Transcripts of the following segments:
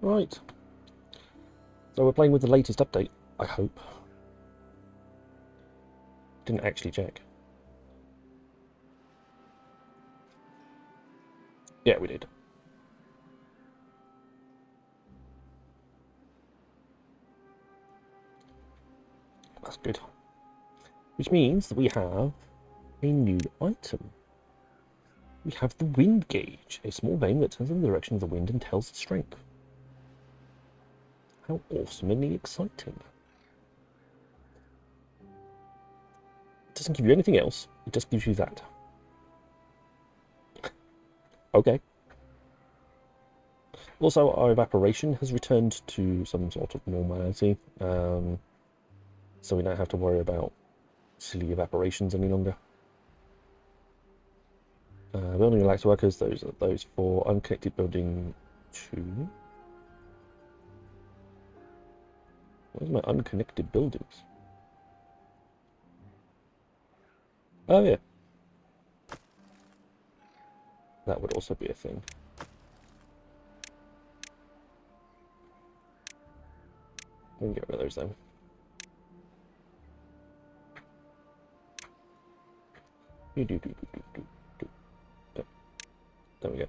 Right. So we're playing with the latest update, I hope. Didn't actually check. Yeah, we did. That's good. Which means that we have a new item. We have the wind gauge, a small vane that turns in the direction of the wind and tells its strength. How awesomely exciting. It doesn't give you anything else, it just gives you that. Okay. Also, our evaporation has returned to some sort of normality, so we don't have to worry about silly evaporations any longer. Building relaxed workers, those are those for unconnected building 2. Where's my unconnected buildings? Oh yeah. That would also be a thing. We can get rid of those then. There we go.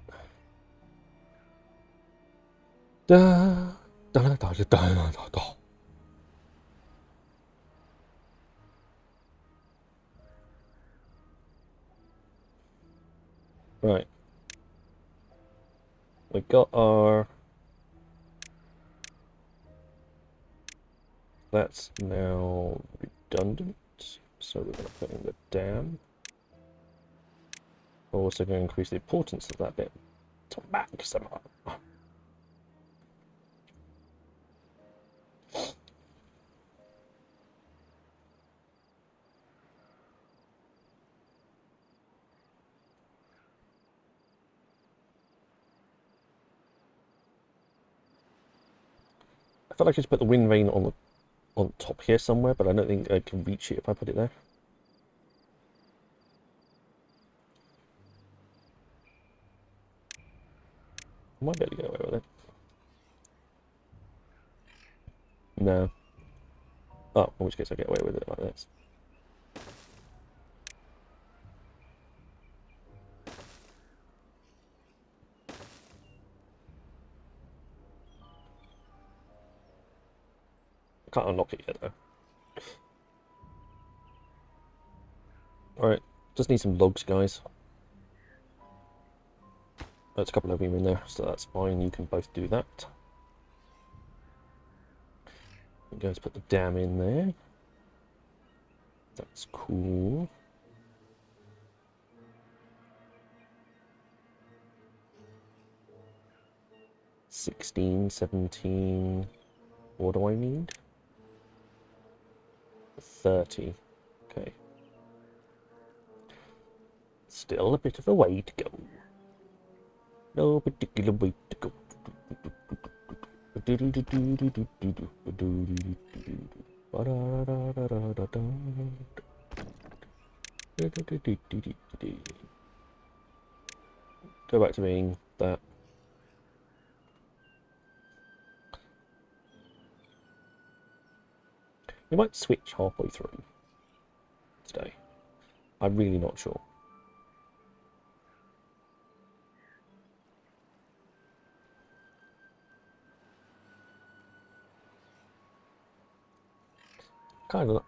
Da, da, da, da, da, da, da. Right. We got our... That's now redundant. So we're going to put in the dam. We're also going to increase the importance of that bit to maximum. I feel like I should put the wind vane on top here somewhere, but I don't think I can reach it if I put it there. I might be able to get away with it. No. Oh, in which case I get away with it like this. I can't unlock it yet though. Alright, just need some logs, guys. There's a couple of them in there, so that's fine. You can both do that. You guys put the dam in there. That's cool. $16, $17. What do I need? 30. Okay. Still a bit of a way to go. No particular way to go. Go back to being that. We might switch halfway through today. I'm really not sure.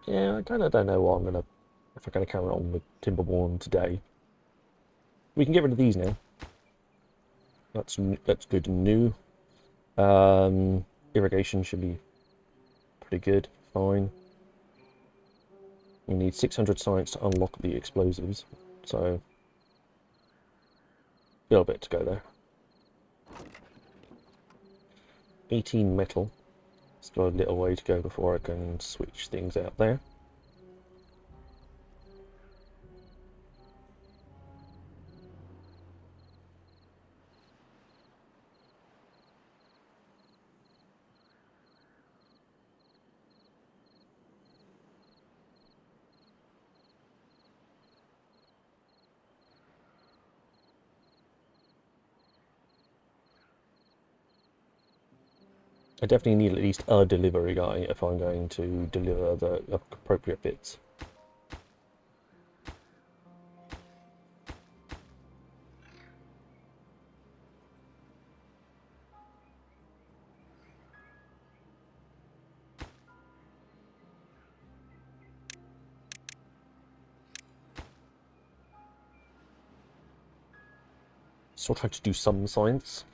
Yeah, I kind of don't know what I'm gonna, if I'm gonna carry on with Timberborn today. We can get rid of these now. That's good and new. Irrigation should be pretty good, fine. We need 600 science to unlock the explosives, so a little bit to go there. 18 metal. It's got a little way to go before I can switch things out there. I definitely need at least a delivery guy if I'm going to deliver the appropriate bits. Still trying to do some science.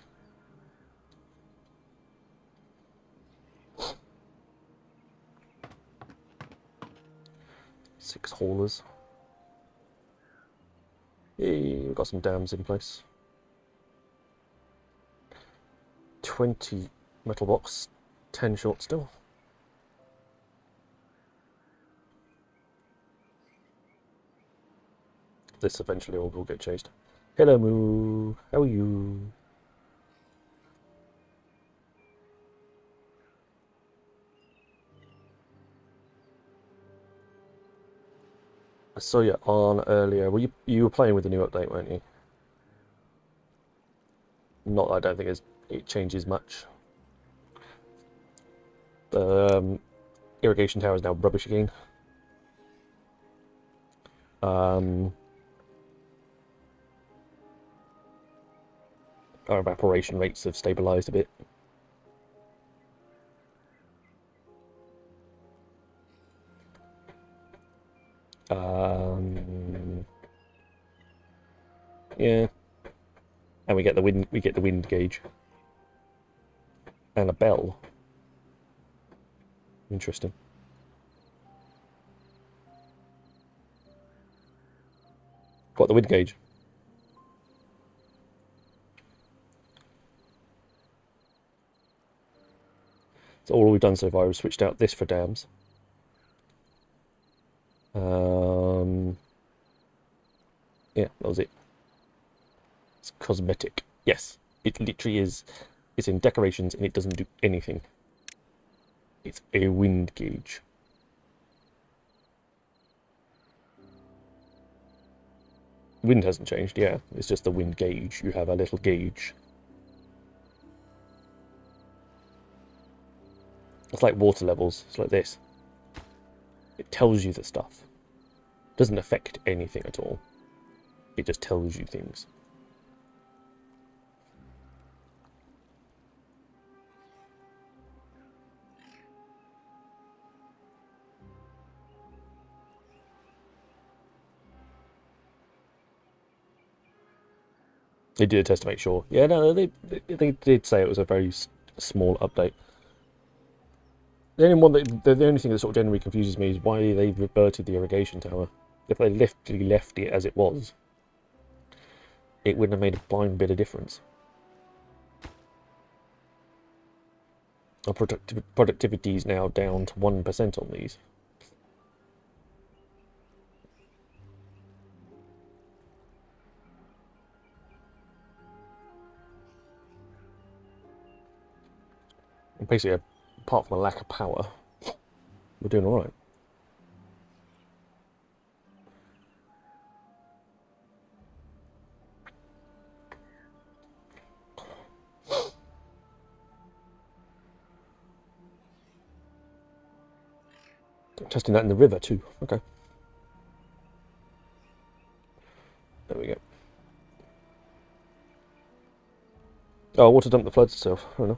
Six haulers. Hey, we've got some dams in place. 20 metal box, 10 short still. This eventually all will get chased. Hello, Moo. How are you? I saw you on earlier. You were playing with the new update, weren't you? Not, I don't think it changes much. The irrigation tower is now rubbish again. Our evaporation rates have stabilised a bit. Yeah, and we get the wind gauge and a bell. Interesting. Got the wind gauge. So all we've done so far is switched out this for dams. Yeah, that was it. It's cosmetic. Yes, it literally is. It's in decorations and it doesn't do anything. It's a wind gauge. Wind hasn't changed, yeah. It's just the wind gauge. You have a little gauge. It's like water levels. It's like this. It tells you the stuff. It doesn't affect anything at all. It just tells you things. They did a test to make sure. Yeah, no, they did say it was a very small update. The only thing that sort of generally confuses me is why they reverted the irrigation tower. If they left it as it was, it wouldn't have made a blind bit of difference. Our productivity is now down to 1% on these. And basically, apart from a lack of power, we're doing all right. Testing that in the river too. Okay. There we go. Oh, water dumped the floods itself. Fair enough.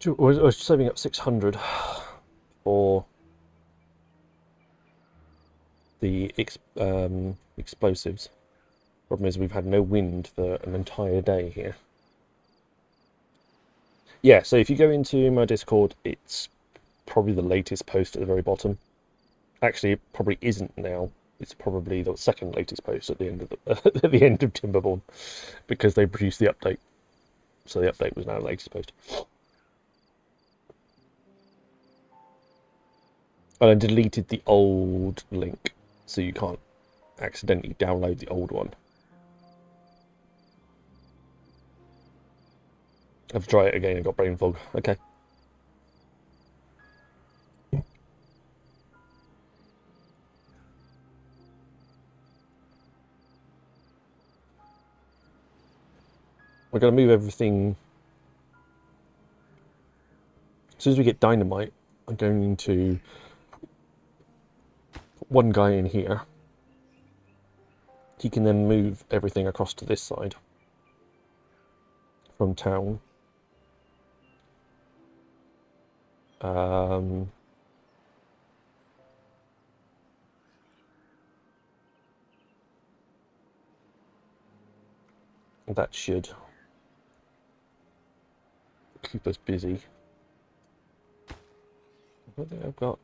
I was saving up 600 for the explosives. Problem is we've had no wind for an entire day here. Yeah, so if you go into my Discord, it's probably the latest post at the very bottom. Actually, it probably isn't now. It's probably the second latest post at the end of at the end of Timberborn, because they produced the update. So the update was now the latest post. And I deleted the old link, so you can't accidentally download the old one. I have to try it again and got brain fog. Okay. We're going to move everything. As soon as we get dynamite, I'm going to put one guy in here. He can then move everything across to this side from town. That should keep us busy. I think I've got.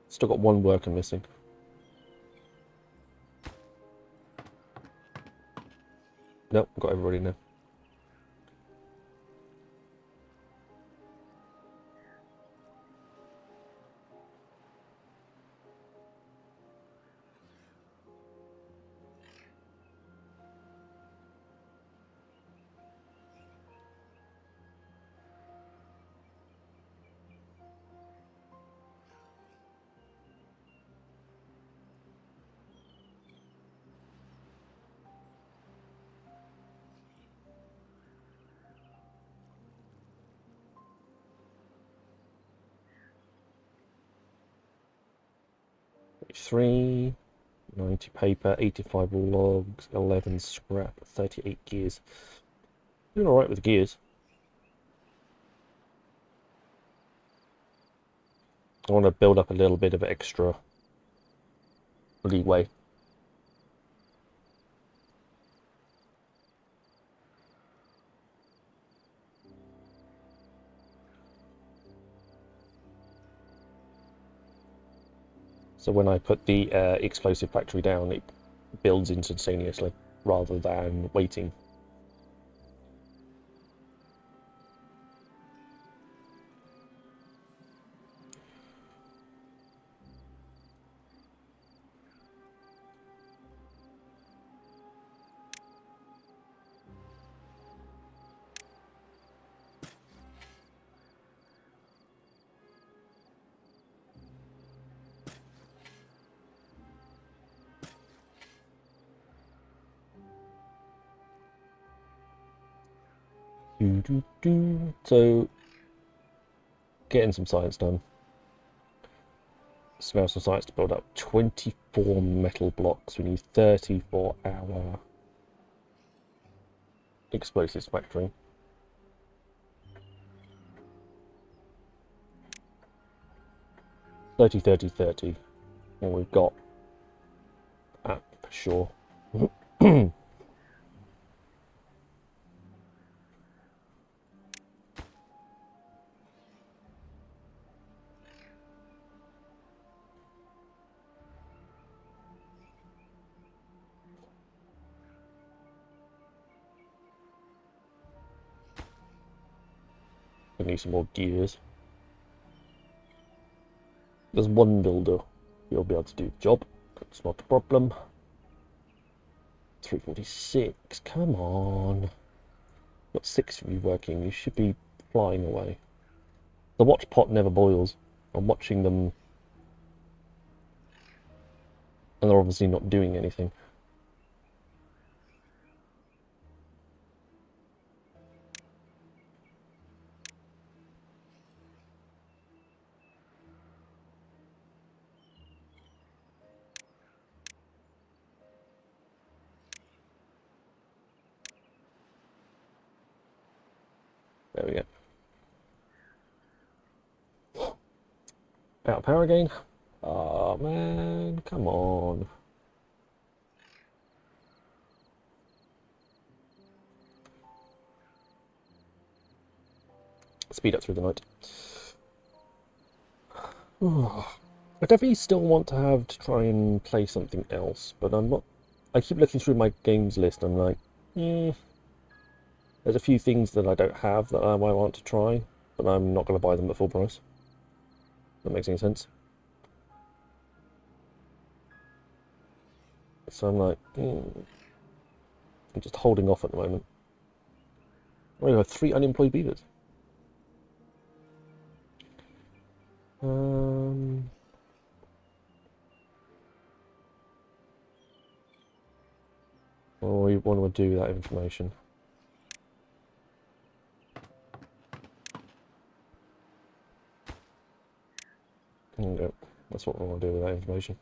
Still got one worker missing. Nope, got everybody now. Three, 90 paper, 85 logs, 11 scrap, 38 gears. Doing alright with gears. I want to build up a little bit of extra leeway. So when I put the explosive factory down, it builds instantaneously rather than waiting. So, getting some science done. Smell some science to build up 24 metal blocks. We need 30 for our explosives factory. 30, 30, 30. And we've got that for sure. We need some more gears. There's one builder. He'll be able to do the job. That's not a problem. 346. Come on. Got 6 of you working. You should be flying away. The watch pot never boils. I'm watching them, and they're obviously not doing anything. There we go. Out of power again. Oh man, come on. Speed up through the night. I definitely still want to have to try and play something else, but I'm not. I keep looking through my games list and I'm like, There's a few things that I don't have that I might want to try, but I'm not going to buy them at full price. That makes any sense. So I'm like, I'm just holding off at the moment. I only have 3 unemployed beavers. What do we want to do with that information? There we go. That's what we want to do with that information.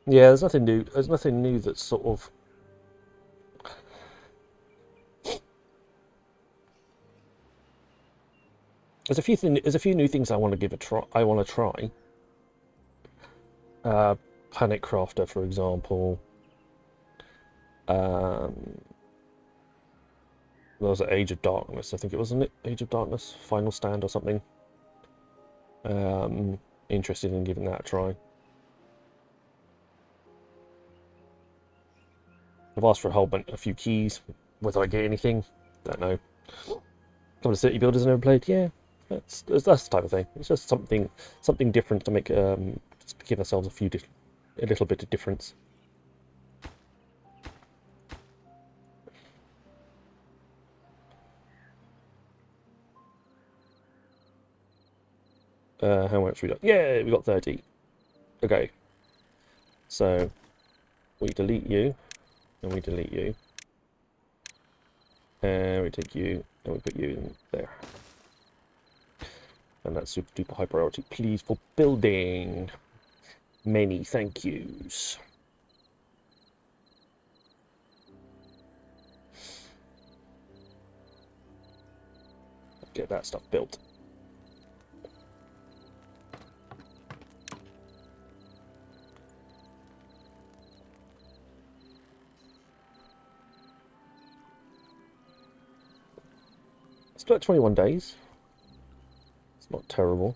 Yeah, there's nothing new. There's nothing new that's sort of. There's a few new things I want to give a try. I want to try. Planet Crafter, for example. There was an Age of Darkness. I think it was, an Age of Darkness Final Stand or something. Interested in giving that a try. I've asked for a few keys. Whether I get anything, don't know. A couple of city builders I never played. Yeah, that's the type of thing. It's just something different to make just to give ourselves a little bit of difference. How much we got? Yeah, we got 30. Okay. So we delete you, and we delete you, and we take you, and we put you in there. And that's super duper high priority. Please, for building. Many thank yous. Get that stuff built. Still at 21 days. It's not terrible.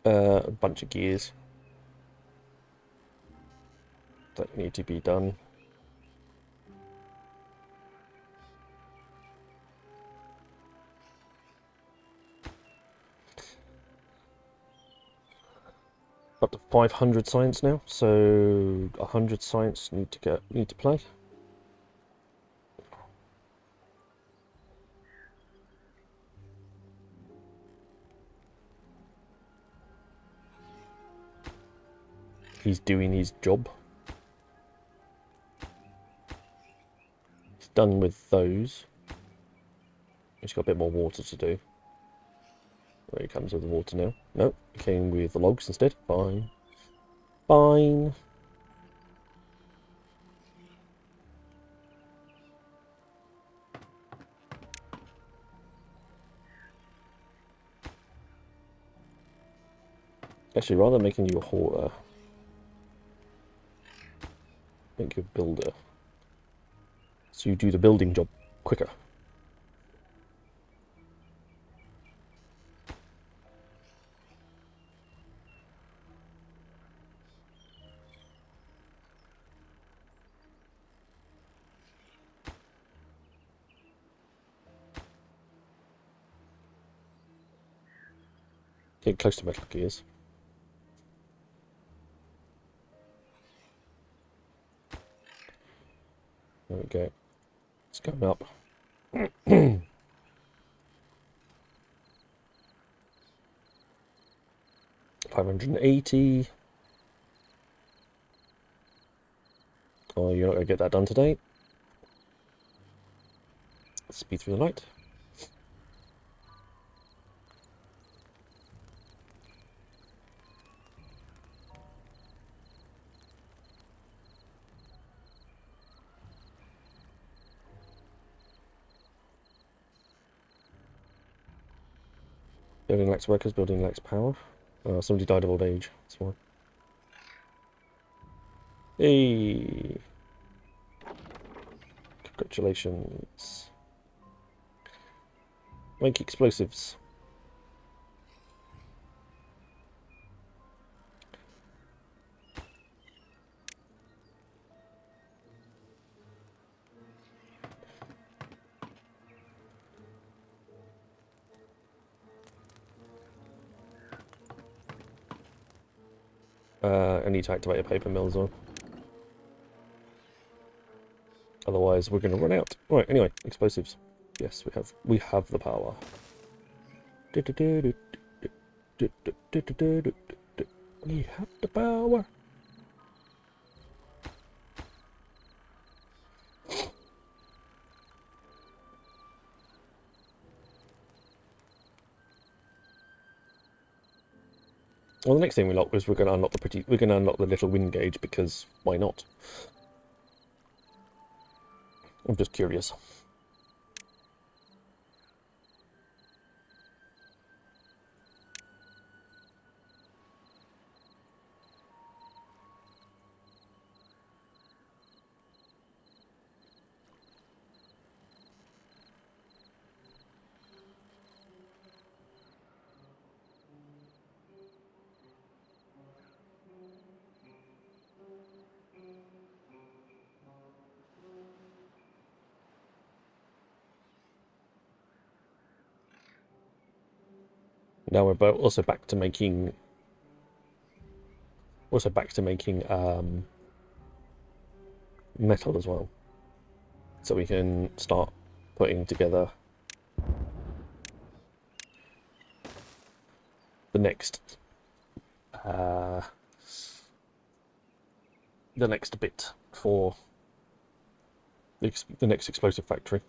A bunch of gears that need to be done. Up to 500 science now, so 100 science need to play. He's doing his job. He's done with those. He's got a bit more water to do. There he comes with the water now. No, he came with the logs instead. Fine. Fine. Actually, rather than making you a hoarder, make you a builder. So you do the building job quicker. Get close to metal gears. There we go. It's going up. 580. Oh, you're not going to get that done today. Speed through the night. Building lacks workers, building lacks power. Somebody died of old age. That's why. Hey. Congratulations. Make explosives. I need to activate a paper mill as well. Otherwise, we're going to run out. Right. Anyway, explosives. Yes, we have the power. We have the power. Well, the next thing we unlock was we're going to unlock the little wind gauge because why not? I'm just curious. Now we're also back to making metal as well, so we can start putting together the next bit for the next explosive factory.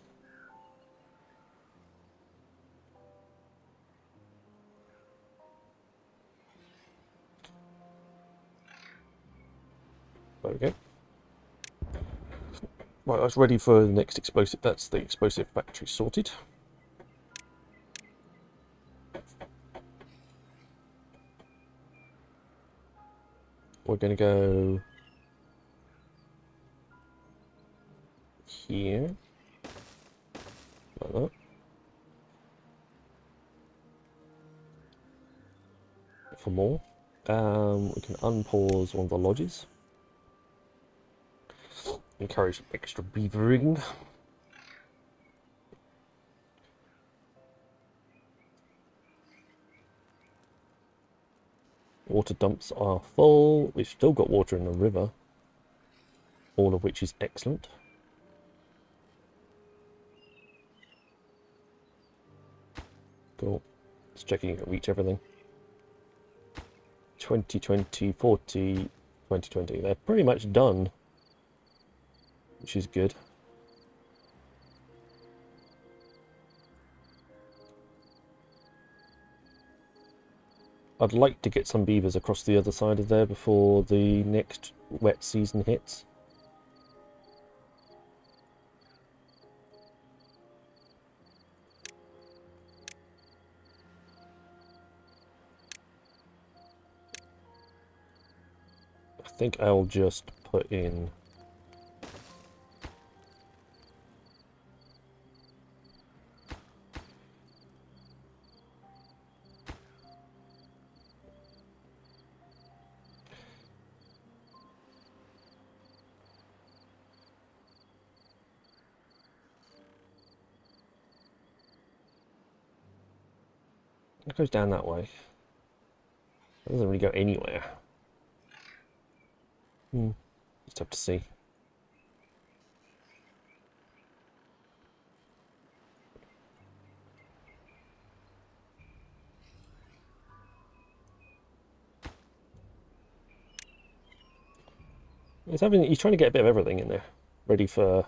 There we go. Right, I was ready for the next explosive. That's the explosive factory sorted. We're going to go here, like that. For more. We can unpause one of the lodges. Encourage some extra beavering. Water dumps are full. We've still got water in the river, all of which is excellent. Cool. Just checking you can reach everything. 2020, 40, 2020. They're pretty much done, which is good. I'd like to get some beavers across the other side of there before the next wet season hits. I think I'll just put in it goes down that way. It doesn't really go anywhere. Just have to see. He's trying to get a bit of everything in there, ready for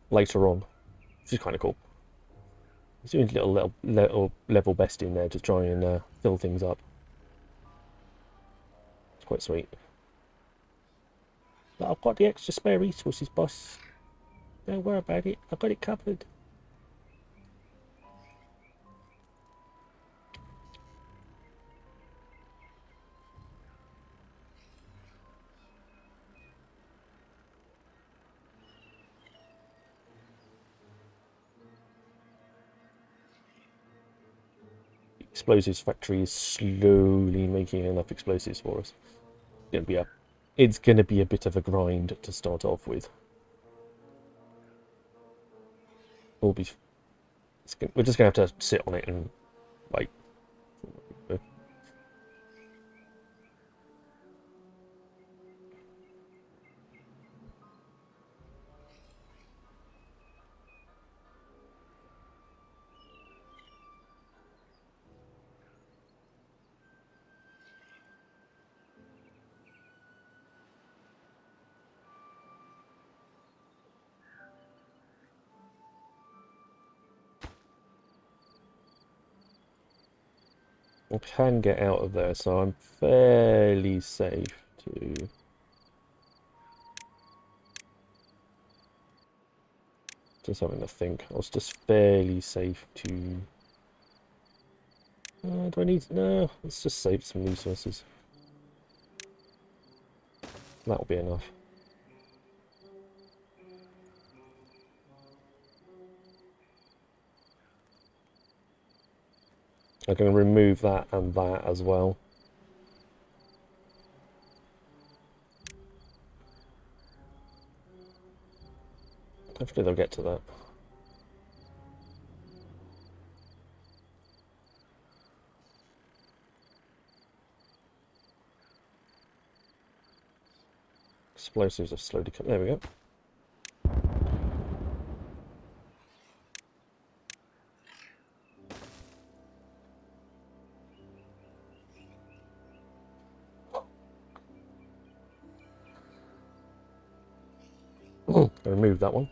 later on, which is kind of cool. He's doing a little level best in there to try and fill things up. It's quite sweet. But I've got the extra spare resources, boss. Don't worry about it. I've got it covered. explosives factory is slowly making enough explosives for us. It's gonna be a bit of a grind to start off with. We're just gonna have to sit on it and wait. I can get out of there, so I'm fairly safe to... Just having to think. I was just fairly safe to... do I need... No, let's just save some resources. That'll be enough. I'm going to remove that and that as well. Hopefully they'll get to that. Explosives have slowly come. There we go. Remove that one.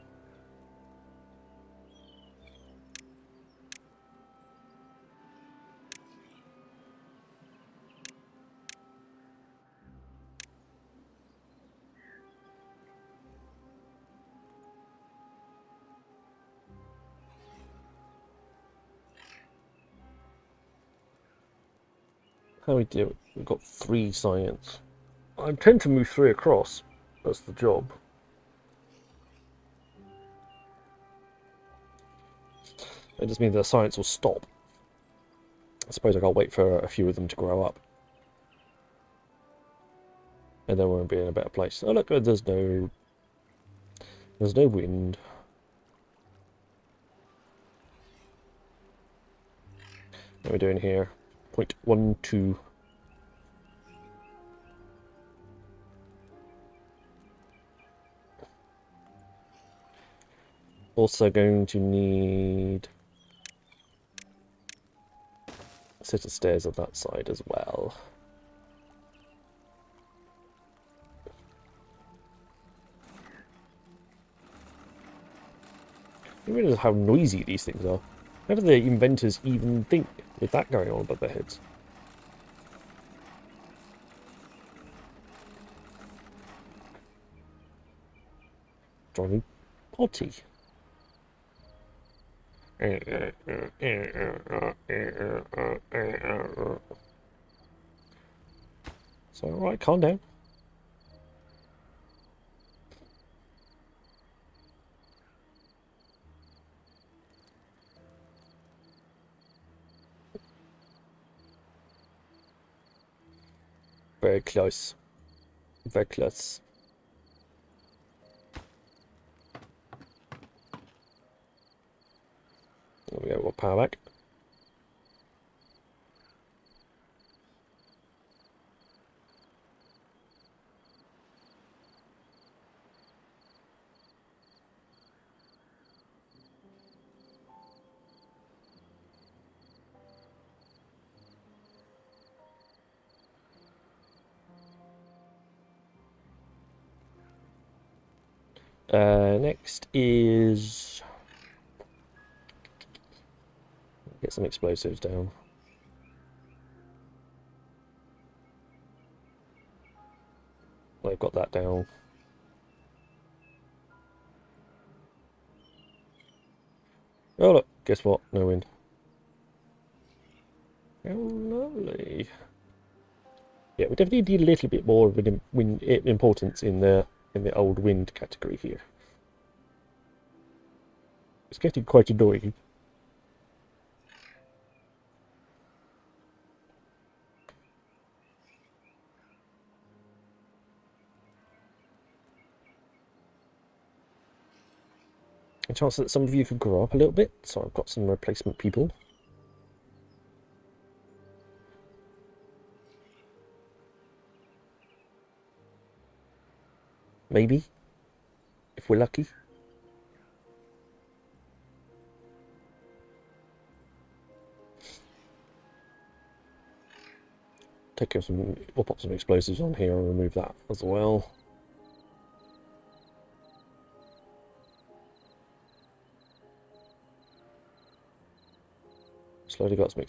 How we do it? We've got 3 science. I intend to move 3 across. That's the job. It just means that science will stop. I suppose I gotta wait for a few of them to grow up. And then we'll be in a better place. Oh look, there's no wind. What are we doing here? 0.12. Also going to need a set of stairs on that side as well. You realize how noisy these things are. How do the inventors even think with that going on above their heads? Driving potty. So, alright, calm down. Very close. Very close. There we go, we'll power back. Next is... Get some explosives down. I've got that down. Oh look, guess what? No wind. How lovely. Yeah, we definitely need a little bit more of an importance in the old wind category here. It's getting quite annoying. A chance that some of you could grow up a little bit, so I've got some replacement people. Maybe, if we're lucky. Take care some. We'll pop some explosives on here and remove that as well. Slowly got some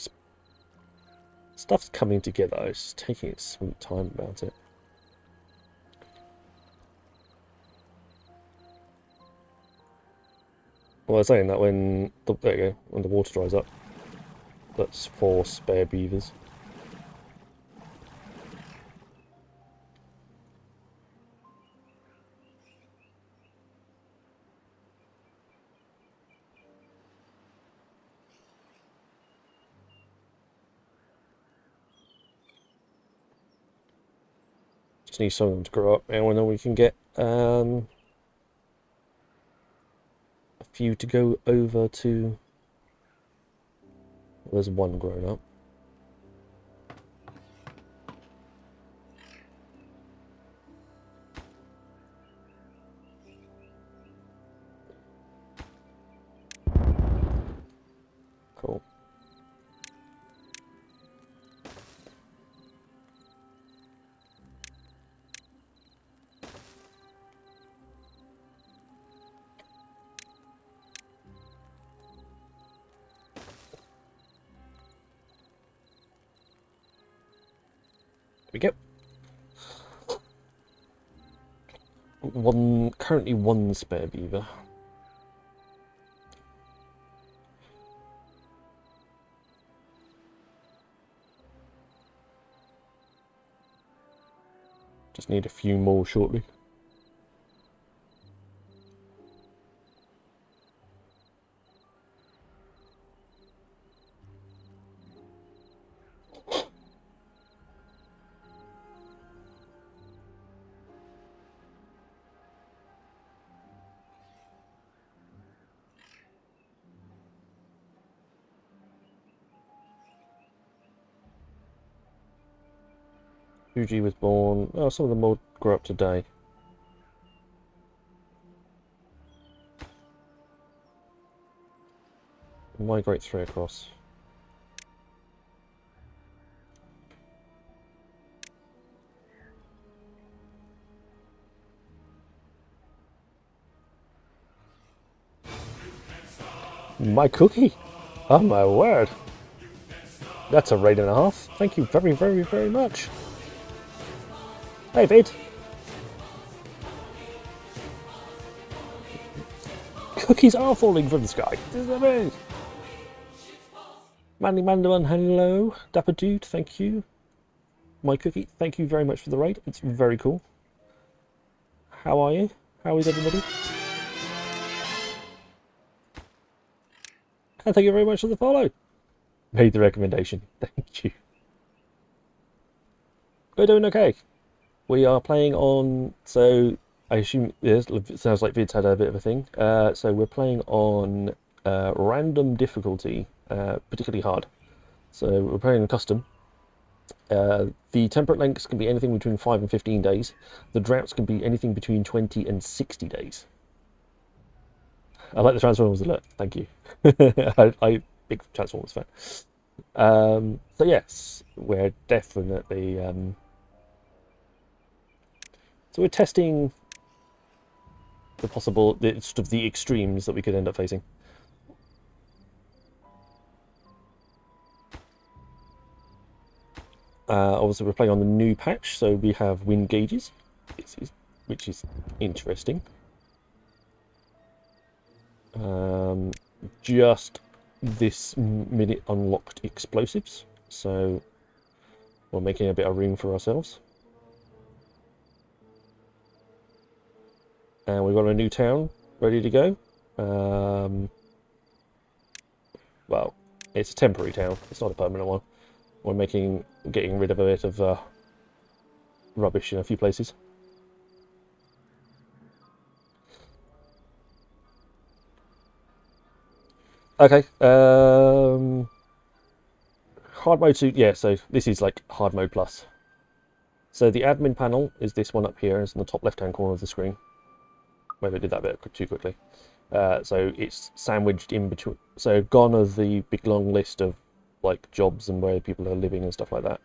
stuff's coming together. It's taking its sweet time about it. Well, I was saying that when there you go, when the water dries up, that's 4 spare beavers. Just need some of them to grow up, and then we can get a few to go over to. Well, there's one grown up. Cool. There we go. Currently one spare beaver. Just need a few more shortly. Fuji was born. Oh, some of them will grow up today. Migrate 3 across. My cookie! Oh my word! That's a raid and a half. Thank you very, very, very much. Hey, Vid! Cookies are falling from the sky. This is amazing. Manly Mandaman, hello. Dapper Dude, thank you. My cookie, thank you very much for the raid. It's very cool. How are you? How is everybody? And thank you very much for the follow. Made the recommendation. Thank you. We're doing okay. We are playing on, so I assume, yes, it sounds like Vid's had a bit of a thing. So we're playing on random difficulty, particularly hard. So we're playing custom. The temperate lengths can be anything between 5 and 15 days. The droughts can be anything between 20 and 60 days. I like the Transformers alert, thank you. I big Transformers fan. So yes, we're definitely so we're testing the possible, sort of the extremes that we could end up facing. Obviously, we're playing on the new patch, so we have wind gauges, which is interesting. Just this minute unlocked explosives, so we're making a bit of room for ourselves. And we've got a new town ready to go. Well, it's a temporary town, it's not a permanent one. We're getting rid of a bit of rubbish in a few places. Okay. Hard mode 2. Yeah, so this is like hard mode plus. So the admin panel is this one up here. It's in the top left-hand corner of the screen. Maybe I did that a bit too quickly. So it's sandwiched in between. So gone are the big long list of like jobs and where people are living and stuff like that.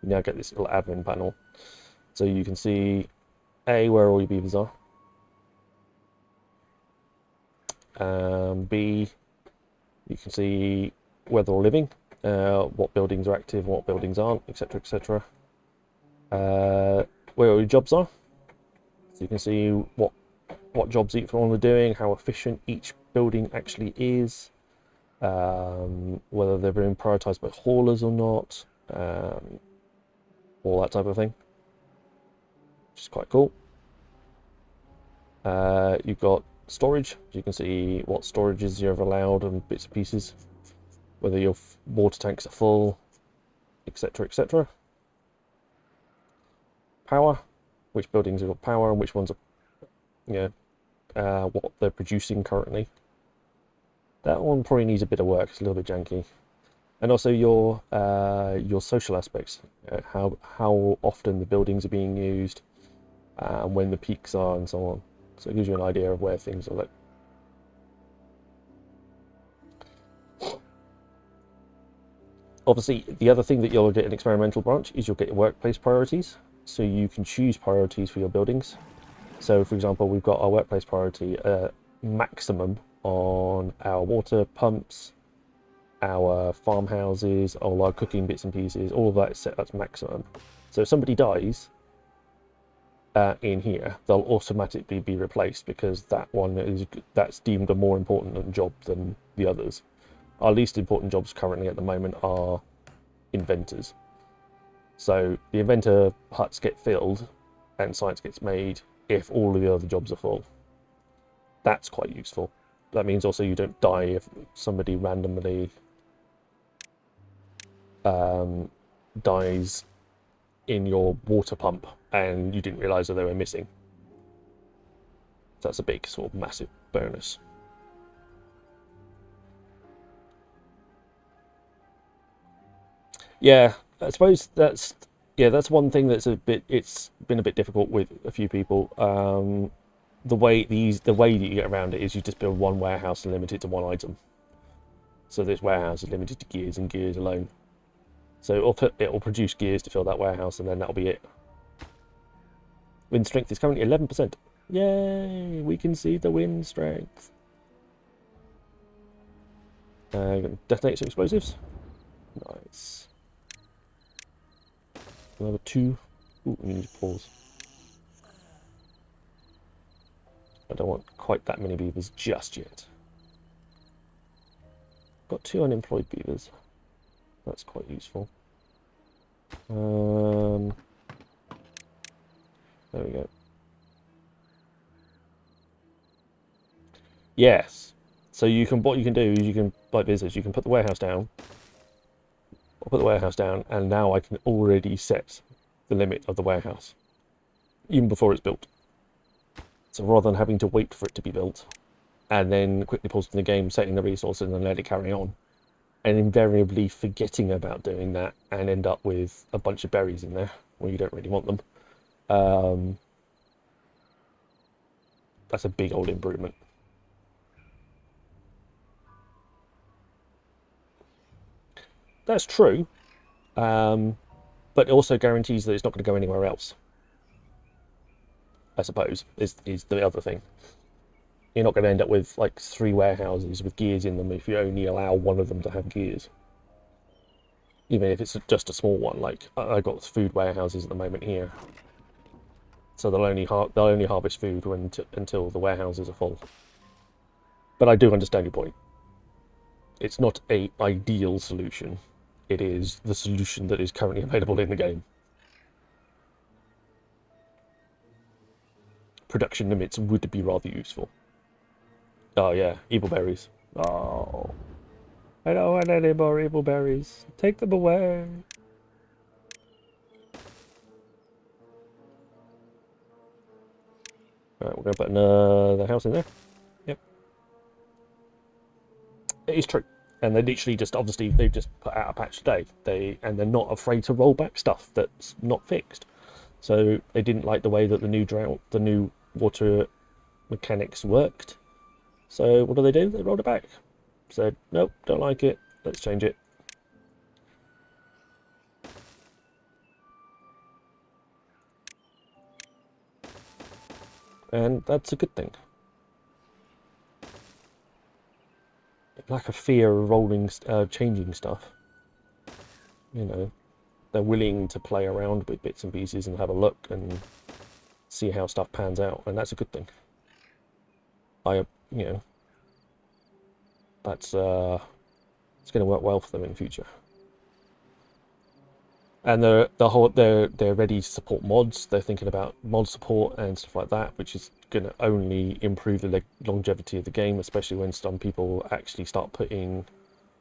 You now get this little admin panel. So you can see A, where all your beavers are. B, you can see where they're all living, what buildings are active, what buildings aren't, etc., etc. Where all your jobs are. So you can see what jobs each one are doing, how efficient each building actually is, whether they're being prioritized by haulers or not, all that type of thing, which is quite cool. You've got storage. You can see what storages you're allowed and bits and pieces, whether your water tanks are full, etc., etc. Power, which buildings have got power and which ones are, what they're producing currently. That one probably needs a bit of work. It's a little bit janky. And also your social aspects, how often the buildings are being used, and when the peaks are, and so on. So it gives you an idea of where things are. Like, obviously, the other thing that you'll get in experimental branch is you'll get your workplace priorities. So you can choose priorities for your buildings. So, for example, we've got our workplace priority maximum on our water pumps, our farmhouses, all our cooking bits and pieces. All of that is set as maximum. So if somebody dies in here, they'll automatically be replaced because that's deemed a more important job than the others. Our least important jobs currently at the moment are inventors. So the inventor huts get filled and science gets made if all of the other jobs are full. That's quite useful. That means also you don't die if somebody randomly dies in your water pump and you didn't realise that they were missing. So that's a big sort of massive bonus. Yeah, I suppose that's one thing that's it's been a bit difficult with a few people. The way that you get around it is you just build one warehouse and limit it to one item. So this warehouse is limited to gears and gears alone. So it'll produce gears to fill that warehouse, and then that'll be it. Wind strength is currently 11%. Yay! We can see the wind strength. Detonate some explosives. Nice. Another 2. Ooh, we need to pause. I don't want quite that many beavers just yet. Got 2 unemployed beavers. That's quite useful. There we go. Yes. So what you can do is you can, like business, you can put the warehouse down. I'll put the warehouse down, and now I can already set the limit of the warehouse, even before it's built. So rather than having to wait for it to be built, and then quickly pausing the game, setting the resources, and then let it carry on, and invariably forgetting about doing that, and end up with a bunch of berries in there where you don't really want them. That's a big old improvement. That's true, but it also guarantees that it's not going to go anywhere else. I suppose is the other thing. You're not going to end up with like 3 warehouses with gears in them if you only allow one of them to have gears. Even if it's just a small one. Like I've got food warehouses at the moment here, so they'll only harvest food until the warehouses are full. But I do understand your point. It's not an ideal solution. It is the solution that is currently available in the game. Production limits would be rather useful. Oh yeah, evil berries. Oh, I don't want any more evil berries. Take them away. Right, we're going to put another house in there. Yep. It is true. And they literally just, obviously, they've just put out a patch today. They're not afraid to roll back stuff that's not fixed. So they didn't like the way that the new water mechanics worked. So what do? They rolled it back. Said, nope, don't like it. Let's change it. And that's a good thing. Lack of fear of changing stuff. You know, they're willing to play around with bits and pieces and have a look and see how stuff pans out, and that's a good thing. You know, that's it's going to work well for them in the future. And they're ready to support mods. They're thinking about mod support and stuff like that, which is going to only improve the longevity of the game, especially when some people actually start putting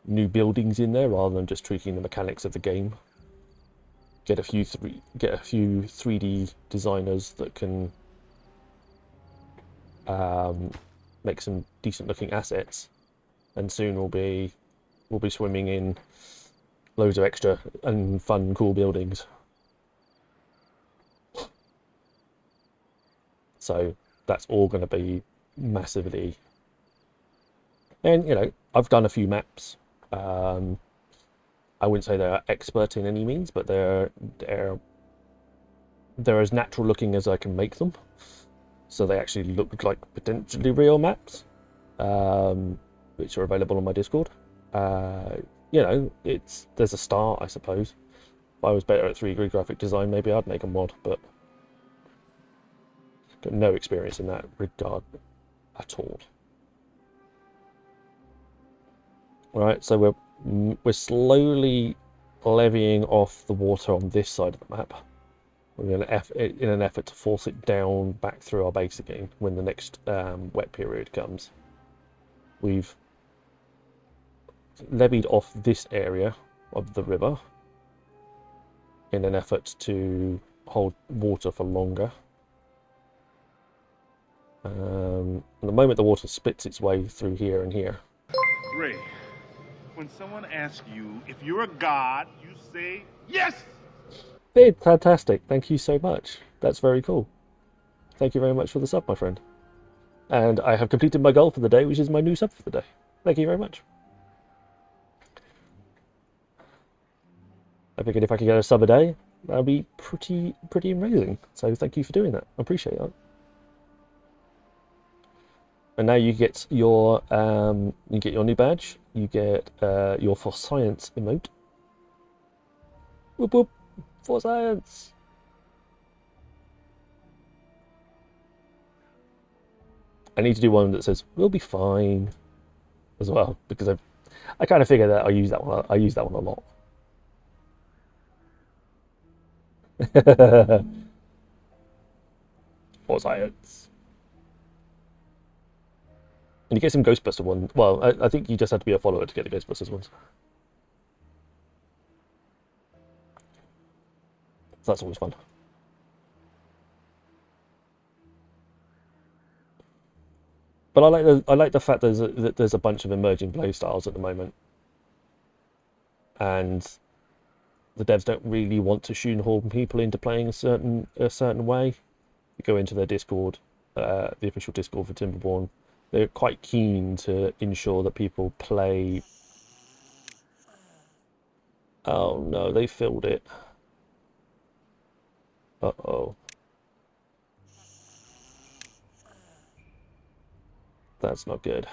new buildings in there rather than just tweaking the mechanics of the game. Get a few 3D designers that can make some decent looking assets, and soon we'll be swimming in loads of extra and fun, cool buildings. So that's all going to be massively. And you know, I've done a few maps. I wouldn't say they're expert in any means, but they're as natural looking as I can make them. So they actually look like potentially real maps, which are available on my Discord. You know, there's a start, I suppose. If I was better at 3D graphic design, maybe I'd make a mod, but got no experience in that regard at all. Right, so we're slowly levying off the water on this side of the map. We're going to in an effort to force it down back through our base again when the next wet period comes. We've levied off this area of the river in an effort to hold water for longer. At the moment, the water splits its way through here and here. Ray, when someone asks you if you're a god, you say yes! Hey, fantastic. Thank you so much. That's very cool. Thank you very much for the sub, my friend. And I have completed my goal for the day, which is my new sub for the day. Thank you very much. I figured if I could get a sub a day, that would be pretty amazing. So thank you for doing that. I appreciate that. And now you get your new badge. You get your For Science emote. Whoop whoop, For Science. I need to do one that says "We'll be fine" as well, because I kind of figure that I use that one. I use that one a lot. For Science. And you get some Ghostbuster ones. Well, I think you just have to be a follower to get the Ghostbusters ones. So that's always fun. But I like the fact that there's a bunch of emerging play styles at the moment, and the devs don't really want to shoehorn people into playing a certain way. You go into their Discord, the official Discord for Timberborn. They're quite keen to ensure that people play. Oh no, they filled it. Uh-oh. That's not good.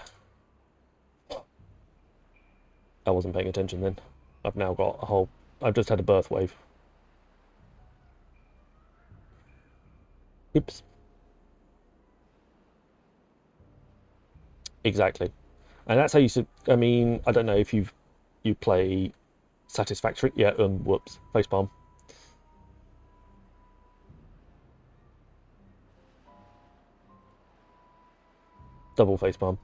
I wasn't paying attention then. I've now got a whole... I've just had a birth wave. Oops. Exactly. And that's how you... I mean, I don't know if you play Satisfactory. Yeah, whoops. Facepalm. Double facepalm.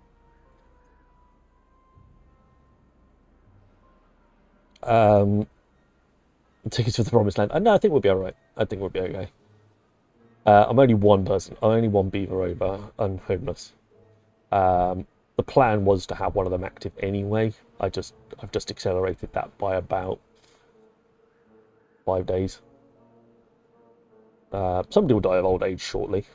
Tickets for the Promised Land. No, I think we'll be alright. I think we'll be okay. I'm only one person. I'm only one beaver over and homeless. The plan was to have one of them active anyway. I've just accelerated that by about 5 days. Somebody will die of old age shortly.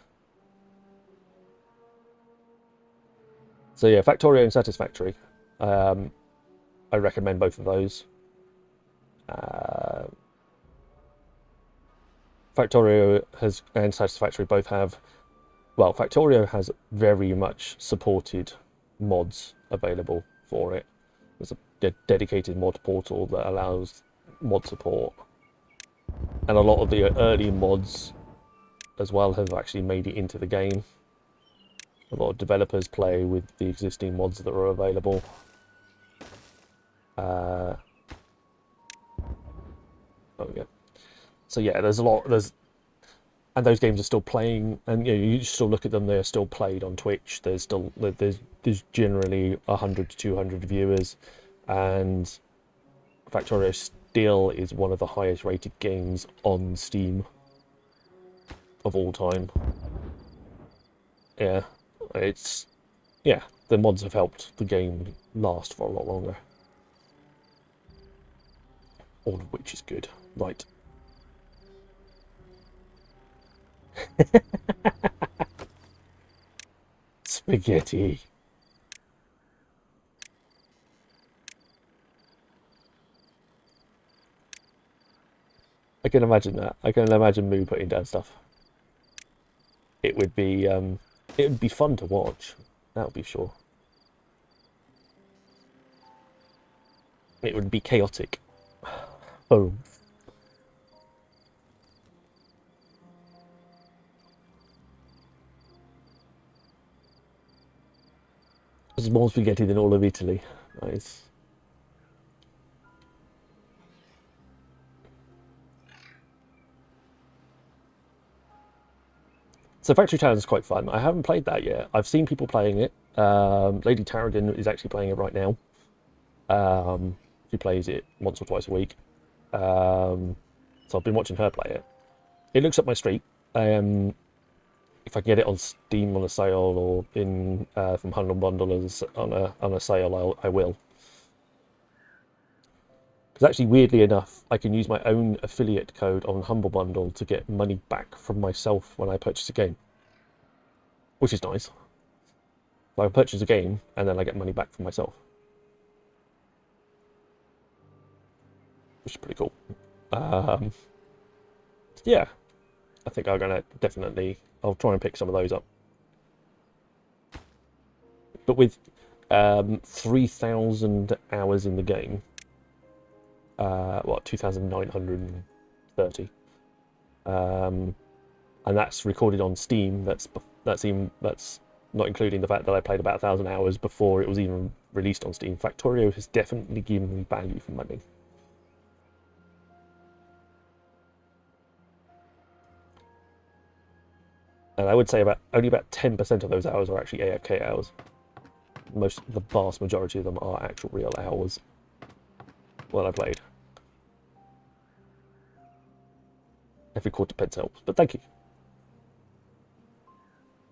So yeah, Factorio and Satisfactory. I recommend both of those. Factorio and Satisfactory both have, well, Factorio has very much supported mods available for it. There's a dedicated mod portal that allows mod support. And a lot of the early mods as well have actually made it into the game. A lot of developers play with the existing mods that are available. There we go. So yeah, there's a lot. And those games are still playing, and you still look at them. They're still played on Twitch. There's generally 100 to 200 viewers, and Factorio still is one of the highest rated games on Steam of all time. Yeah, the mods have helped the game last for a lot longer. All of which is good. Right. Spaghetti. I can imagine that. I can imagine Moo putting down stuff. It would be fun to watch. That would be sure. It would be chaotic. Oh. There's more spaghetti than all of Italy. Nice. So Factory Town is quite fun. I haven't played that yet. I've seen people playing it. Lady Tarradin is actually playing it right now. She plays it once or twice a week. So I've been watching her play it. It looks up my street. If I can get it on Steam on a sale or in from Humble Bundle on a sale, I will. Because actually, weirdly enough, I can use my own affiliate code on Humble Bundle to get money back from myself when I purchase a game, which is nice. I purchase a game and then I get money back from myself, which is pretty cool. Yeah, I think I'm gonna I'll try and pick some of those up. But with 3,000 hours in the game, 2,930, and that's recorded on Steam. That's not including the fact that I played about 1,000 hours before it was even released on Steam. Factorio has definitely given me value for money. And I would say only about 10% of those hours are actually AFK hours. The vast majority of them are actual real hours while I played. Every quarter pence helps, but thank you.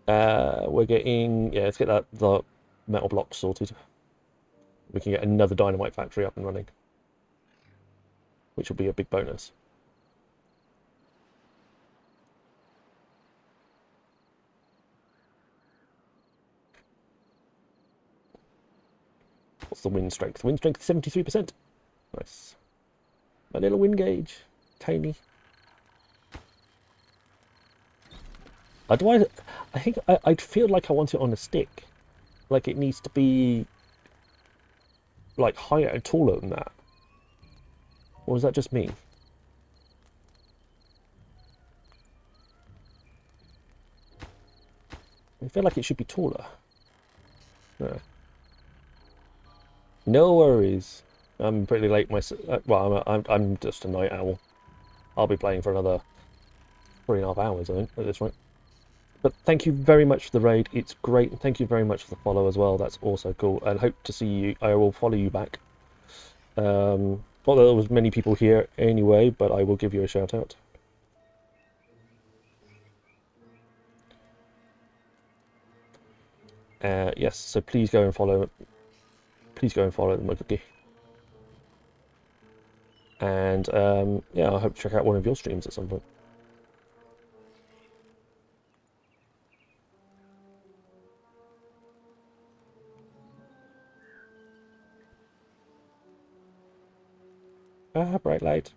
We're getting, let's get the metal blocks sorted. We can get another dynamite factory up and running, which will be a big bonus. What's the wind strength? Wind strength 73%. Nice. My little wind gauge, tiny. I think I'd feel like I want it on a stick. Like it needs to be like higher and taller than that. Or is that just me? I feel like it should be taller. No, no worries. I'm pretty late well, I'm just a night owl. I'll be playing for another 3.5 hours, I think, at this rate. But thank you very much for the raid. It's great. And thank you very much for the follow as well. That's also cool. And hope to see you. I will follow you back. Not that there was many people here anyway, but I will give you a shout out. Yes, so please go and follow. Please go and follow the cookie. And yeah, I hope to check out one of your streams at some point. Ah, bright light.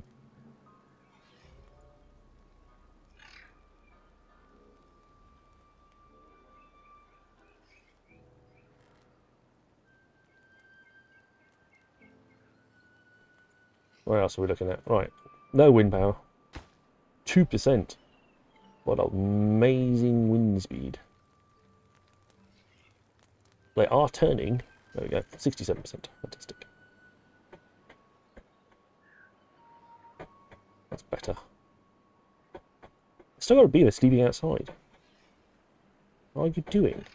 What else are we looking at? Right, no wind power. 2%. What amazing wind speed. They are turning. There we go, 67%. Fantastic. That's better. Still got a beaver sleeping outside. What are you doing?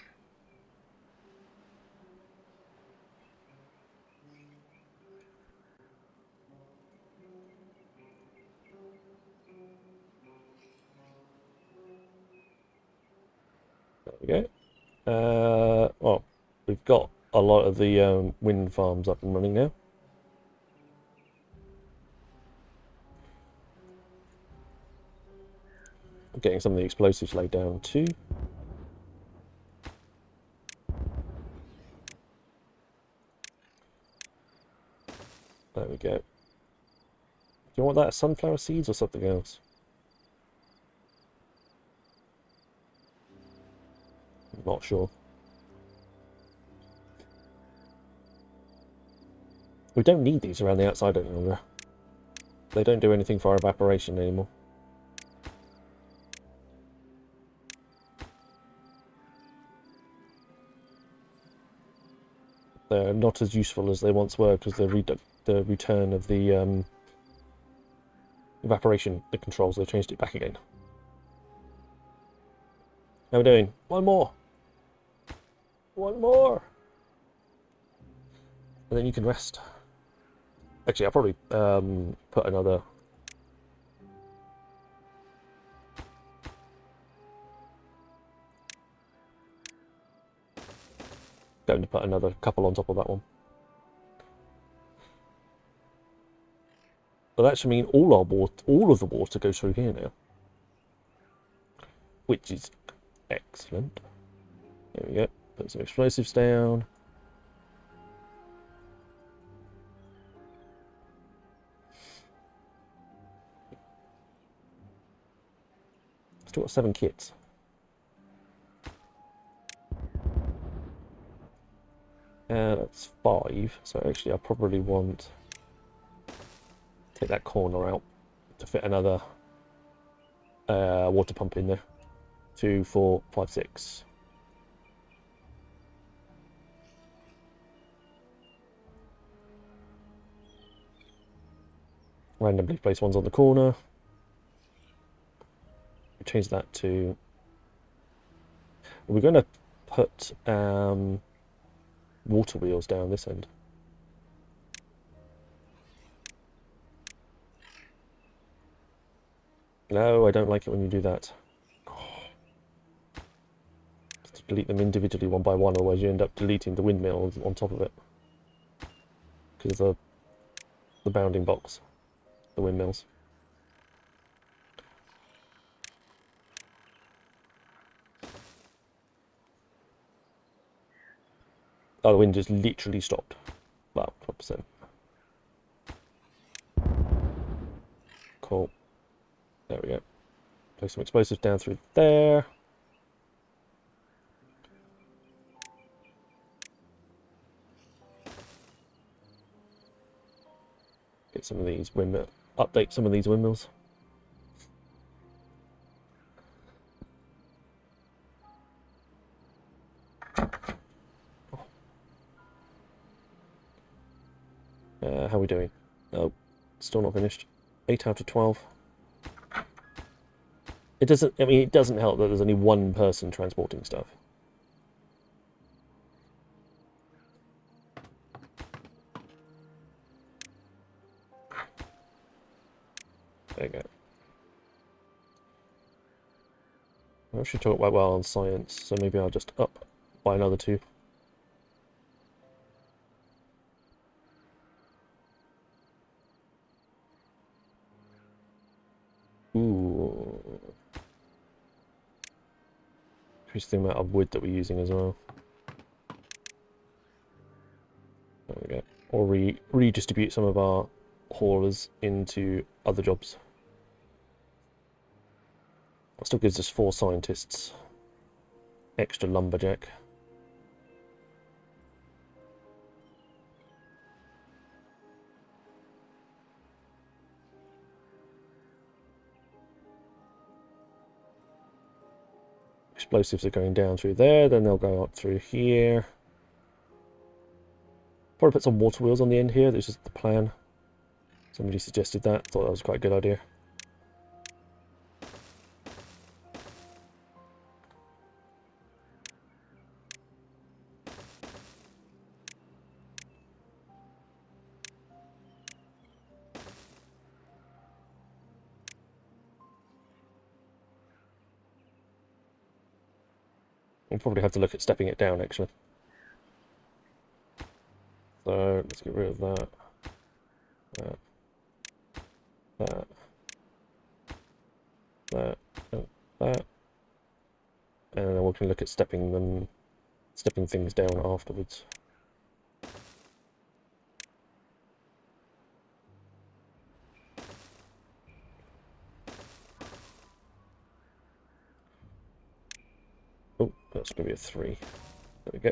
There we go. Well, we've got a lot of the wind farms up and running now. I'm getting some of the explosives laid down too. There we go. Do you want that sunflower seeds or something else? I'm not sure. We don't need these around the outside any longer. They don't do anything for our evaporation anymore. They're not as useful as they once were because the return of the evaporation, the controls, they changed it back again. How are we doing? One more! One more! And then you can rest. Actually, I'll probably put another... Going to put another couple on top of that one. But that should mean all of the water goes through here now. Which is excellent. There we go. Put some explosives down. Still got 7 kits. That's 5. So actually I probably want... Take that corner out to fit another water pump in there. 2, 4, 5, 6. Randomly place ones on the corner. Change that to... We're going to put water wheels down this end. No, I don't like it when you do that. Just delete them individually one by one, otherwise you end up deleting the windmill on top of it. Because of the bounding box, the windmills. Oh, the wind just literally stopped. Well, 12%. Cool. There we go. Place some explosives down through there. Get some of these windmill. Update some of these windmills. How are we doing? Oh, still not finished. 8 out of 12. It doesn't, I mean, it doesn't help that there's only one person transporting stuff. There you go. I should talk about well on science, so maybe I'll just up by another 2. Ooh. Increase the amount of wood that we're using as well. There we go. Or redistribute some of our haulers into other jobs. That still gives us 4 scientists. Extra lumberjack. Explosives are going down through there, then they'll go up through here. Probably put some water wheels on the end here. This is the plan. Somebody suggested that. Thought that was quite a good idea. We'll probably have to look at stepping it down, actually. So, let's get rid of that. That. That. That. And then we can look at stepping things down afterwards. Oh, that's going to be a 3. There we go.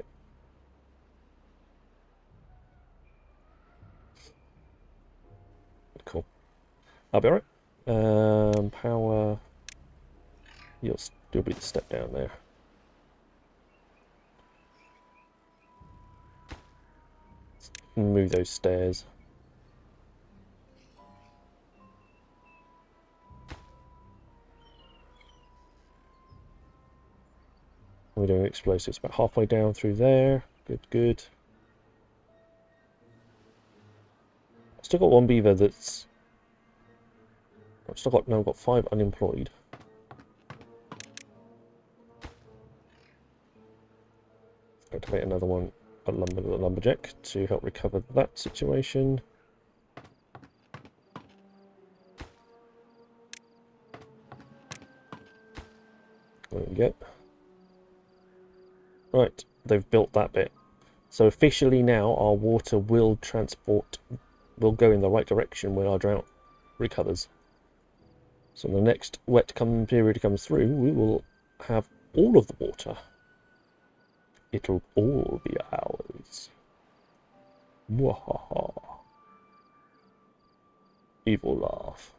Cool. I'll be alright. Power. You'll still be the step down there. Let's move those stairs. We're doing explosives about halfway down through there. Good, good. I've still got 1 beaver that's... I've got 5 unemployed. Activate another one, a lumberjack, to help recover that situation. There we go. Right, they've built that bit. So officially now our water will go in the right direction when our drought recovers. So when the next wet period comes through, we will have all of the water. It'll all be ours. Mwahaha. Evil laugh.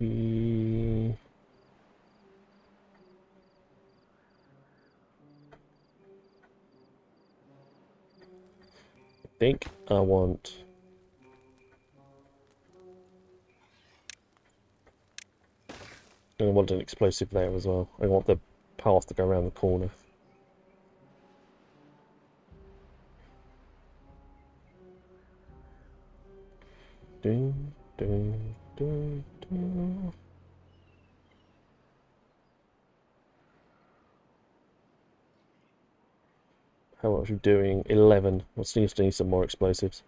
I think I want... I want an explosive there as well. I want the path to go around the corner. Ding, ding, ding, ding. How much are we doing? 11. We'll still need some more explosives.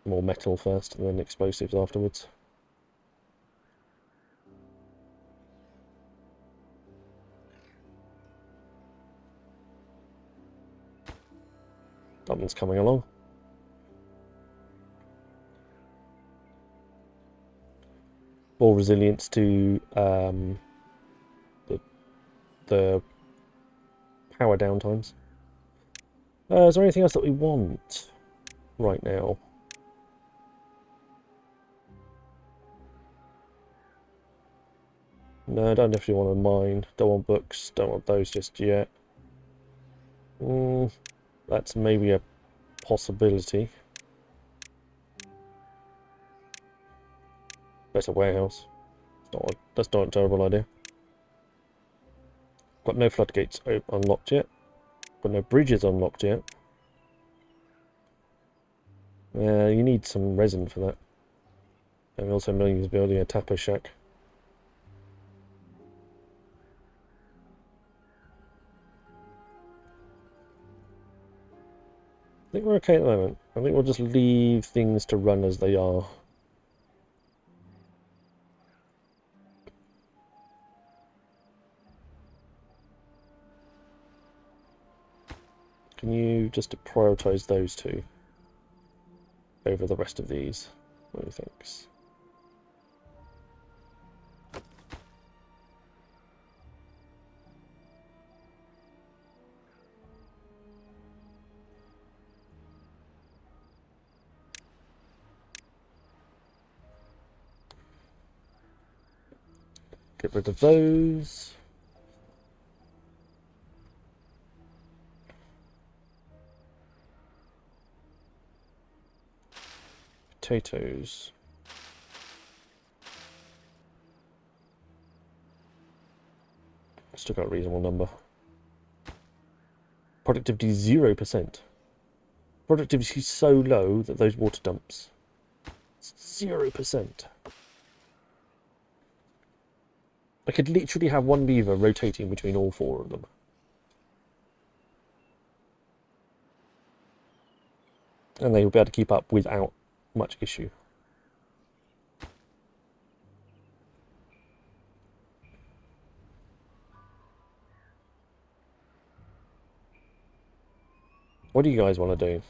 More metal first, and then explosives afterwards. That one's coming along. More resilience to the power downtimes. Is there anything else that we want right now? No, I don't actually want to mine. Don't want books. Don't want those just yet. That's maybe a possibility. Better warehouse. That's not a terrible idea. Got no floodgates unlocked yet. But no bridges unlocked yet. Yeah, you need some resin for that. And also Million's building a tapo shack. I think we're okay at the moment. I think we'll just leave things to run as they are. Can you just prioritize those two over the rest of these? What do you think? Get rid of those. Potatoes. Still got a reasonable number. Productivity 0%. Productivity is so low that those water dumps. It's 0%. I could literally have one beaver rotating between all four of them. And they will be able to keep up without much issue. What do you guys want to do?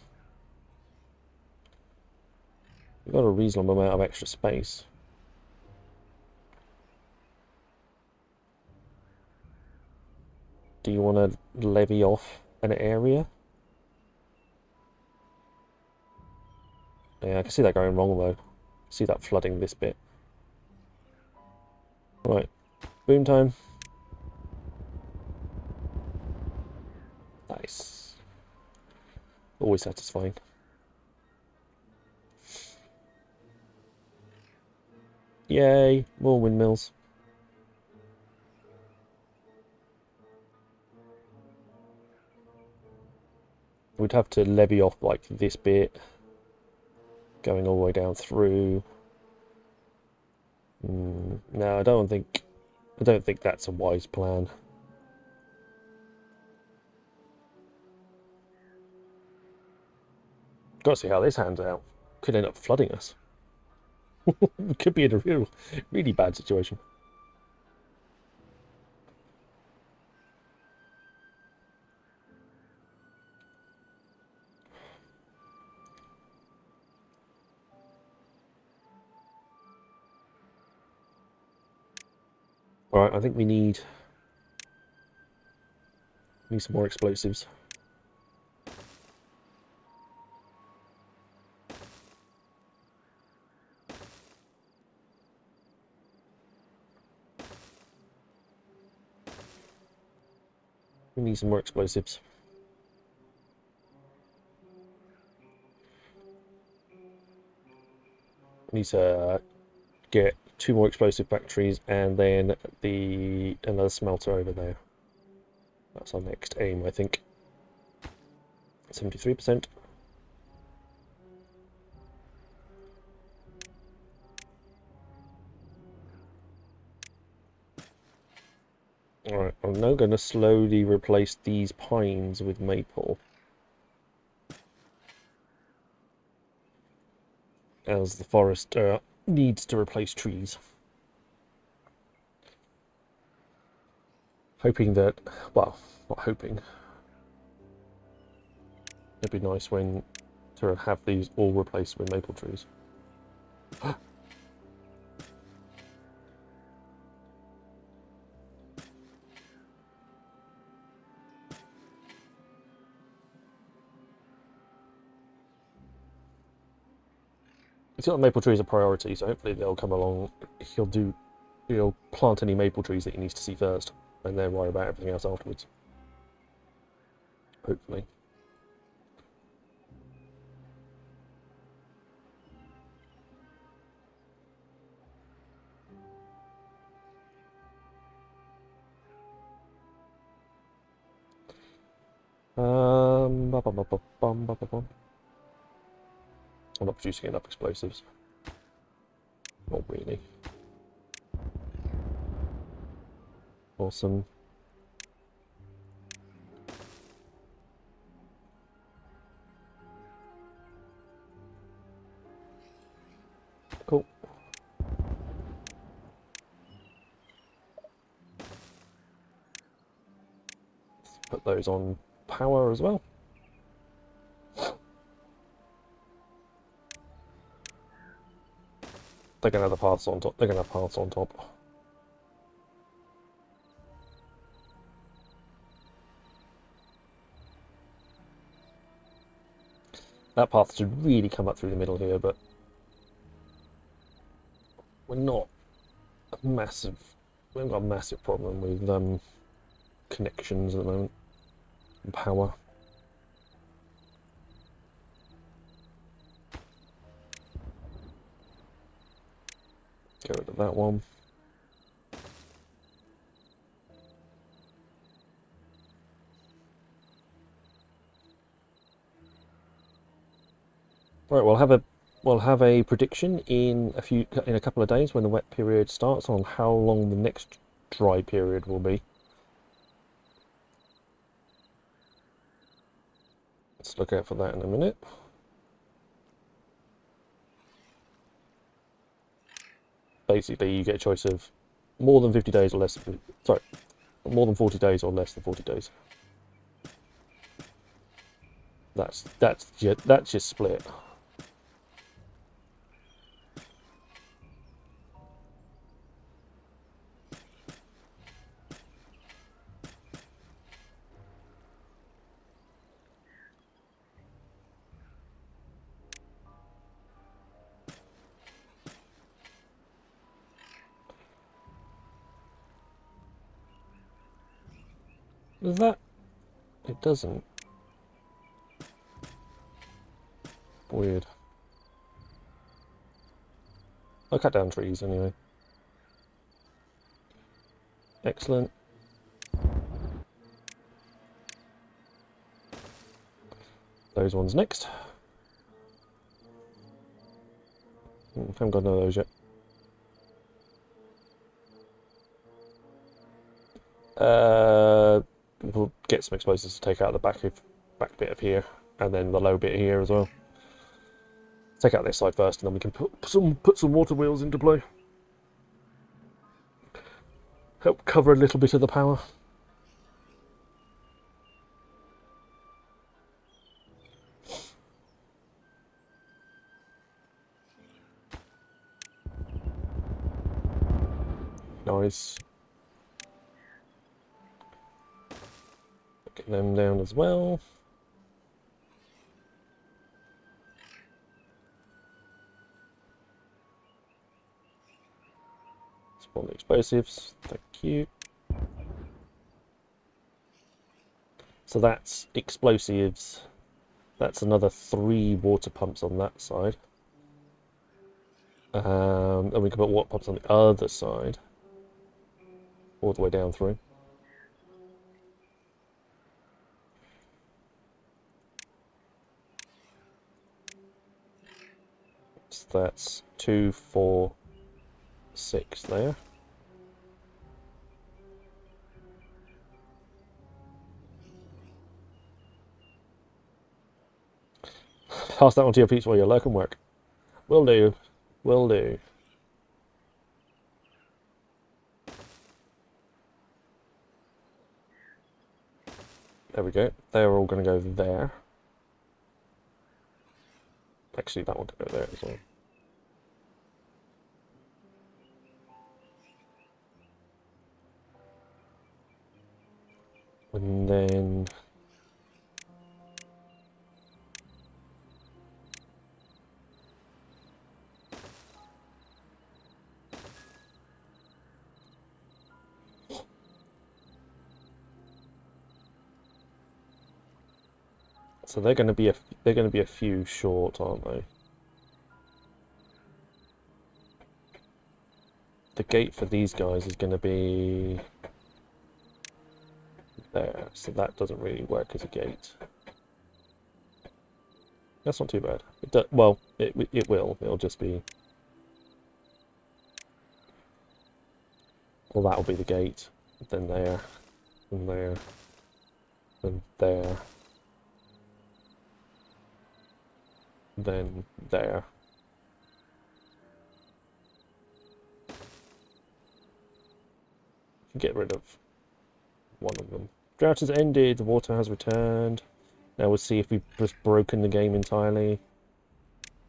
We've got a reasonable amount of extra space. Do you want to levy off an area? Yeah, I can see that going wrong though. See that flooding this bit. Right, boom time. Nice. Always satisfying. Yay, more windmills. We'd have to levy off like this bit, going all the way down through. No, I don't think that's a wise plan. Got to see how this hands out. Could end up flooding us. We could be in a really bad situation. Alright, I think we need some more explosives. We need some more explosives. We need to get 2 more explosive factories and then another smelter over there. That's our next aim, I think. 73%. Alright, I'm now going to slowly replace these pines with maple. As the forest needs to replace trees. Hoping that, well, not hoping. It'd be nice when to have these all replaced with maple trees. It's got maple trees a priority, so hopefully they'll come along. He'll plant any maple trees that he needs to see first, and then worry about everything else afterwards. Hopefully. Bum, bum, bum, bum, bum, bum, bum. I'm not producing enough explosives. Not really. Awesome. Cool. Let's put those on power as well. They're gonna have the paths on top. They're gonna have paths on top. That path should really come up through the middle here, but we're not a massive. We haven't got a massive problem with connections at the moment and power. Get rid of that one. Right, we'll have a prediction in a couple of days when the wet period starts on how long the next dry period will be. Let's look out for that in a minute. Basically, you get a choice of more than 50 days or less. Sorry, more than 40 days or less than 40 days. That's just split. Does that? It doesn't. Weird. I'll cut down trees anyway. Excellent. Those ones next. Haven't got none of those yet. We'll get some explosives to take out the back bit of here, and then the low bit here as well. Take out this side first, and then we can put some water wheels into play. Help cover a little bit of the power. Nice. Get them down as well. Spawn the explosives. Thank you. So that's explosives. That's another 3 water pumps on that side. And we can put water pumps on the other side. All the way down through. So that's 2, 4, 6 there. Pass that on to your peeps while you're lurking work. Will do. Will do. There we go. They're all going to go there. Actually, that one can go there as well. And then so they're going to be a few short, aren't they? The gate for these guys is going to be there, so that doesn't really work as a gate. That's not too bad. Well, it will. It'll just be... Well, that'll be the gate. Then there. And there. Then there. Then there. Get rid of one of them. Drought has ended. The water has returned. Now we'll see if we've just broken the game entirely,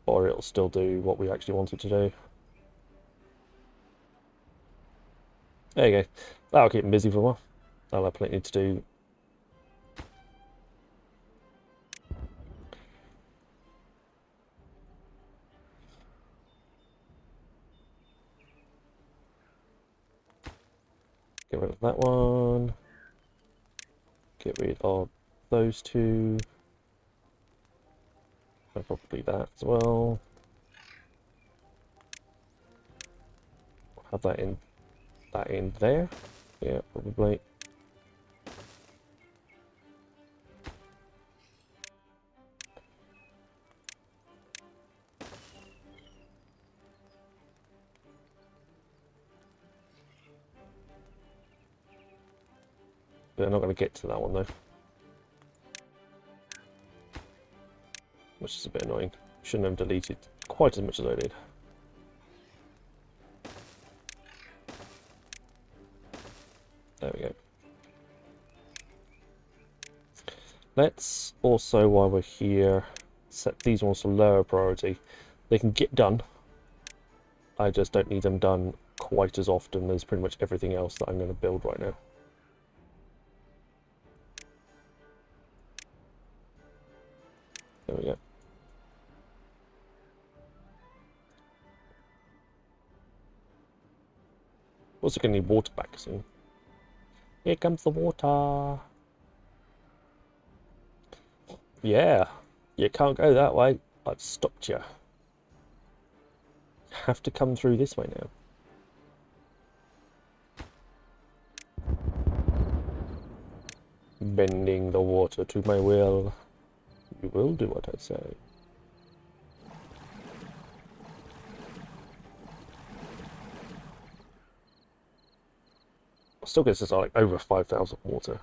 or it'll still do what we actually want it to do. There you go. That'll keep him busy for a while. That'll have plenty to do. Get rid of that one. Get rid of those two. And probably that as well. Have that in there. Yeah, probably. But I'm not going to get to that one though. Which is a bit annoying. Shouldn't have deleted quite as much as I did. There we go. Let's also, while we're here, set these ones to lower priority. They can get done. I just don't need them done quite as often as pretty much everything else that I'm going to build right now. There we go. Also going to need water back soon. Here comes the water. Yeah, you can't go that way. I've stopped you. You have to come through this way now. Bending the water to my will. You will do what I say. Still gets us like over 5,000 water. I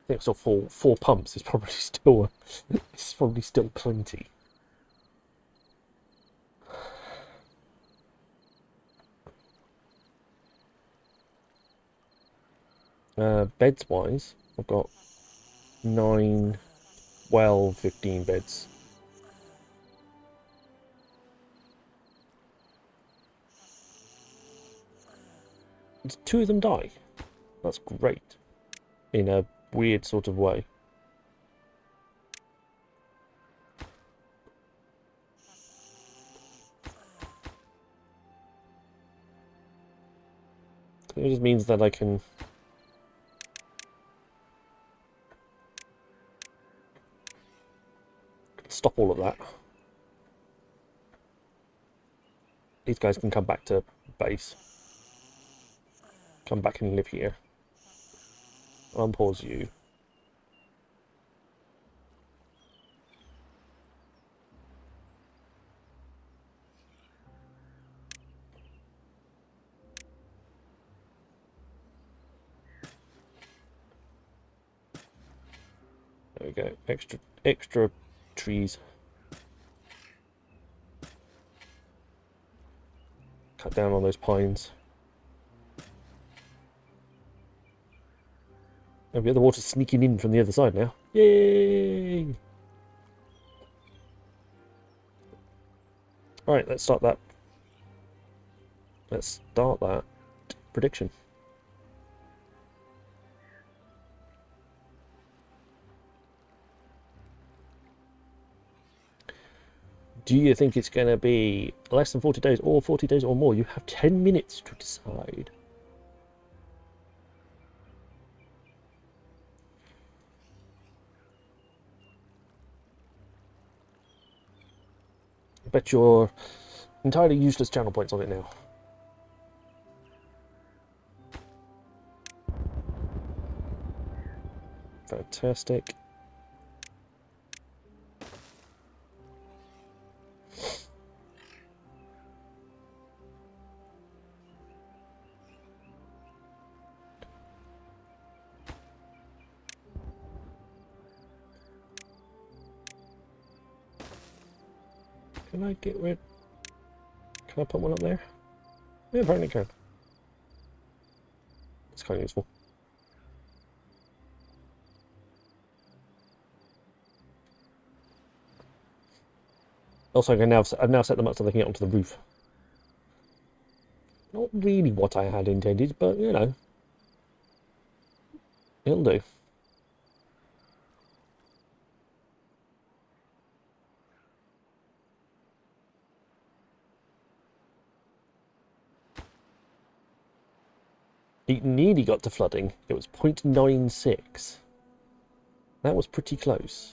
think still four pumps is probably still it's probably still plenty. Beds wise, I've got 9, 12, 15 beds. Did 2 of them die? That's great. In a weird sort of way. It just means that I can stop all of that. These guys can come back to base. Come back and live here. Unpause you. There we go. Extra trees. Cut down on those pines. And we have the water sneaking in from the other side now. Yay! Alright, let's start that. Let's start that prediction. Do you think it's going to be less than 40 days or 40 days or more? You have 10 minutes to decide. I bet you're entirely useless channel points on it now. Fantastic. Can I get rid... Can I put one up there? Yeah, apparently I can. It's kind of useful. Also, I've now set them up so they can get onto the roof. Not really what I had intended, but, you know. It'll do. It nearly got to flooding. It was 0.96. That was pretty close.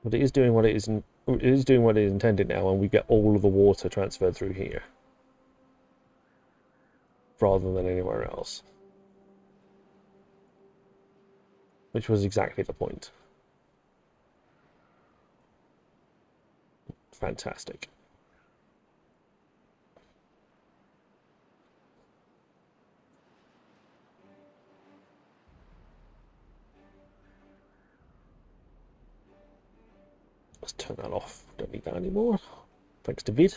But it is doing what it is. It is doing what it is intended now, and we get all of the water transferred through here, rather than anywhere else. Which was exactly the point. Fantastic. Let's turn that off. Don't need that anymore. Thanks to Vid.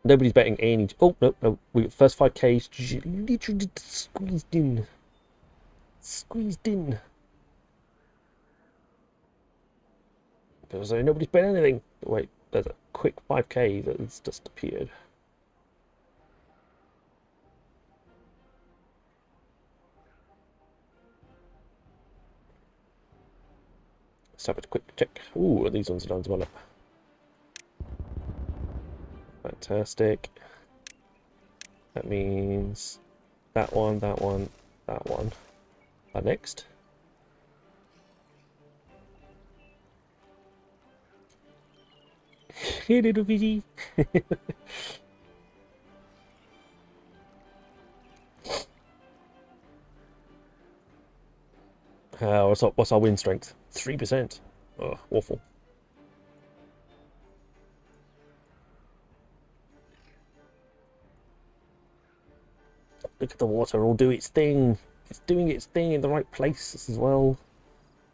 Nobody's betting any... Oh, no. We got first 5Ks literally squeezed in. Squeezed in. Because nobody's bet anything. Wait, there's a quick 5K that's just appeared. Let's have a quick check. Ooh, these ones are down as well. Fantastic. That means that one, that one, that one. Next. Hey, little bitty. What's our win strength? 3%. Oh, awful. Look at the water all do its thing. It's doing its thing in the right places as well.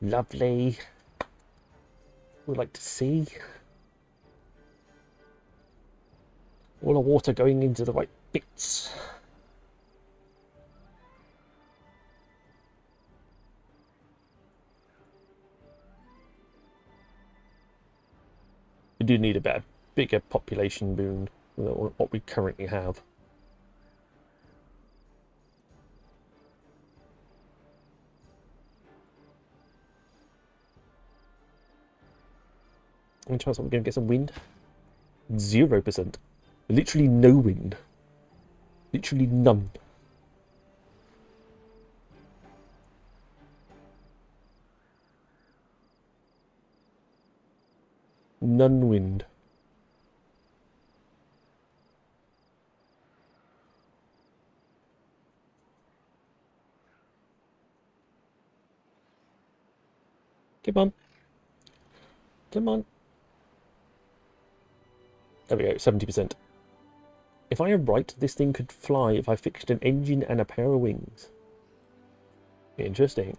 Lovely. We'd like to see all the water going into the right bits. We do need a bigger population boon than what we currently have. Any chance that we're going to get some wind? 0%. Literally no wind. Literally none. None wind. Come on. Come on. There we go, 70%. If I am right, this thing could fly if I fixed an engine and a pair of wings. Interesting.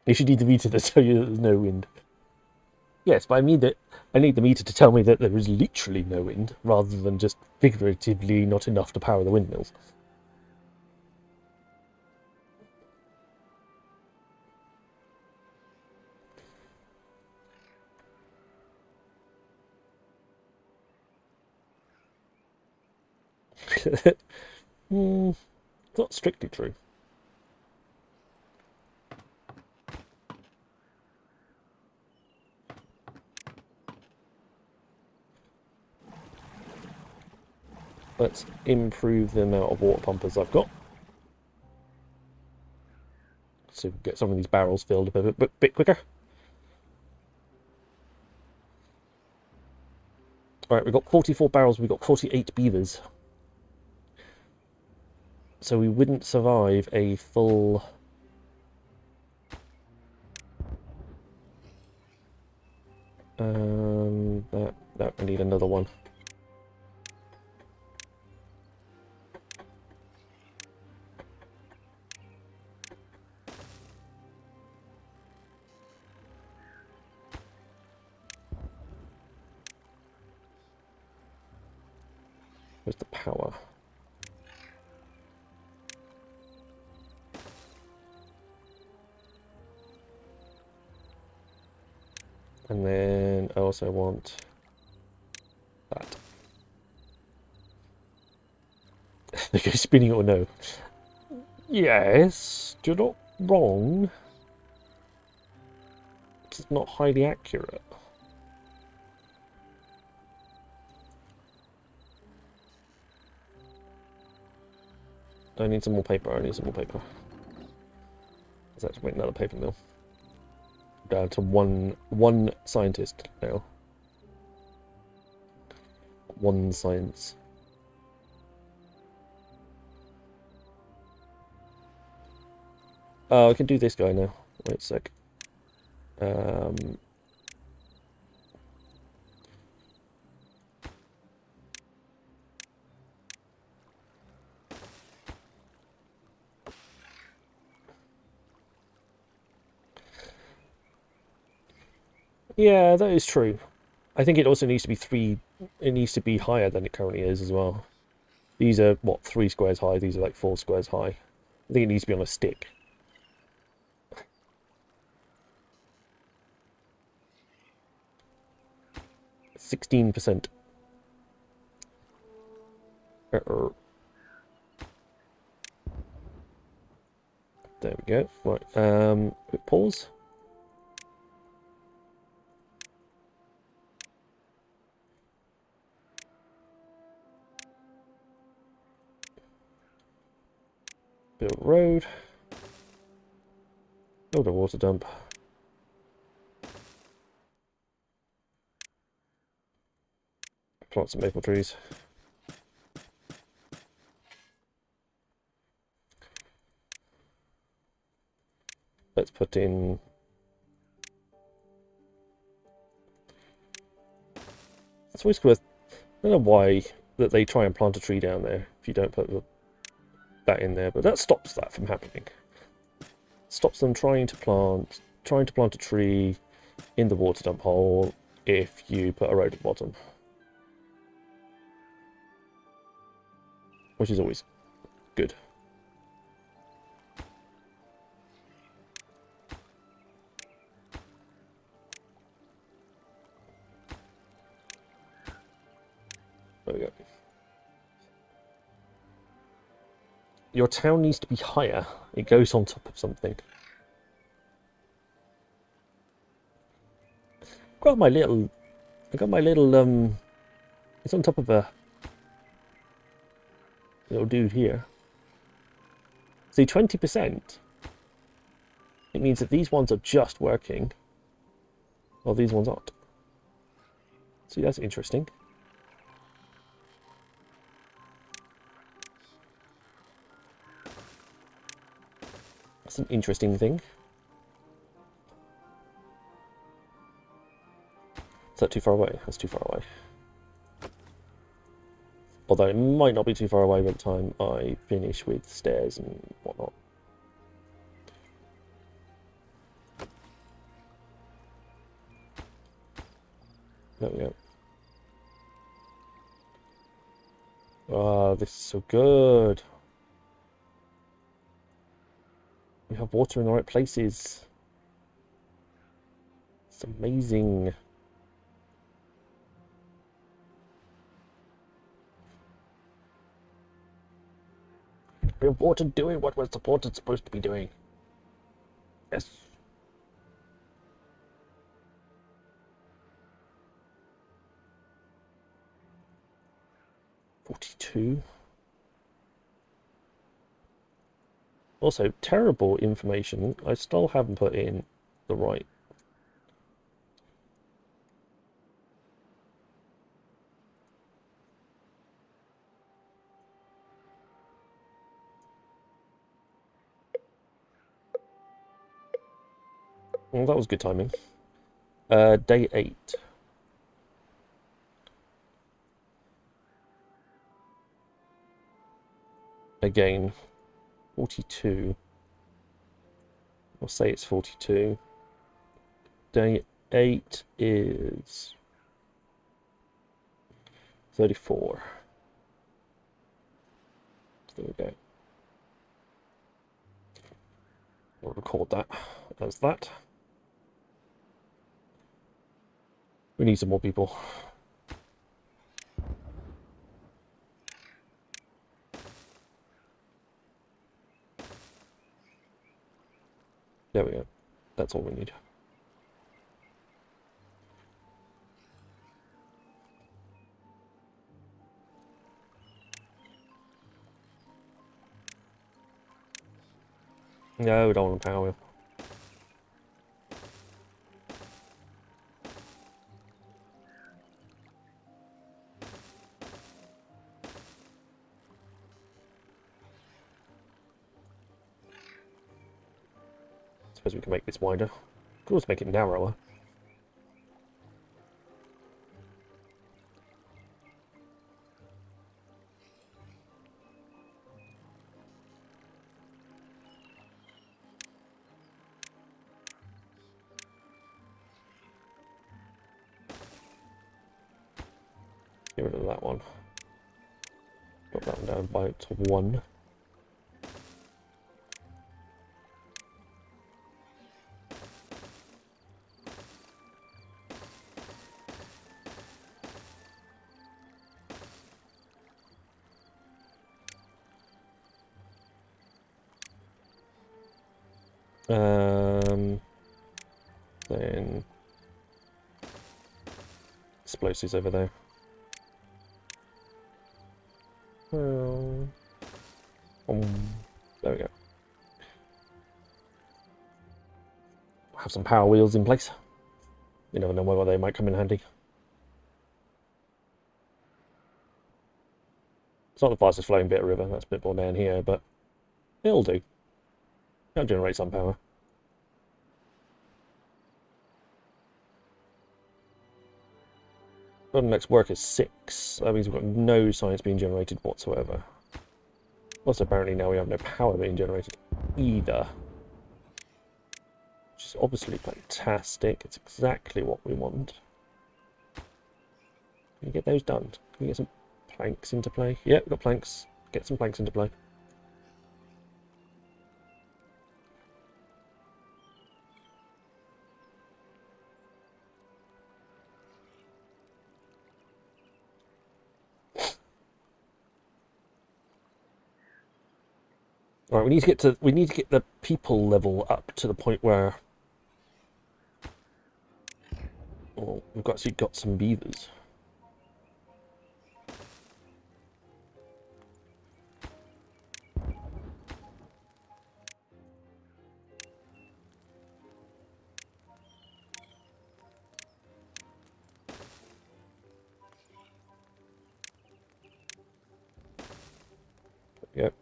You should need the meter to tell you that there's no wind. Yes, but I need the meter to tell me that there is literally no wind, rather than just figuratively not enough to power the windmills. Not strictly true. Let's improve the amount of water pumpers I've got. So we can get some of these barrels filled a bit quicker. Alright, we've got 44 barrels, we've got 48 beavers. So we wouldn't survive a full... That I need another one. Where's the power? And then I also want that. They go spinning or no? Yes, you're not wrong. It's not highly accurate. I need some more paper. I need some more paper. Let's actually make another paper mill. Down to one scientist now. One science. Oh, I can do this guy now. Wait a sec. Yeah, that is true. I think it also needs to be three. It needs to be higher than it currently is as well. These are what, 3 squares high. These are like 4 squares high. I think it needs to be on a stick. 16%. There we go. Right. Quick pause. Build a road. Build a water dump. Plant some maple trees. Let's put in... It's always worth... I don't know why that they try and plant a tree down there if you don't put that in there, but that stops that from happening. Stops them trying to plant a tree in the water dump hole if you put a road at the bottom. Which is always good. There we go. Your town needs to be higher. It goes on top of something. I got my little, it's on top of a little dude here. See, 20%. It means that these ones are just working, while these ones aren't. See, that's interesting. That's an interesting thing. Is that too far away? That's too far away. Although it might not be too far away by the time I finish with stairs and whatnot. There we go. Ah, this is so good. We have water in the right places. It's amazing. We have water doing what we're supposed to be doing. Yes. $42. Also, terrible information. I still haven't put in the right. Well, that was good timing. Day 8. again. 42. I'll say it's 42. Day 8 is 34. There we go. We'll record that as that. We need some more people. There we go. That's all we need. No, we don't want a power wheel. Suppose we can make this wider. Could also make it narrower. Get rid of that one. Drop that one down by to 1. Then explosives over there. There we go. Have some power wheels in place. You never know whether they might come in handy. It's not the fastest flowing bit of river, that's a bit more down here, but it'll do. It'll generate some power. Bottleneck's work is 6. That means we've got no science being generated whatsoever. Also, apparently now we have no power being generated either. Which is obviously fantastic. It's exactly what we want. Can you get those done? Can we get some planks into play? Yeah, we've got planks. Get some planks into play. All right, we need to get the people level up to the point where we've actually got some beavers. Yep.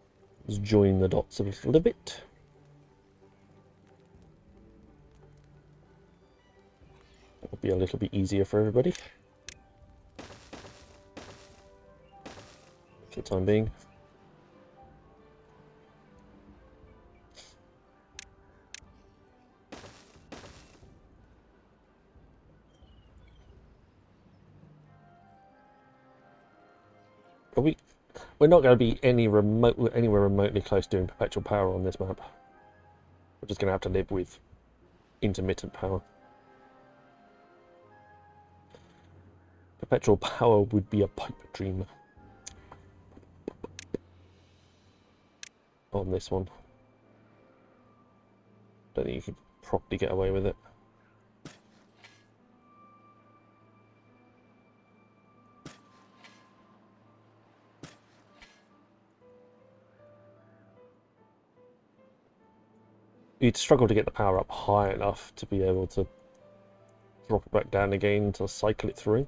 Let's join the dots a little bit. That'll be a little bit easier for everybody. For the time being. But we're not going to be anywhere remotely close to doing perpetual power on this map. We're just going to have to live with intermittent power. Perpetual power would be a pipe dream on this one. Don't think you could properly get away with it. You'd struggle to get the power up high enough to be able to drop it back down again to cycle it through.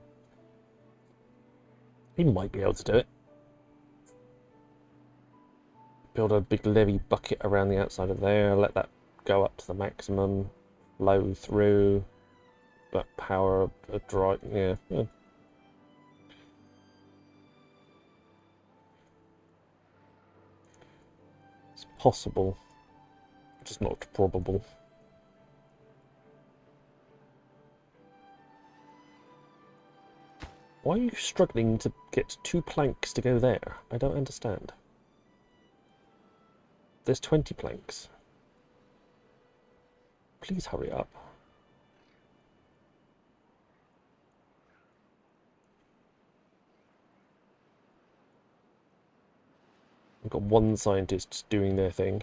He might be able to do it. Build a big levee bucket around the outside of there, let that go up to the maximum, flow through, but power a dry, yeah. possible, just not probable. Why are you struggling to get 2 planks to go there? I don't understand. There's 20 planks. Please hurry up. I've got 1 scientist doing their thing.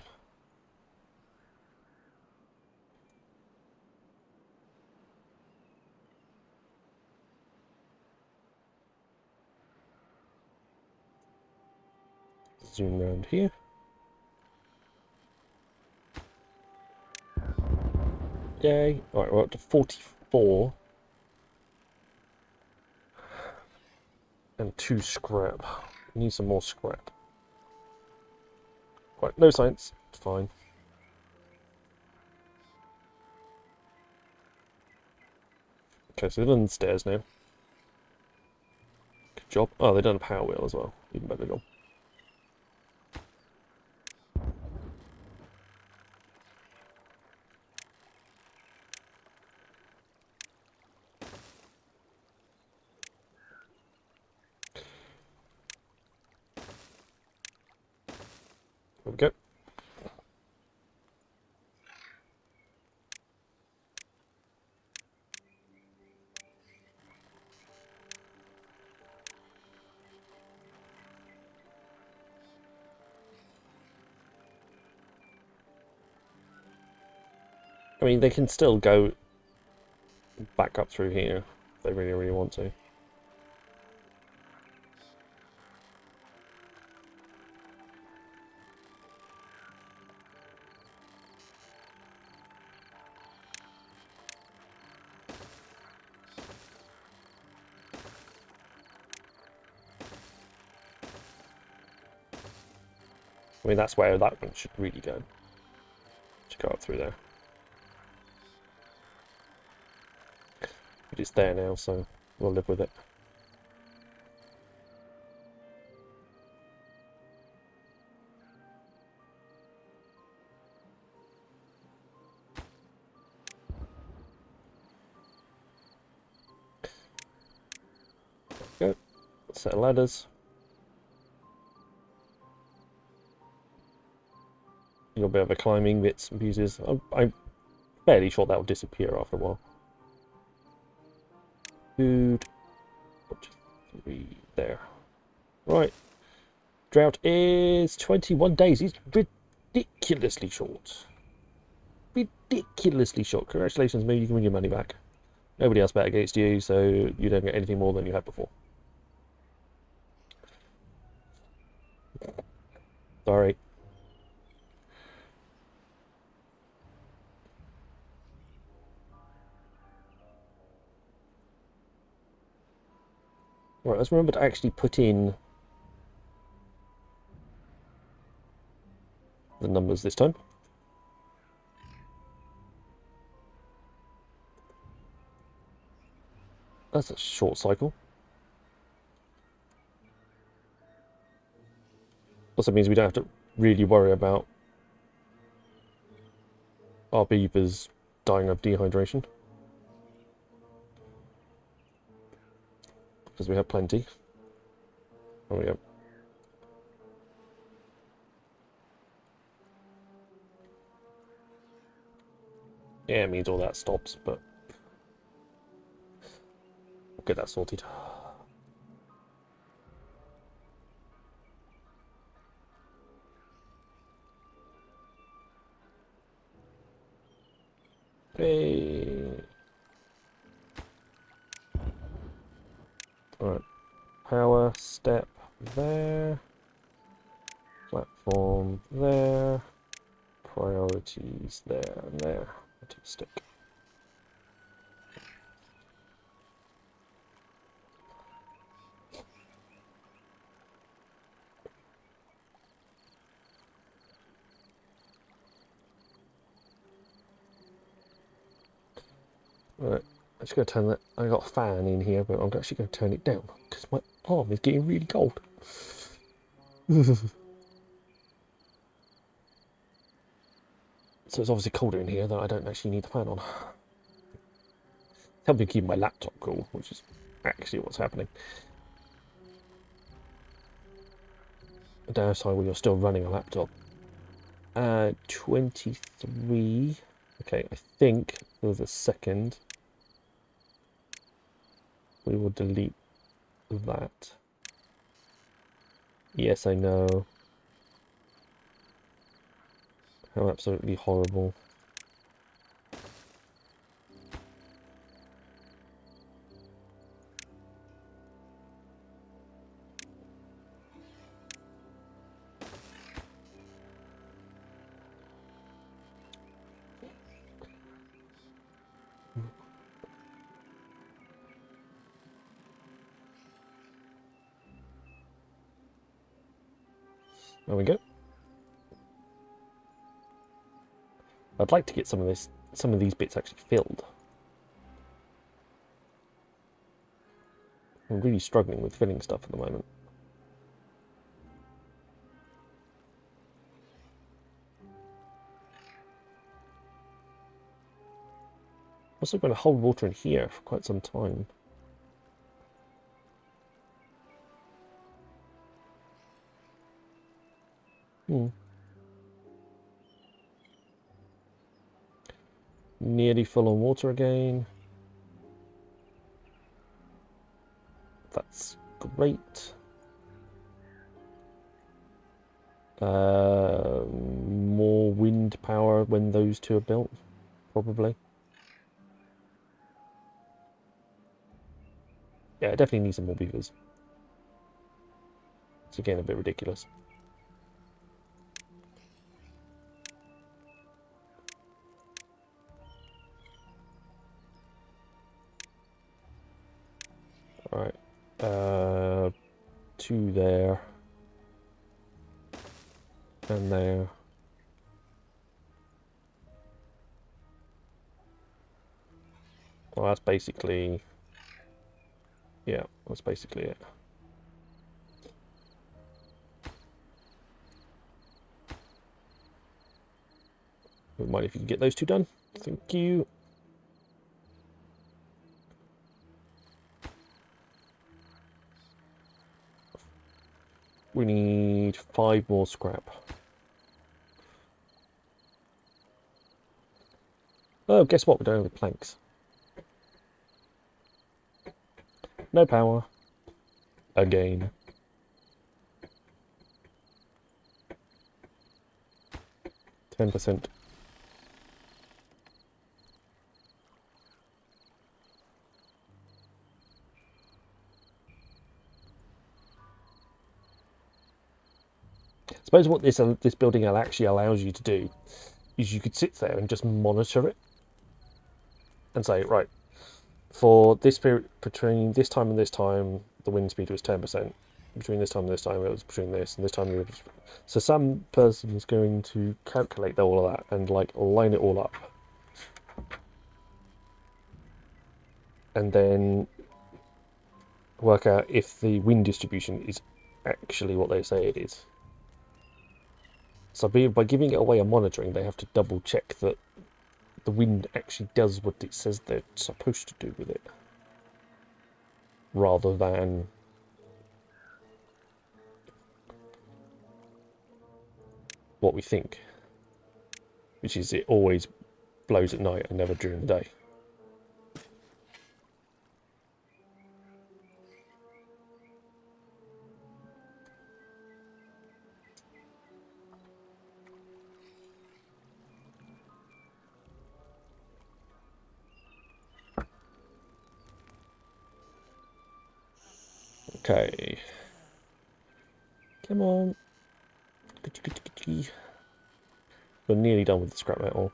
Zoom around here. Yay. Alright, we're up to 44. And 2 scrap. Need some more scrap. Right, no science. It's fine. Okay, so they've done the stairs now. Good job. Oh, they've done a power wheel as well. Even better job. There we go. I mean, they can still go back up through here if they really, really want to. I mean, that's where that one should really go. Should go up through there. But it's there now, so we'll live with it. There we go. Set of ladders. You'll be able to climbing bits and pieces. I'm fairly sure that will disappear after a while. Food. 3 there. Right. Drought is 21 days. It's ridiculously short. Ridiculously short. Congratulations, maybe you can win your money back. Nobody else bet against you, so you don't get anything more than you had before. Sorry. Right, let's remember to actually put in the numbers this time. That's a short cycle. Also means we don't have to really worry about our beavers dying of dehydration. Because we have plenty. There we go. Yeah, it means all that stops, but we'll get that sorted. Hey. Alright. Power step there. Platform there. Priorities there and there. To stick. Right, I'm just going to turn that. I got a fan in here, but I'm actually going to turn it down because my arm is getting really cold. So it's obviously colder in here that I don't actually need the fan on. It's helping keep my laptop cool, which is actually what's happening. The downside when you're still running a laptop. 23. Okay, I think for the second we will delete that. Yes, I know. How absolutely horrible. There we go. I'd like to get some of these bits actually filled. I'm really struggling with filling stuff at the moment. Also going to hold water in here for quite some time. Nearly full on water again. That's great. More wind power when those two are built, probably. Yeah, it definitely needs some more beavers. It's again a bit ridiculous. Alright. 2 there. And there. Well, that's basically... Yeah, that's basically it. Wouldn't mind if you can get those 2 done. Thank you. We need 5 more scrap. Oh, guess what? We don't have the planks. No power. Again. %. I suppose what this building actually allows you to do is you could sit there and just monitor it and say, right, for this period between this time and this time, the wind speed was 10%. Between this time and this time, it was between this and this time. It was... So some person is going to calculate all of that and like line it all up, and then work out if the wind distribution is actually what they say it is. So by giving it away and monitoring, they have to double check that the wind actually does what it says they're supposed to do with it, rather than what we think, which is it always blows at night and never during the day. Okay. Come on. We're nearly done with the scrap metal.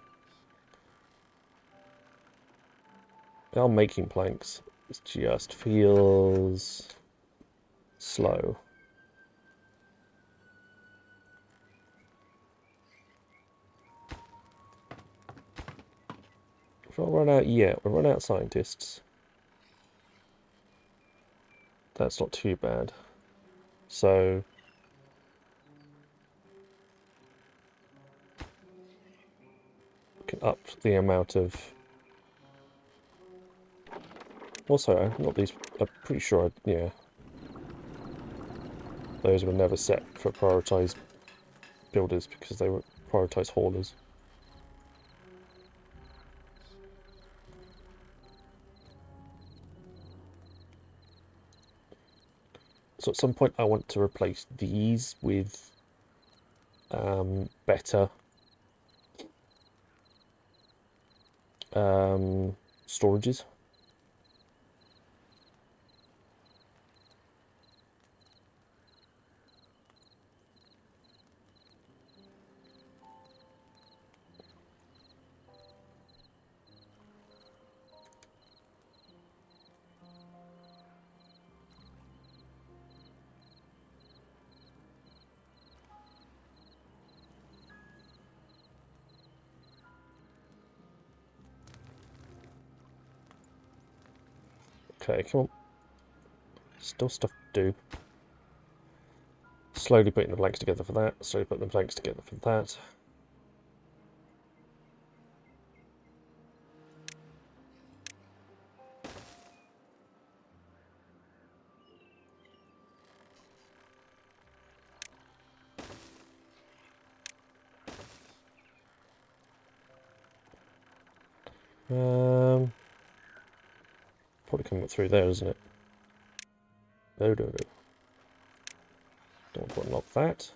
They are making planks. It just feels slow. We've not run out yet. We've run out of scientists. That's not too bad. So... up the amount of... Also, I'm not these... I'm pretty sure, yeah. Those were never set for prioritised builders because they were prioritised haulers. So at some point I want to replace these with better storages. Okay, come on. Still stuff to do. Slowly putting the blanks together for that. Slowly putting the blanks together for that. Probably coming up through there, isn't it? No. Don't want to unlock that.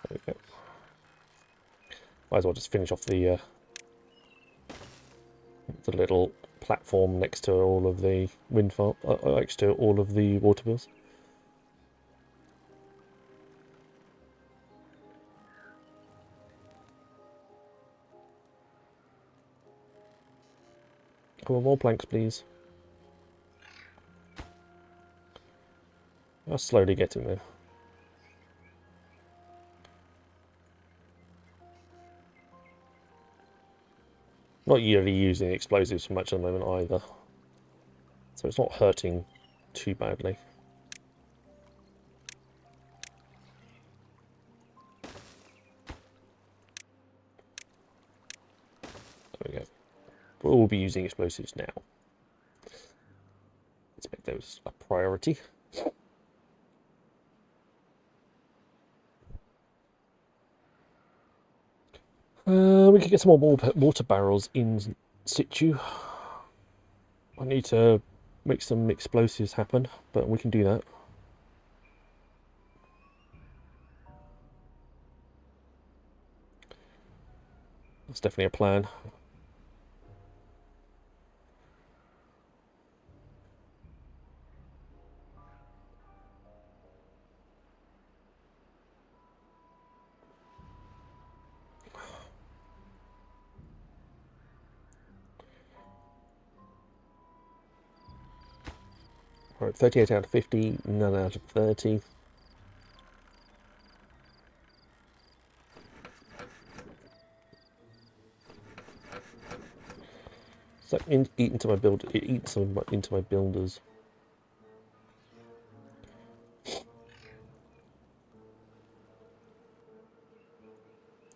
There we go. Might as well just finish off the little platform next to all of the wind farm, next to all of the water bills. Come on, more planks, please. I'm slowly getting there. Not really using explosives so much at the moment either, so it's not hurting too badly. There we go. We'll be using explosives now. Let's make those a priority. We could get some more water barrels in situ. I need to make some explosives happen, but we can do that. That's definitely a plan. Right, 38 out of 50, none out of 30. So eat into my build. It eats into my builders.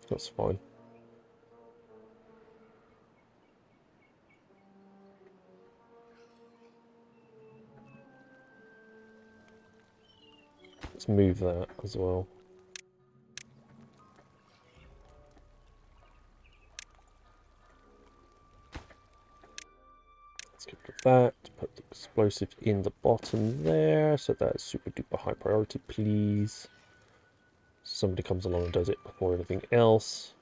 That's fine. Let's move that as well. Let's get rid of that. Put the explosives in the bottom there. So that is super duper high priority, please. Somebody comes along and does it before anything else.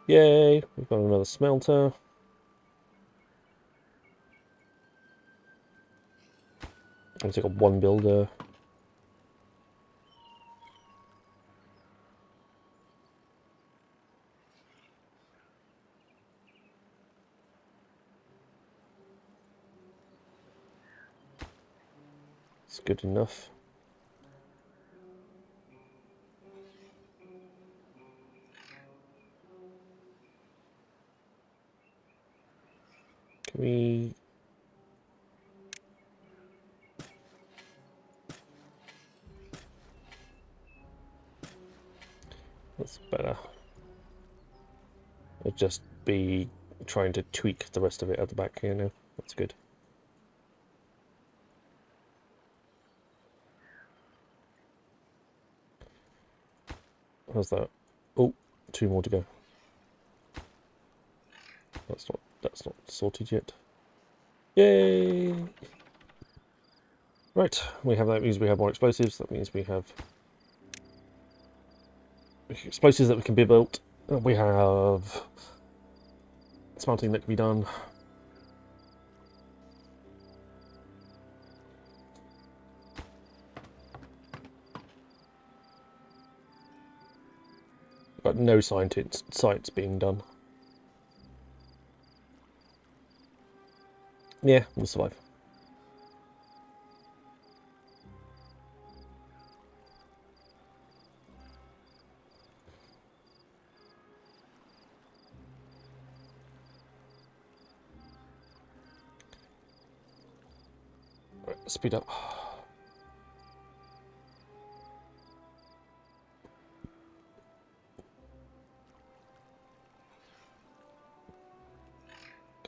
Yay! We've got another smelter. I'll take up one builder. It's good enough. We... That's better. It'll just be trying to tweak the rest of it at the back here now. That's good. How's that? Oh, 2 more to go. That's not sorted yet. Yay! Right, we have that means we have more explosives. That means we have explosives that we can be built. We have smelting that can be done. But no science being done. Yeah, we'll survive. Right, speed up.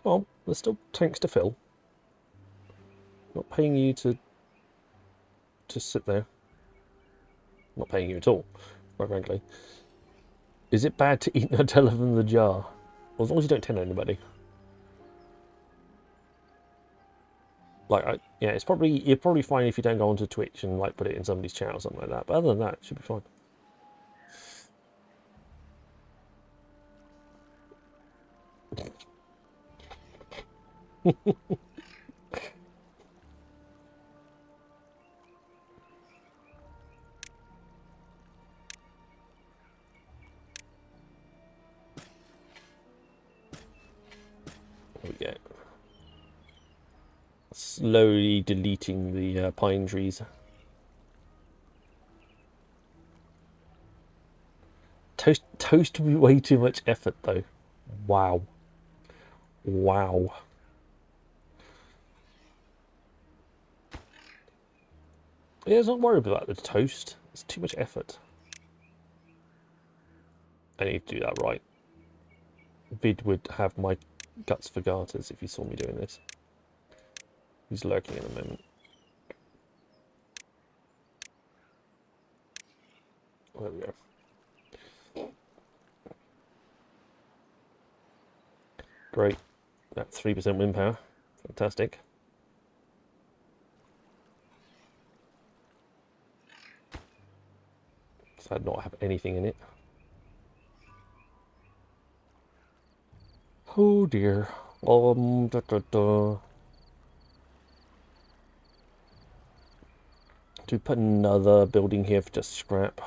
Come on, there's still tanks to fill. Not paying you to sit there. Not paying you at all, quite frankly. Is it bad to eat Nutella from the jar? Well, as long as you don't tell anybody. Like, yeah, you're probably fine if you don't go onto Twitch and like put it in somebody's chat or something like that. But other than that, it should be fine. There we go. Slowly deleting the pine trees. Toast would be way too much effort, though. Wow. Wow. Yeah, I was not worried about the toast. It's too much effort. I need to do that right. Vid would have my guts for garters if he saw me doing this. He's lurking in a moment. There we go. Great. That's 3% wind power. Fantastic. So I'd not have anything in it. Oh dear. Do we put another building here for just scrap?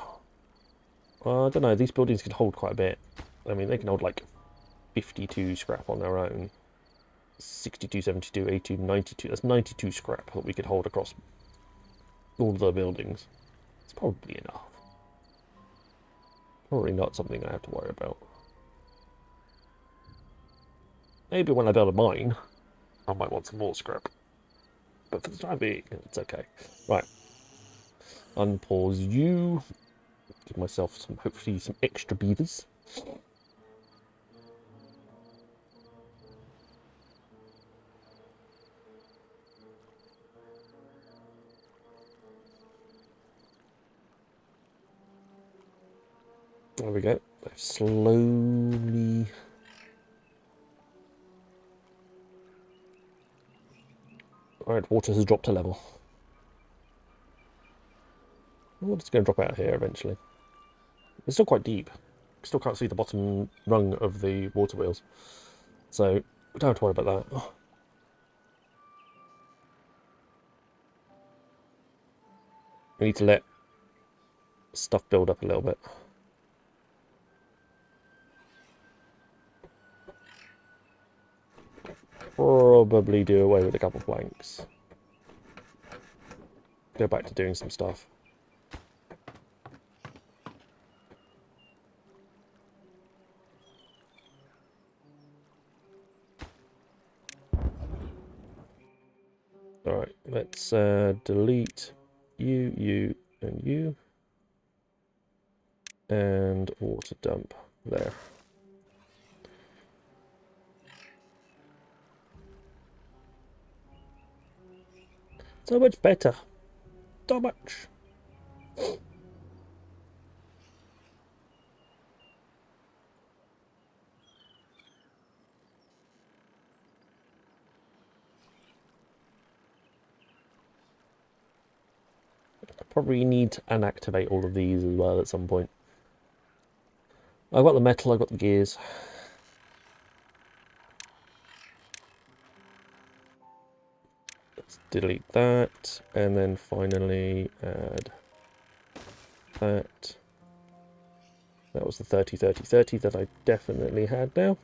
I don't know. These buildings can hold quite a bit. I mean, they can hold like 52 scrap on their own. 62, 72, 82, 92. That's 92 scrap that we could hold across all the buildings. It's probably enough. Probably not something I have to worry about. Maybe when I build a mine, I might want some more scrap. But for the time being, it's okay. Right. Unpause you. Give myself some, hopefully, some extra beavers. There we go. They've slowly... Alright, water has dropped to level. Water's going to drop out here eventually. It's still quite deep. Still can't see the bottom rung of the water wheels. So, we don't have to worry about that. We need to let stuff build up a little bit. Probably do away with a couple of planks. Go back to doing some stuff. Alright, let's delete you, and you. And water dump there. So much better. So much. Probably need to unactivate all of these as well at some point. I've got the metal, I've got the gears. Let's delete that, and then finally add that. That was the 30, 30, 30 that I definitely had now.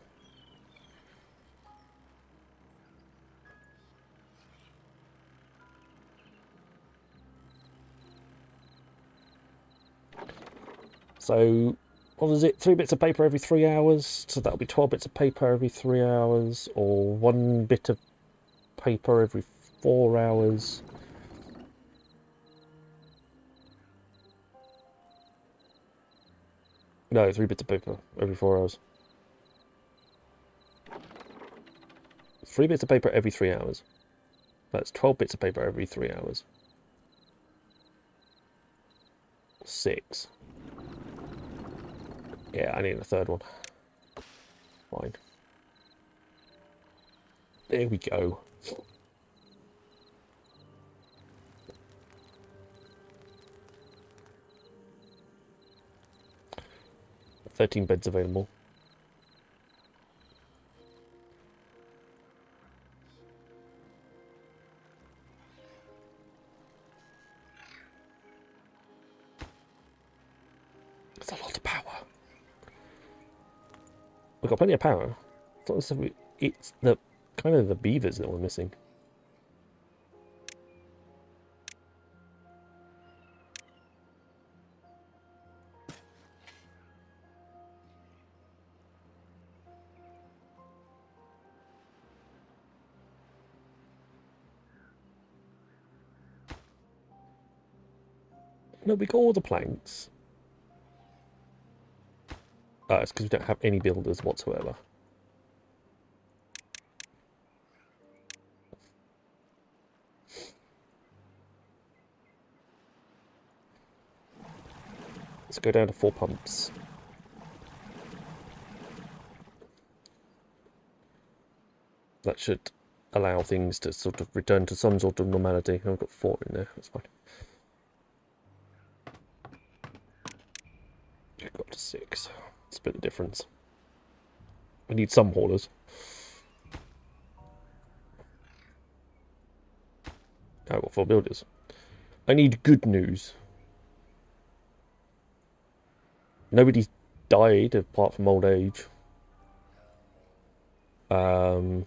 So, what was it? 3 bits of paper every 3 hours. So that'll be 12 bits of paper every 3 hours, or 1 bit of paper every 4 hours. No, 3 bits of paper every 4 hours. 3 bits of paper every 3 hours. That's 12 bits of paper every 3 hours. 6. Yeah, I need a third one. Fine. There we go. "13 beds available." That's a lot of power. We've got plenty of power. It's the kind of the beavers that we're missing. No, we got all the planks. It's because we don't have any builders whatsoever. Let's go down to 4 pumps. That should allow things to sort of return to some sort of normality. I've got 4 in there, that's fine. We've got to 6. Split the difference. We need some haulers. I've got 4 builders. I need good news. Nobody's died apart from old age. There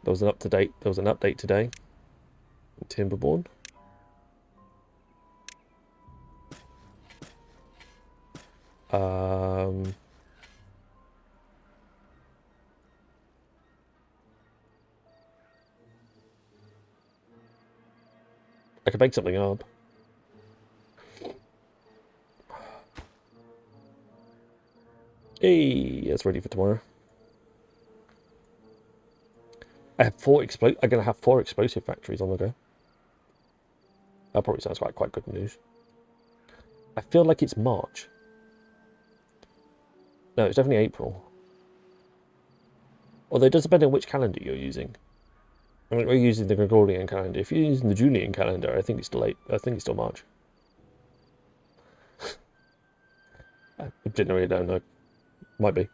was an update today in Timberborn. I could make something up. Hey, it's ready for tomorrow. I have 4 I'm gonna have 4 explosive factories on the go. That probably sounds like quite good news. I feel like it's March. No, it's definitely April. Although it does depend on which calendar you're using. I mean, we're using the Gregorian calendar. If you're using the Julian calendar, I think it's still I think it's still March. I generally don't know. Might be.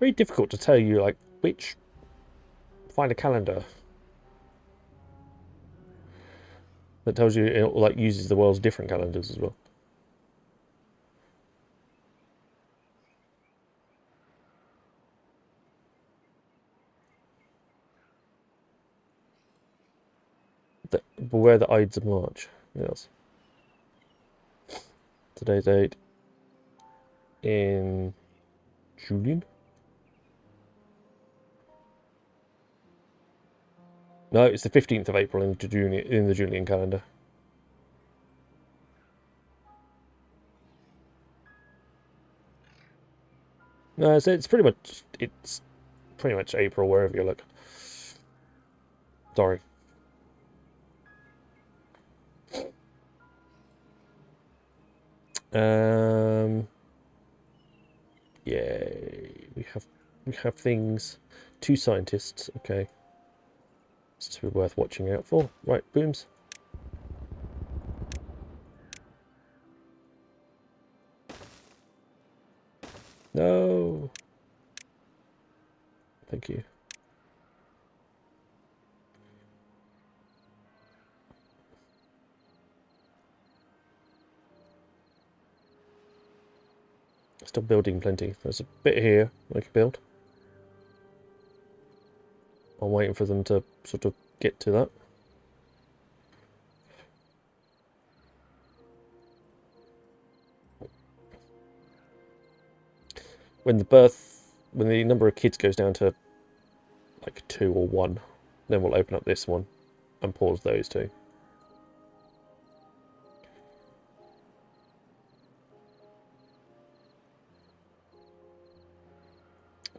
Very difficult to tell you, like, which... Find a calendar that tells you, it, like, uses the world's different calendars as well. Beware the Ides of March. Yes. Today's date in Julian? No, it's the 15th of April in the Julian calendar. No, so it's pretty much April wherever you look. Sorry. Yay. We have things. 2 scientists, okay. It's to be worth watching out for. Right, booms. No. Thank you. Still building plenty. There's a bit here I can build. I'm waiting for them to sort of get to that. When the number of kids goes down to like 2 or 1, then we'll open up this one and pause those 2.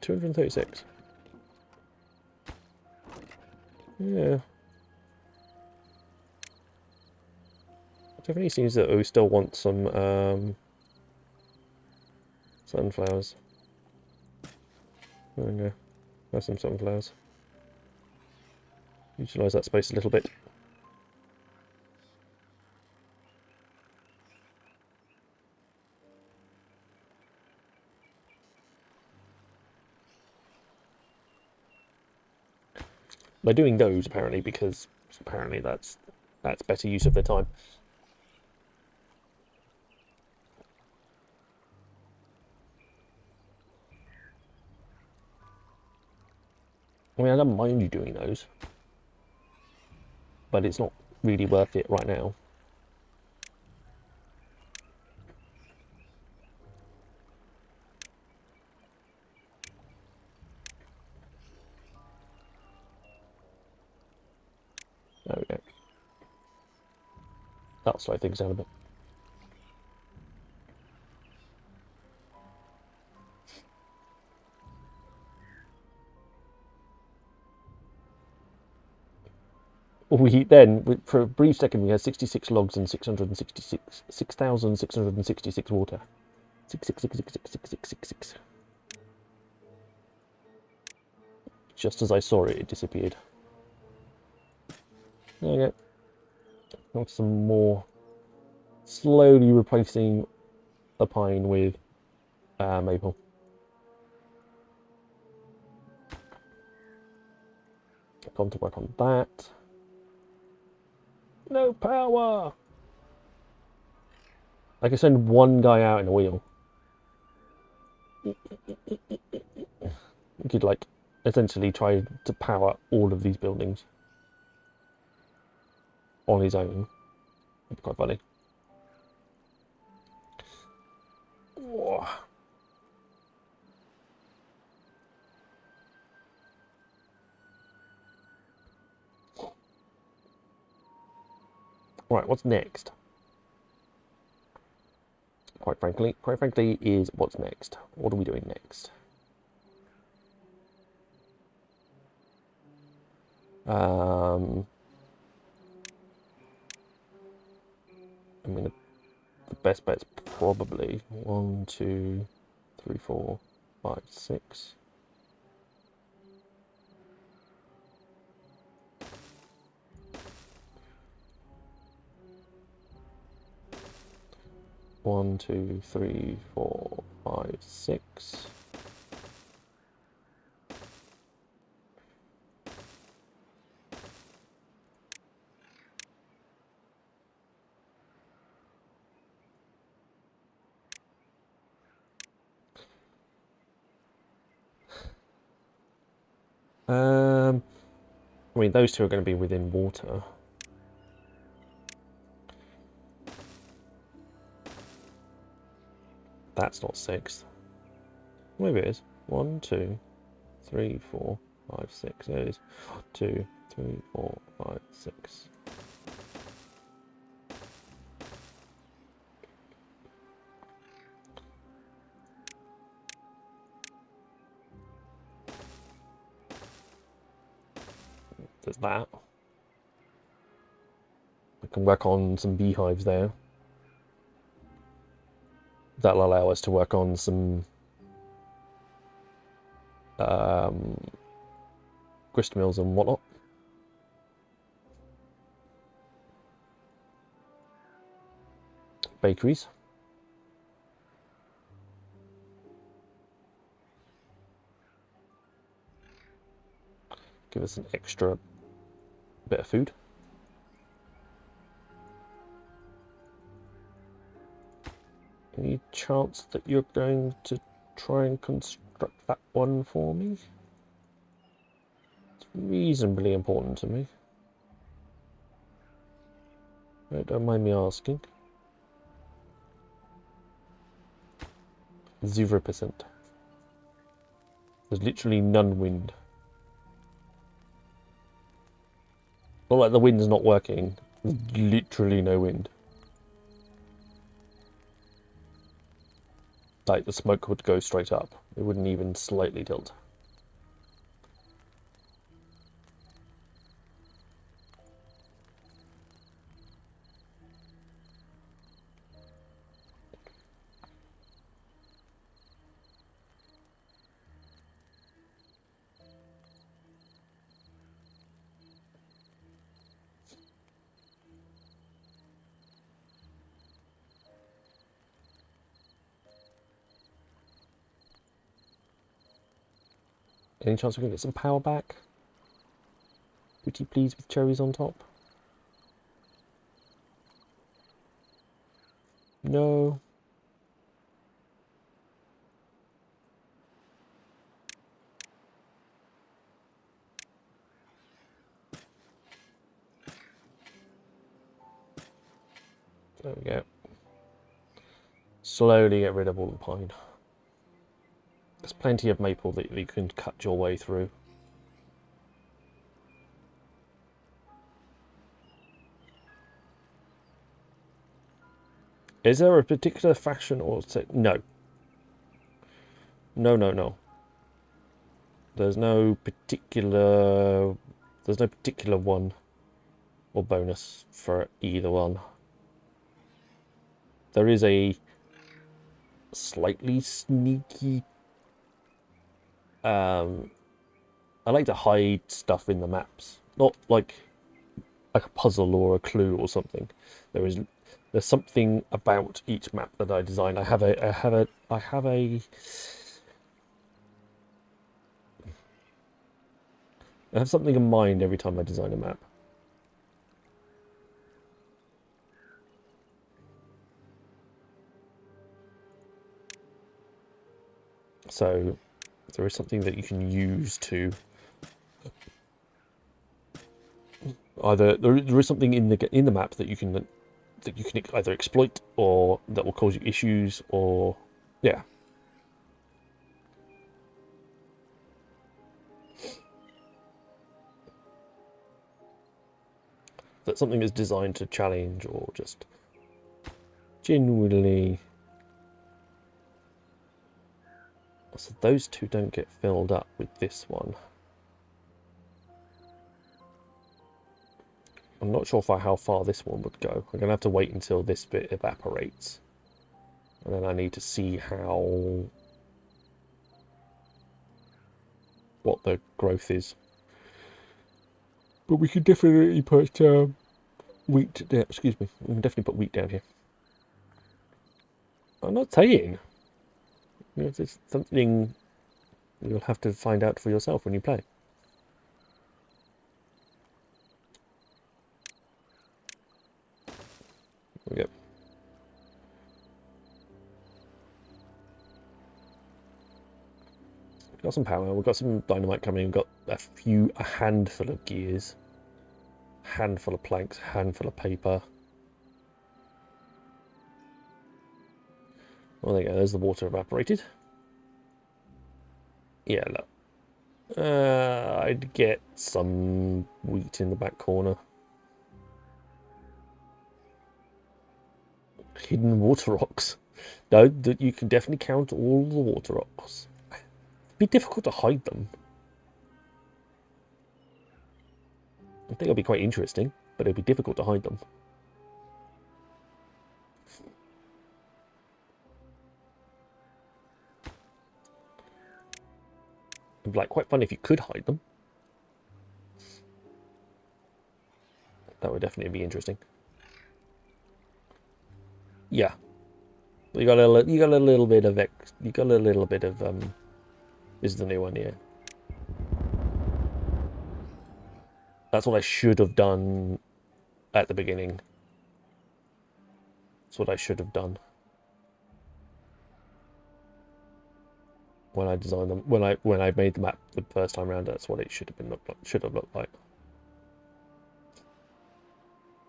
$236. Yeah. Definitely seems that we still want some sunflowers. There we go. There's some sunflowers. Utilise that space a little bit. They're doing those apparently because apparently that's better use of their time. I mean, I don't mind you doing those, but it's not really worth it right now. There we go. That'll slow things down a bit. For a brief second, we had 66 logs and 6,666 water. 666666666. Just as I saw it, it disappeared. There we go. Got some more. Slowly replacing the pine with maple. Gone to work on that. No power! I can send one guy out in a wheel. You could, like, essentially try to power all of these buildings on his own. It'd be quite funny. Whoa. Right, what's next? Quite frankly, is what's next. What are we doing next? I mean, the best bet's probably 1, 2, 3, 4, 5, 6. One, 2, 3, 4, 5, 6. I mean, those two are going to be within water. That's not 6. Maybe it is. 1, 2, 3, 4, 5, 6. There it is. 2, 3, 4, 5, 6. There's that. I can work on some beehives there. That'll allow us to work on some grist mills and whatnot. Bakeries. Give us an extra bit of food. Any chance that you're going to try and construct that one for me? It's reasonably important to me. Don't mind me asking. 0%. There's literally none wind. Not like the wind's not working. There's literally no wind. Like the smoke would go straight up. It wouldn't even slightly tilt. Any chance we can get some power back? Would you please with cherries on top? No. There we go. Slowly get rid of all the pine. There's plenty of maple that you can cut your way through. Is there a particular fashion or no? No, no, no. There's no particular one or bonus for either one. There is a slightly sneaky I like to hide stuff in the maps. Not like a puzzle or a clue or something. There's something about each map that I design. I have something in mind every time I design a map. So there is something that you can use to either there is something in the map that you can either exploit or that will cause you issues or yeah. That something is designed to challenge or just genuinely. So those two don't get filled up with this one. I'm not sure how far this one would go. I'm going to have to wait until this bit evaporates. And then I need to see what the growth is. But we could definitely put wheat there. Excuse me. We can definitely put wheat down here. I'm not saying. It's something you'll have to find out for yourself when you play. There we go. Got some power. We've got some dynamite coming. We've got a handful of gears, handful of planks, handful of paper. Well, there you go. There's the water evaporated. Yeah, look. I'd get some wheat in the back corner. Hidden water rocks. No, you can definitely count all the water rocks. It'd be difficult to hide them. I think it'll be quite interesting, but it'd be difficult to hide them. It'd be like quite fun if you could hide them. That would definitely be interesting. Yeah, you got a little bit of This is the new one, yeah. That's what I should have done at the beginning. That's what I should have done when I designed them. When I made the map the first time around, that's what it should have looked like.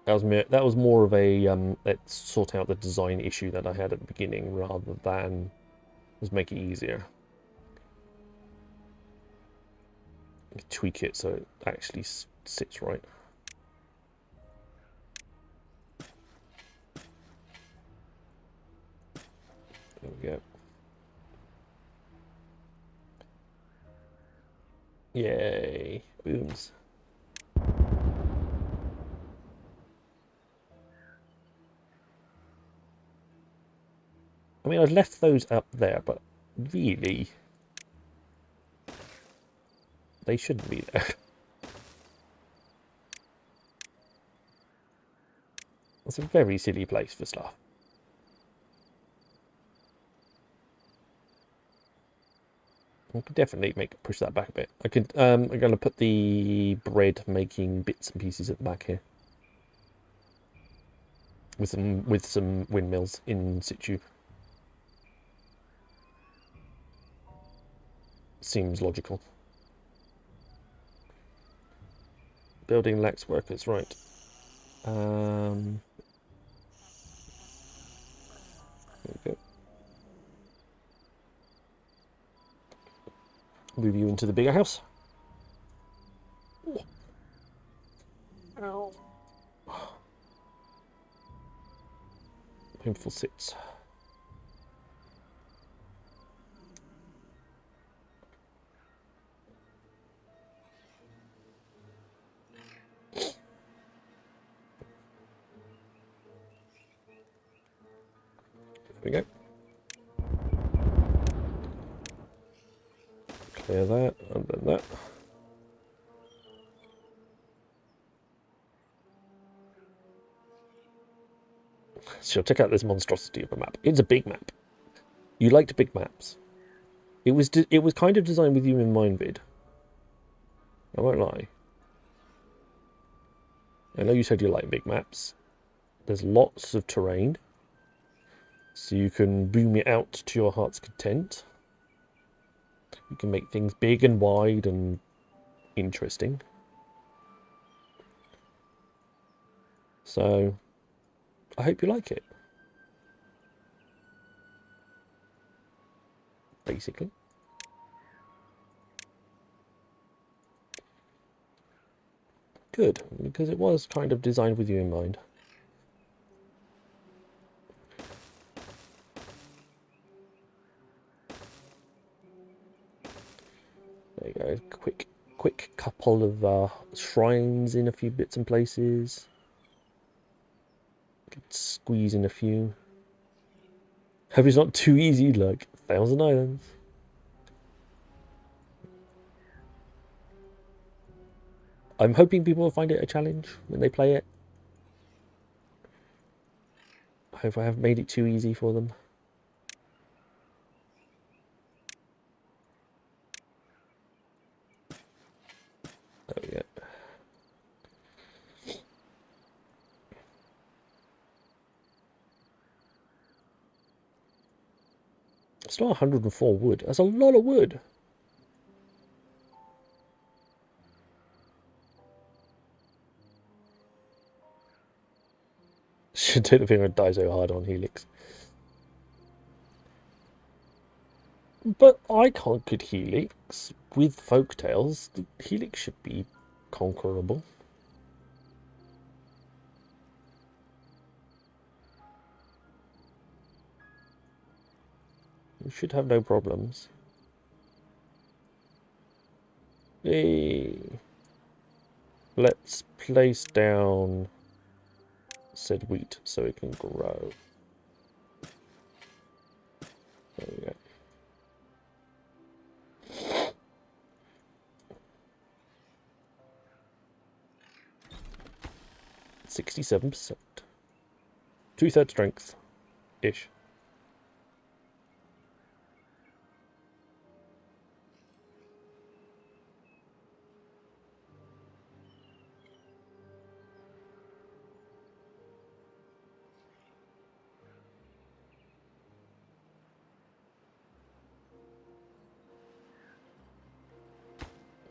That was more of a let's sort out the design issue that I had at the beginning, rather than just make it easier. Tweak it so it actually sits right. There we go. Yay, booms. I mean, I've left those up there, but really, they shouldn't be there. That's a very silly place for stuff. I could definitely push that back a bit. I could. I'm going to put the bread making bits and pieces at the back here, with some windmills in situ. Seems logical. Building lacks workers, right? There we go. Move you into the bigger house. Ow. Painful sits. There we go. Clear that, and then that. So check out this monstrosity of a map. It's a big map. You liked big maps. It was kind of designed with you in mind, Vid. I won't lie. I know you said you like big maps. There's lots of terrain, so you can boom it out to your heart's content. You can make things big and wide and interesting. So, I hope you like it. Basically. Good, because it was kind of designed with you in mind. There you go, quick couple of shrines in a few bits and places. Could squeeze in a few. Hope it's not too easy, like 1,000 islands. I'm hoping people will find it a challenge when they play it. I hope I haven't made it too easy for them. There we go. Still 104 wood. That's a lot of wood. should take the finger and die so hard on Helix. But I conquered Helix with folktales. Helix should be conquerable. We should have no problems. Hey. Let's place down said wheat so it can grow. There we go. 67%. 2/3 strength-ish.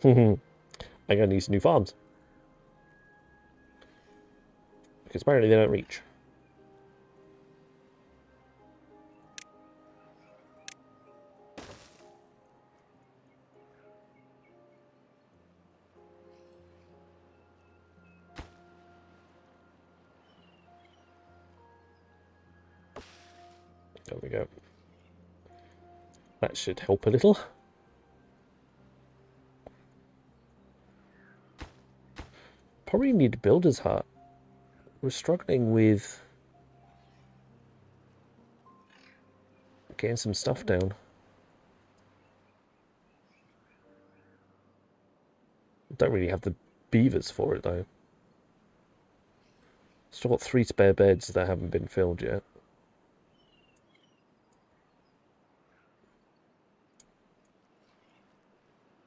I'm gonna need some new farms. Because apparently they don't reach. There we go. That should help a little. Probably need a builder's hut. We're struggling with getting some stuff down. Don't really have the beavers for it though. Still got 3 spare beds that haven't been filled yet.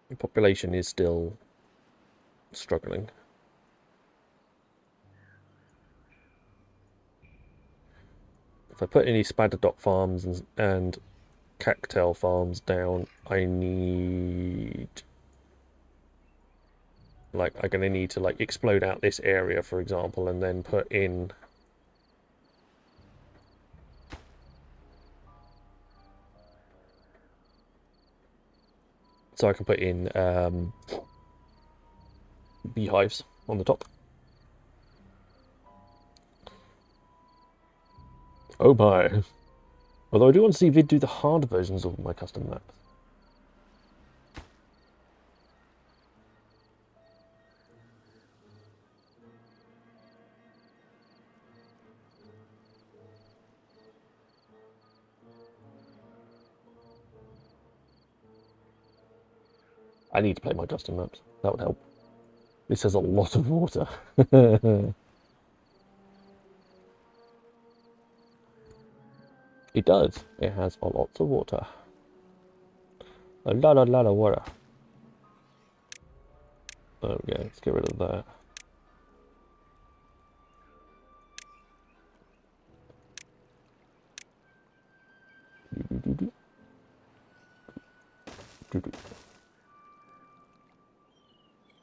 The population is still struggling. If I put any Spadadoc farms and Cactail farms down, I need... Like, I'm going to need to, like, explode out this area, for example, and then put in... So I can put in beehives on the top. Oh my. Although I do want to see Vid do the hard versions of my custom maps. I need to play my custom maps. That would help. This has a lot of water. It does. It has a lot of water. A lot of water. Okay, let's get rid of that.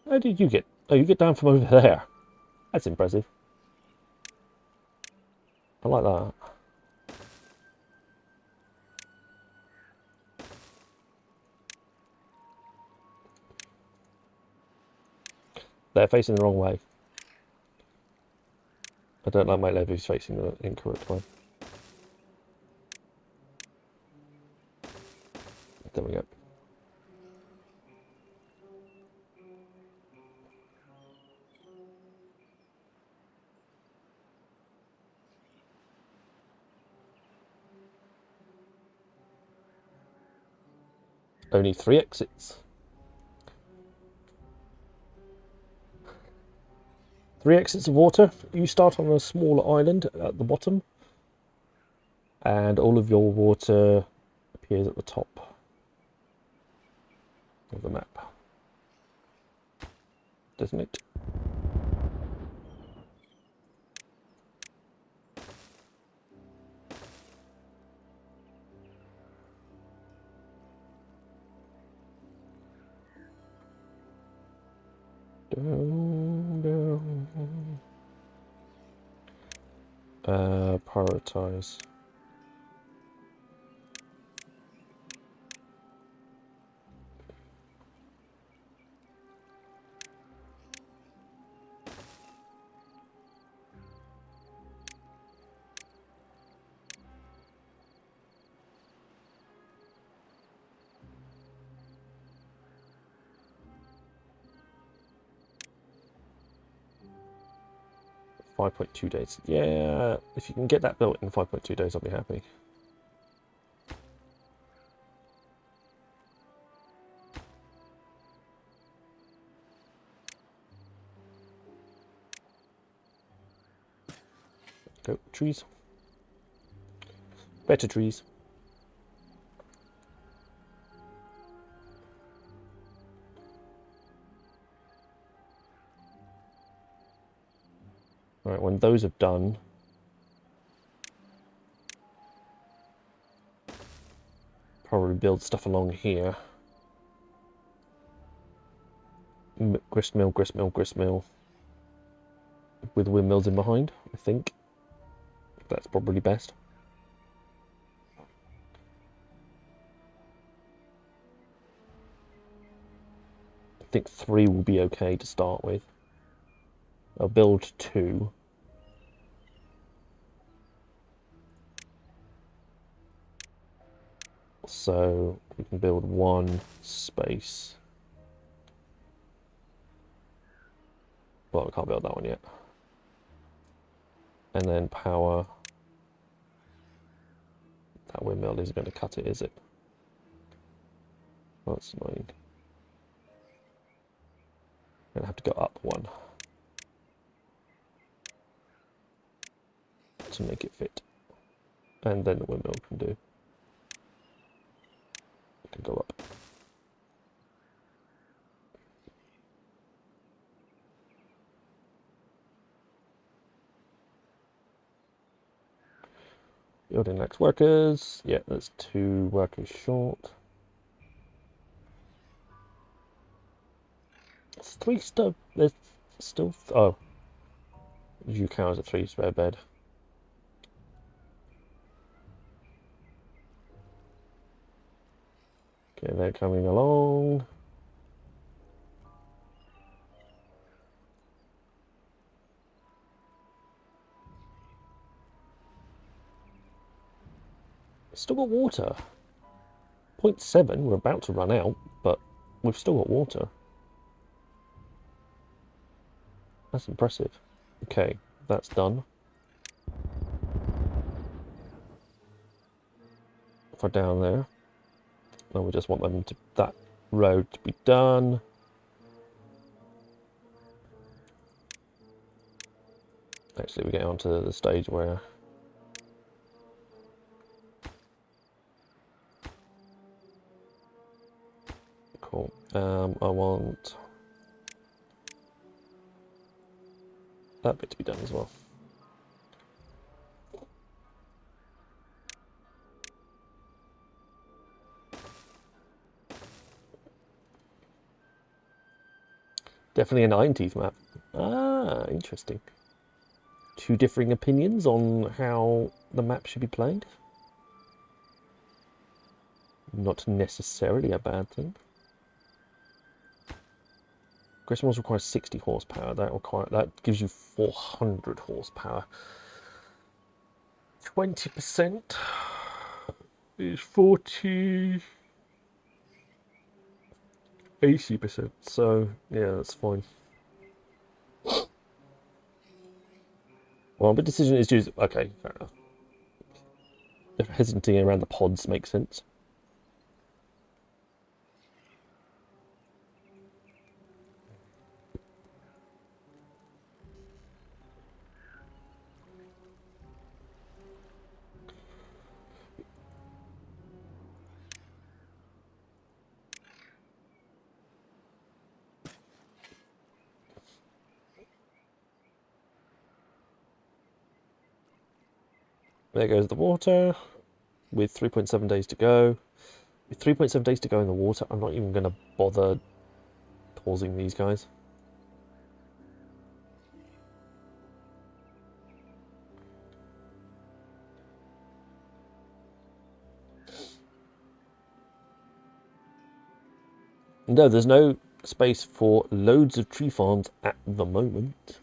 How did you get? Oh, you get down from over there. That's impressive. I like that. They're facing the wrong way. I don't like my levies facing the incorrect way. There we go. Only 3 exits. 3 exits of water. You start on a smaller island at the bottom, and all of your water appears at the top of the map. Doesn't it? Down, down. Prioritize. $5.2 days. Yeah, if you can get that built in 5.2 days, I'll be happy. Go, trees. Better trees. Alright, when those have done, probably build stuff along here. Grist mill, grist mill, grist mill. With windmills in behind, I think. That's probably best. I think 3 will be okay to start with. I'll build 2. So we can build 1 space. Well, I can't build that one yet. And then power. That windmill isn't going to cut it, is it? Oh, that's annoying. I'm going to have to go up 1 to make it fit. And then the windmill can do. It can go up. Building next workers. Yeah, there's 2 workers short. It's 3 stuff. There's still. Oh. You count as a 3 spare bed. Okay, they're coming along. Still got water. 0.7, we're about to run out, but we've still got water. That's impressive. Okay, that's done. For down there. Now we just want them to that road to be done. Actually, we get onto the stage where cool. I want that bit to be done as well. Definitely a 90s map. Ah, interesting. 2 differing opinions on how the map should be played. Not necessarily a bad thing. Gristmills requires 60 horsepower. That gives you 400 horsepower. 20% is 40. 80%. So yeah, that's fine. Well, the decision is due. Okay, fair enough. If hesitating around the pods makes sense. There goes the water, with 3.7 days to go. With 3.7 days to go in the water, I'm not even going to bother pausing these guys. No, there's no space for loads of tree farms at the moment.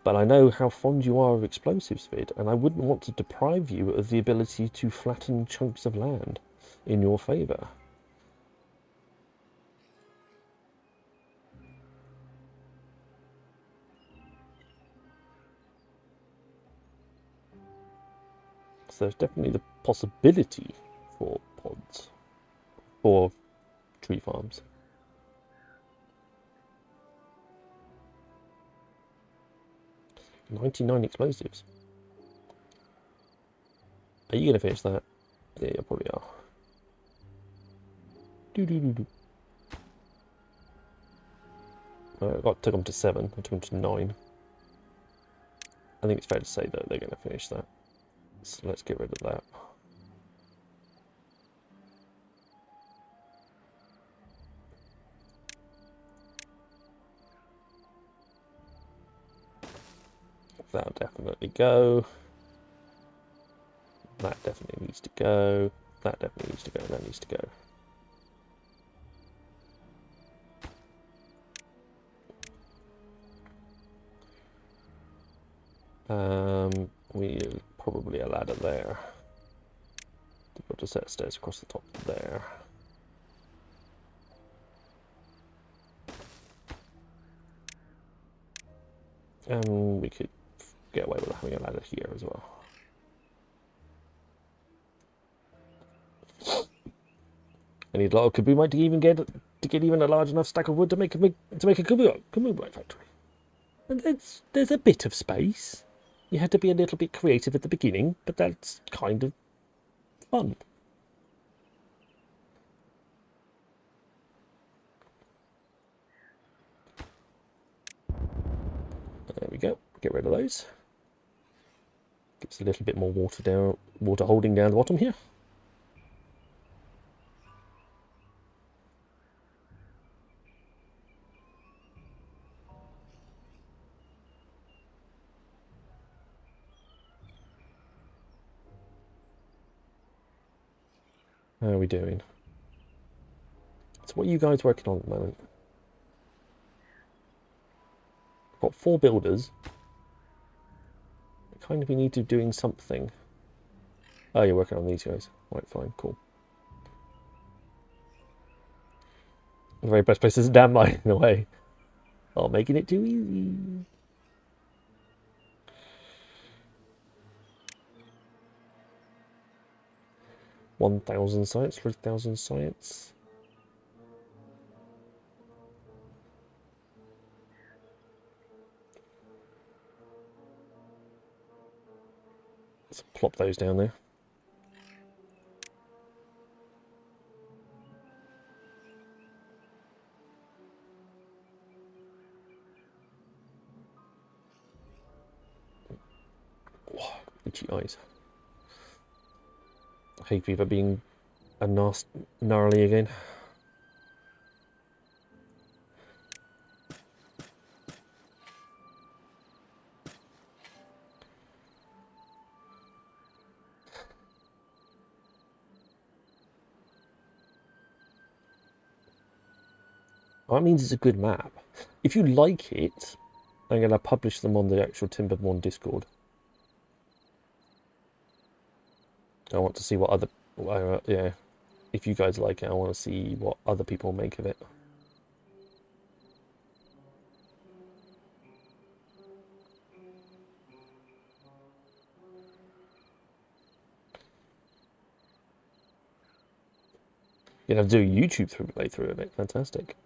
But I know how fond you are of explosives, Vid, and I wouldn't want to deprive you of the ability to flatten chunks of land in your favour. So there's definitely the possibility for pods, for tree farms. "99 explosives. Are you going to finish that? Yeah, you probably are. I took them to 7, I took them to 9. I think it's fair to say that they're going to finish that. So let's get rid of that. That'll definitely go. That definitely needs to go. That definitely needs to go. That needs to go. We'll probably a ladder there. We'll just set stairs across the top there. And we could get away with having a ladder here as well. I need a lot of kabumite to even get even a large enough stack of wood to make a kabumite factory. And there's a bit of space. You had to be a little bit creative at the beginning, but that's kind of fun. There we go. Get rid of those. Gives a little bit more water holding down the bottom here. How are we doing? So what are you guys working on at the moment? I've got 4 builders. Kind of we need to be doing something. Oh, you're working on these guys. Right, fine, cool. The very best place is a damn mine in a way. Oh, making it too easy. 1,000 science, 3,000 science. Let's plop those down there. Oh, itchy eyes. Hay fever being a gnarly again. That means it's a good map. If you like it, I'm going to publish them on the actual Timberborn Discord. I want to see what other... yeah, if you guys like it, I want to see what other people make of it. You know, do a YouTube playthrough of it. Fantastic.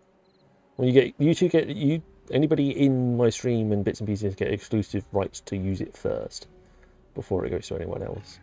When anybody in my stream and bits and pieces get exclusive rights to use it first before it goes to anyone else.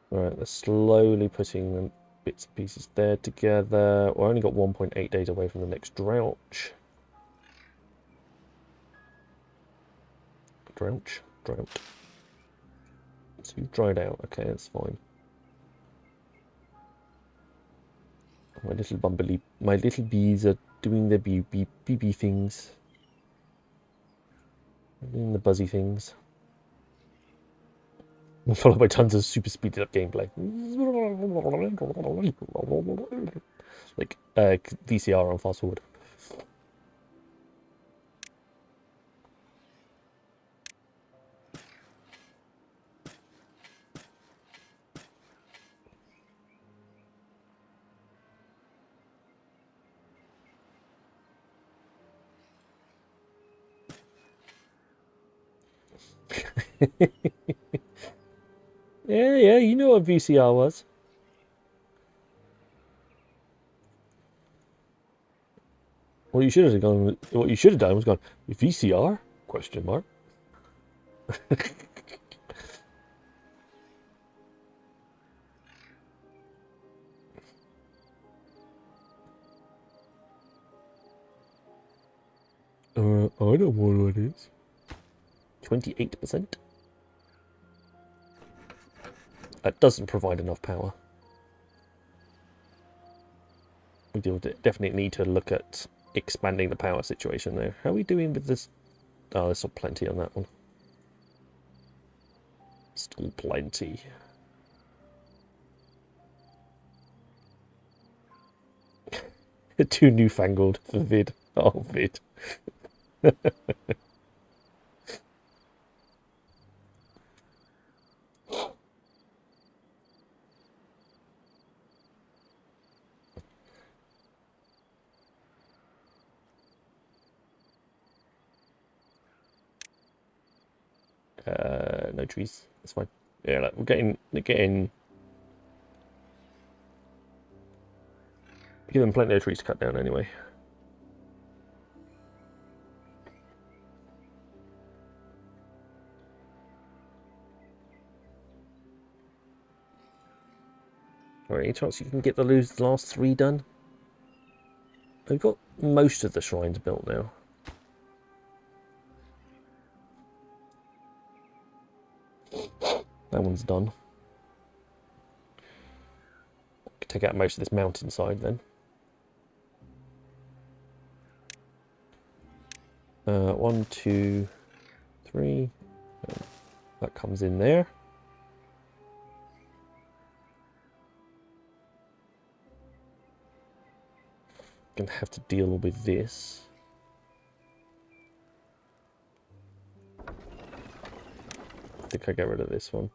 Right, they're slowly putting the bits and pieces there together. We're only got 1.8 days away from the next drought. Drought. So you've dried out. Okay, that's fine. My little bumblebee, my little bees are doing their bee things. Doing the buzzy things. Followed by tons of super speeded up gameplay. Like VCR on fast forward. Yeah, you know what VCR was. What you should have done was gone VCR? Question mark. I don't know what it is. 28%. That doesn't provide enough power. We do definitely need to look at expanding the power situation there. How are we doing with this? Oh, there's still plenty on that one. Still plenty. Too newfangled for vid. Oh, vid. No trees. That's fine. Yeah, like, we're getting. Give them plenty of trees to cut down anyway. Alright, any chance you can get the last 3 done? We've got most of the shrines built now. That one's done. Take out most of this mountainside then. 1, 2, 3. That comes in there. Gonna have to deal with this. I think I get rid of this one.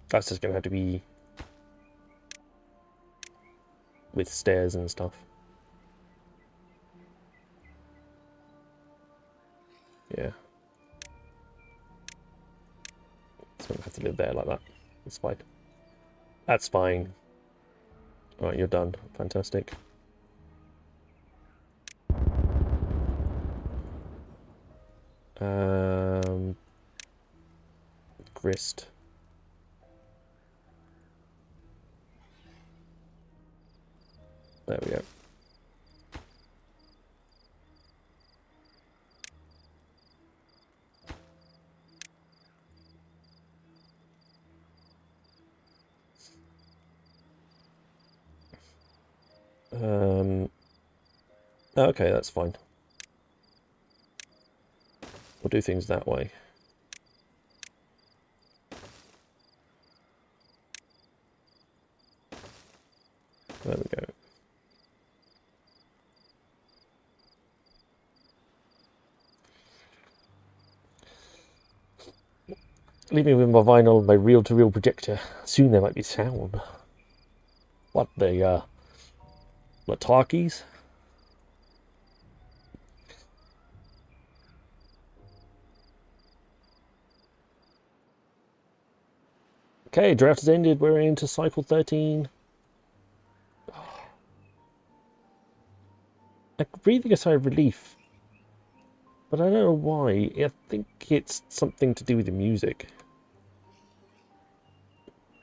That's just gonna have to be with stairs and stuff. Yeah. It's gonna have to live there like that. It's fine. That's fine. Alright, you're done. Fantastic. Grist. There we go. Okay, that's fine. We'll do things that way. There we go. Leaving with my vinyl, my reel-to-reel projector. Soon there might be sound. What, the talkies? Okay, draft has ended. We're into cycle 13. breathing a sigh of relief, but I don't know why. I think it's something to do with the music.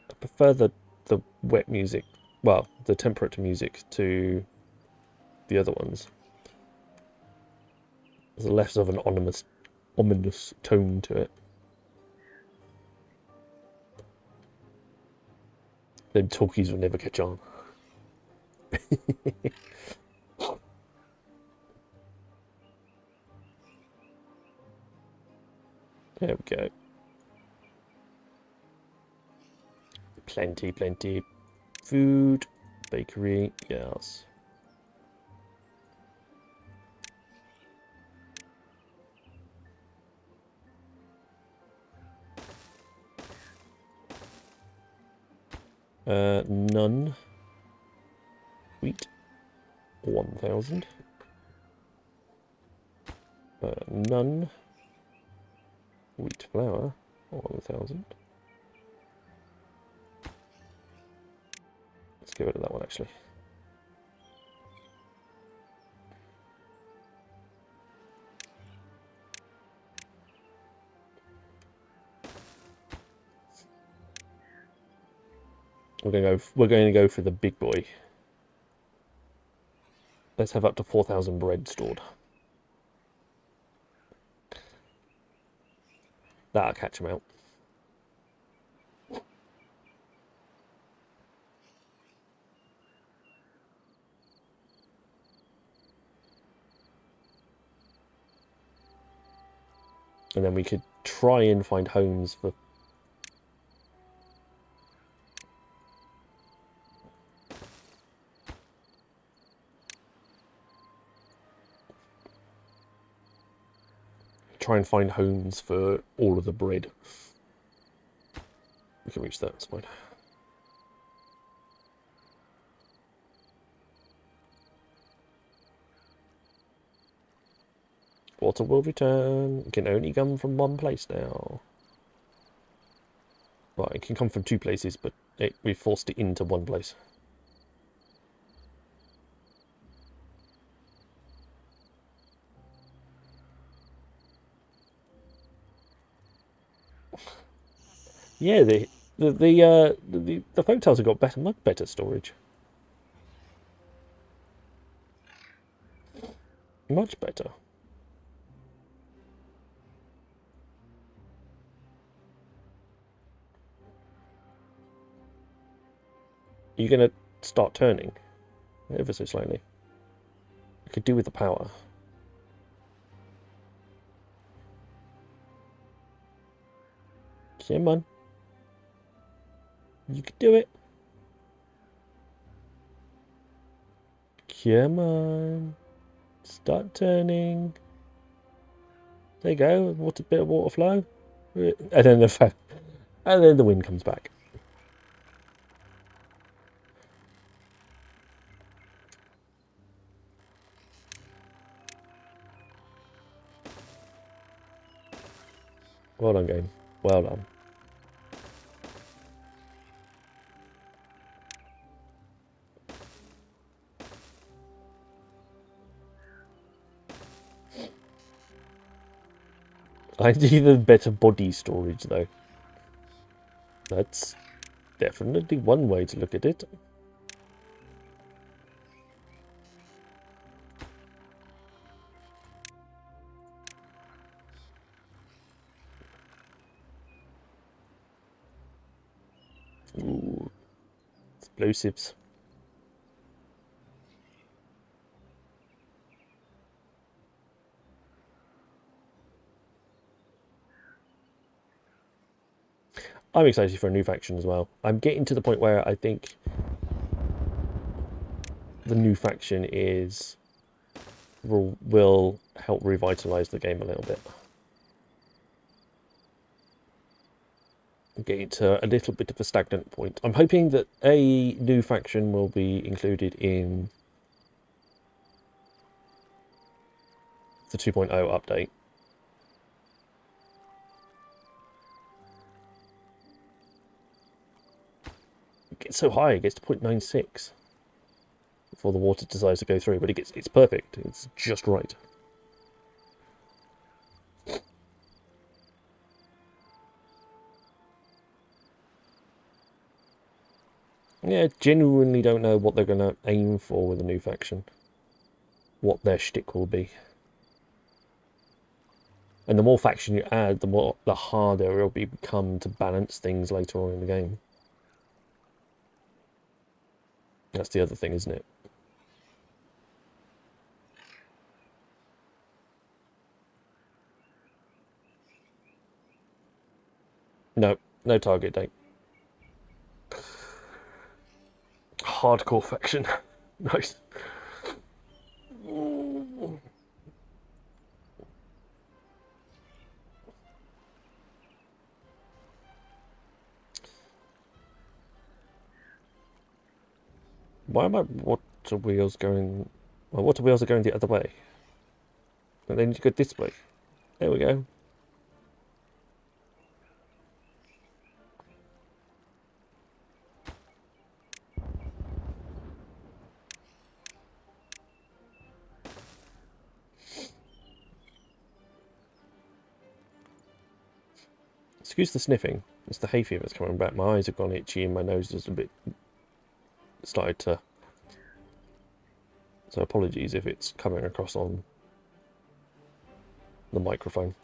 I prefer the wet music, well, the temperate music to the other ones. There's less of an ominous tone to it. Them talkies will never catch on. There we go. Plenty. Food, bakery, yes. None. Wheat, 1,000. None. Wheat flour, 1,000. Let's get rid of that one, actually. We're going to go for the big boy. Let's have up to 4,000 bread stored. That'll catch him out. And then we could try and find homes for... Try and find homes for all of the bread. We can reach that, that's fine. Water will return. It can only come from one place now. Well, it can come from two places, but we forced it into one place. Yeah, the folk tales have got much better storage. Much better. You're gonna start turning ever so slightly. I could do with the power. Come on. You could do it. Come on. Start turning. There you go. What a bit of water flow. And then the wind comes back. Well done, game. Well done. I need the better body storage, though. That's definitely one way to look at it. Ooh, explosives. I'm excited for a new faction as well. I'm getting to the point where I think the new faction will help revitalize the game a little bit. I'm getting to a little bit of a stagnant point. I'm hoping that a new faction will be included in the 2.0 update. It gets so high, it gets to 0.96. before the water decides to go through, but it's perfect. It's just right. Yeah, genuinely don't know what they're going to aim for with the new faction. What their shtick will be. And the more faction you add, the harder it'll become to balance things later on in the game. That's the other thing, isn't it? No, no target date. Hardcore faction. Nice. Why am I water wheels going... Well, water wheels are going the other way. But they need to go this way. There we go. Excuse the sniffing. It's the hay fever that's coming back. My eyes have gone itchy and my nose is a bit... started to... So apologies if it's coming across on the microphone.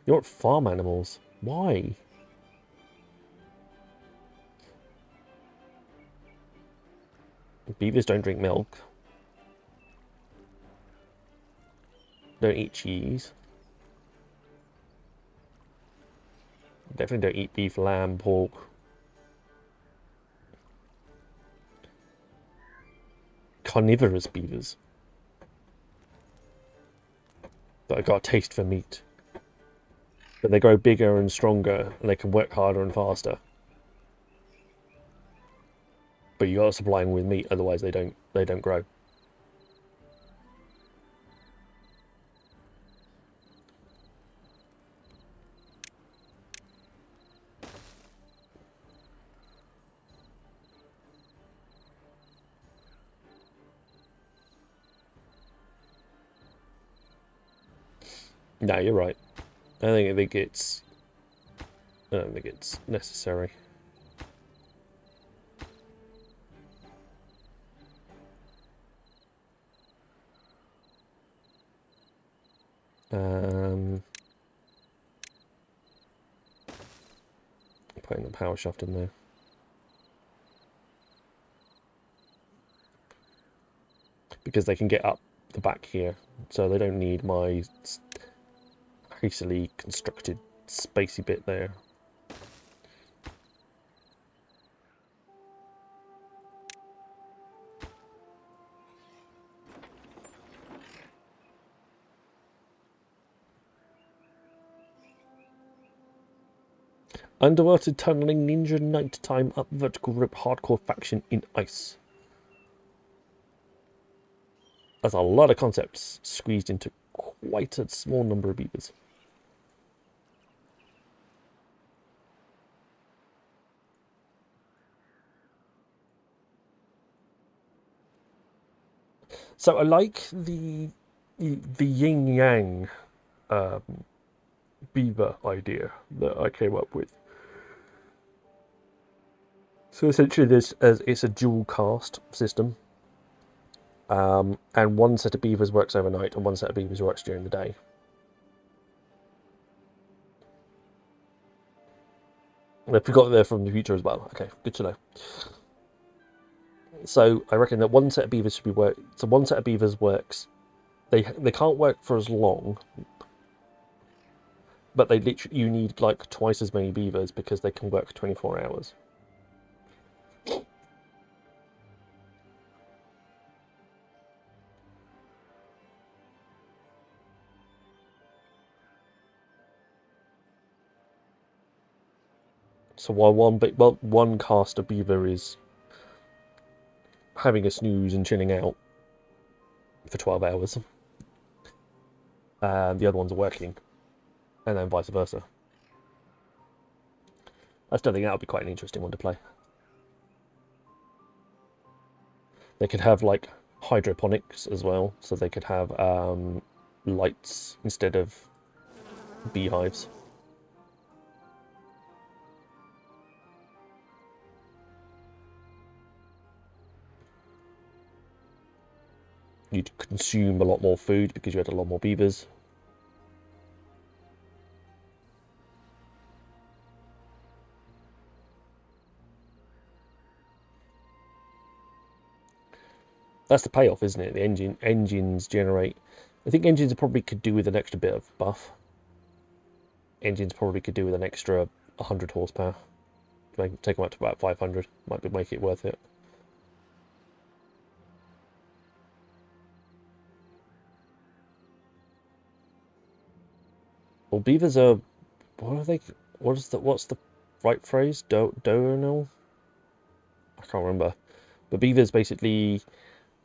You want farm animals? Why? Beavers don't drink milk. Don't eat cheese. Definitely don't eat beef, lamb, pork. Carnivorous beavers. But I got a taste for meat. But they grow bigger and stronger, and they can work harder and faster. But you gotta supply them with meat, otherwise they don't grow. No, you're right. I don't think it's necessary. Putting the power shaft in there. Because they can get up the back here, so they don't need my hastily constructed spacey bit there. Underwater tunneling ninja nighttime up vertical rope hardcore faction in ice. That's a lot of concepts squeezed into quite a small number of beavers. So I like the yin yang beaver idea that I came up with. So essentially, it's a dual caste system, and one set of beavers works overnight, and one set of beavers works during the day. And if we got there from the future as well, okay, good to know. So I reckon that one set of beavers should be work. So one set of beavers works. They can't work for as long, but they literally you need like twice as many beavers because they can work 24 hours. So while one cast of beaver is having a snooze and chilling out for 12 hours, the other ones are working, and then vice versa. I still think that would be quite an interesting one to play. They could have like hydroponics as well, so they could have lights instead of beehives. You'd consume a lot more food because you had a lot more beavers. That's the payoff, isn't it? The engines generate. I think engines probably could do with an extra bit of buff. Engines probably could do with an extra 100 horsepower. Take them up to about 500. Make it worth it. Well, beavers are. What are they? What's the right phrase? Diurnal? I can't remember. But beavers basically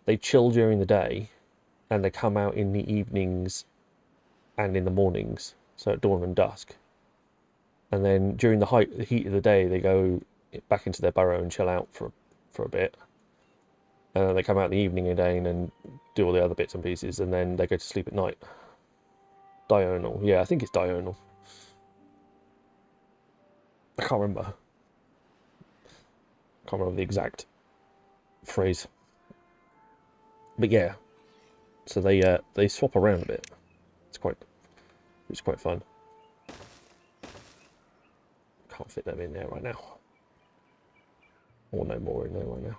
they chill during the day, and they come out in the evenings and in the mornings, so at dawn and dusk. And then during the heat of the day, they go back into their burrow and chill out for a bit. And then they come out in the evening again and do all the other bits and pieces, and then they go to sleep at night. Diurnal. Yeah, I think it's diurnal. I can't remember. Can't remember the exact phrase. But yeah, so they swap around a bit. It's quite fun. Can't fit them in there right now. Or no more in there right now.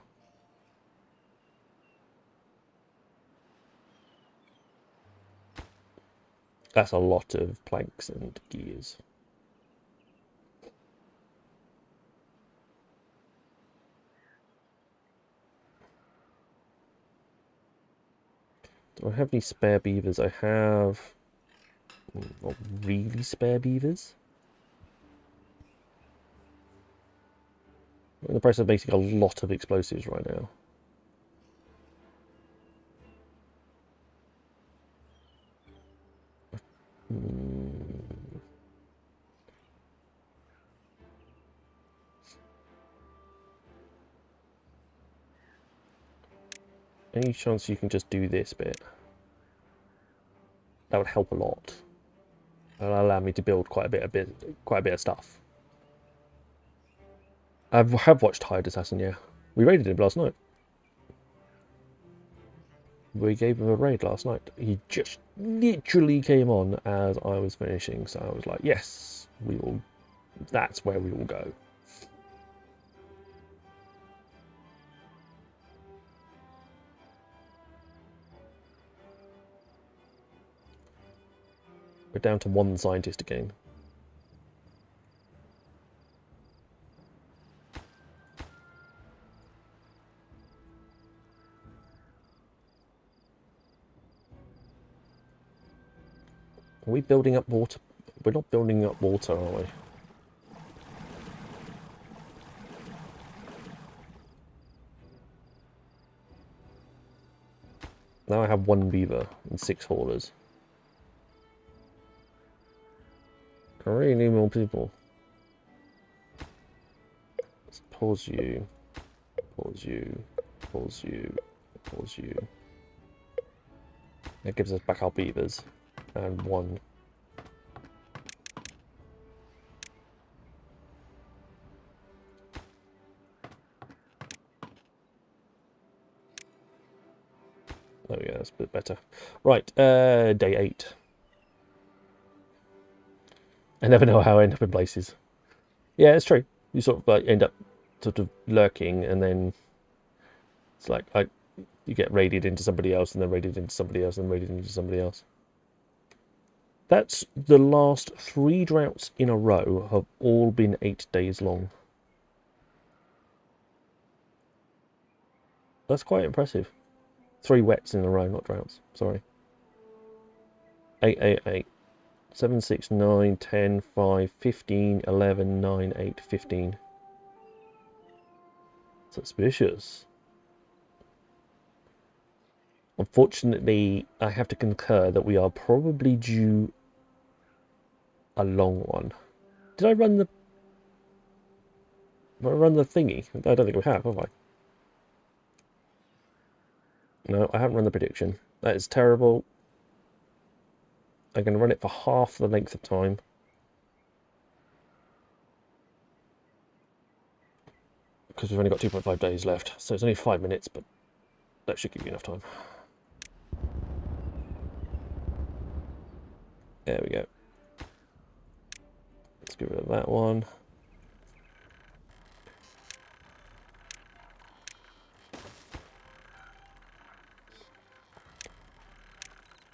That's a lot of planks and gears. Do I have any spare beavers? I have not really spare beavers. I'm in the process of making a lot of explosives right now. Any chance you can just do this bit? That would help a lot. That'll allow me to build quite a bit of stuff. I have watched Hired Assassin, yeah. We raided him last night. We gave him a raid last night. He just literally came on as I was finishing, so I was like, yes, we will. That's where we will go. We're down to one scientist again. Are we building up water? We're not building up water, are we? Now I have one beaver and 6 haulers. I really need more people. Let's pause you, pause you, pause you, pause you. That gives us back our beavers. And 1. There we go, that's a bit better. Right, day 8. I never know how I end up in places. Yeah, it's true. You sort of like end up sort of lurking, and then it's like you get raided into somebody else, and then raided into somebody else, and raided into somebody else. That's the last 3 droughts in a row have all been 8 days long. That's quite impressive. 3 wets in a row, not droughts. Sorry. 8, 8, 8. 7, 6, 9, 10, 5, 15, 11, 9, 8, 15. Suspicious. Unfortunately, I have to concur that we are probably due a long one. Did I run the thingy? I don't think we have I? No, I haven't run the prediction. That is terrible. I'm going to run it for half the length of time. Because we've only got 2.5 days left. So it's only 5 minutes, but that should give you enough time. There we go. Let's get rid of that one.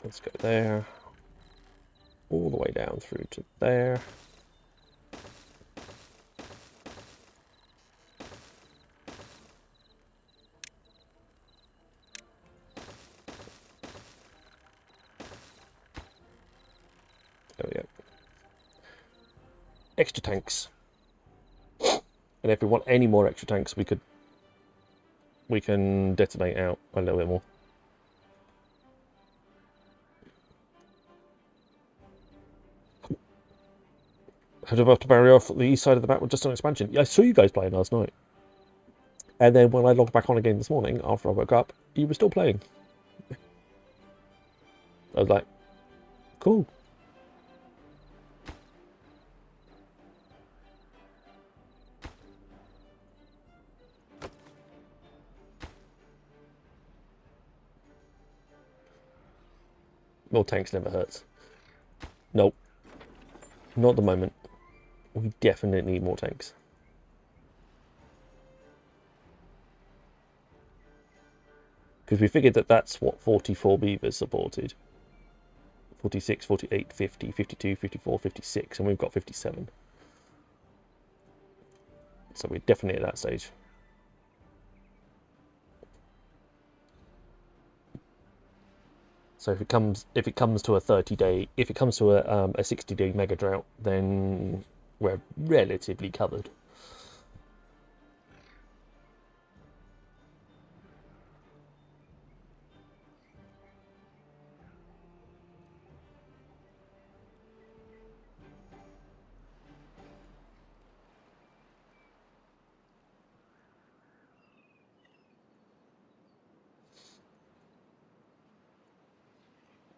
Let's go there. All the way down through to there. There we go. Extra tanks. And if we want any more extra tanks, we can detonate out a little bit more. Head about to barrier off the east side of the map with just an expansion. Yeah, I saw you guys playing last night. And then when I logged back on again this morning, after I woke up, you were still playing. I was like, cool. More tanks never hurts. Nope. Not at the moment. We definitely need more tanks. Because we figured that that's what 44 Beavers supported. 46, 48, 50, 52, 54, 56, and we've got 57. So we're definitely at that stage. So if it comes to a 30-day, if it comes to a 60-day mega drought, then we're relatively covered.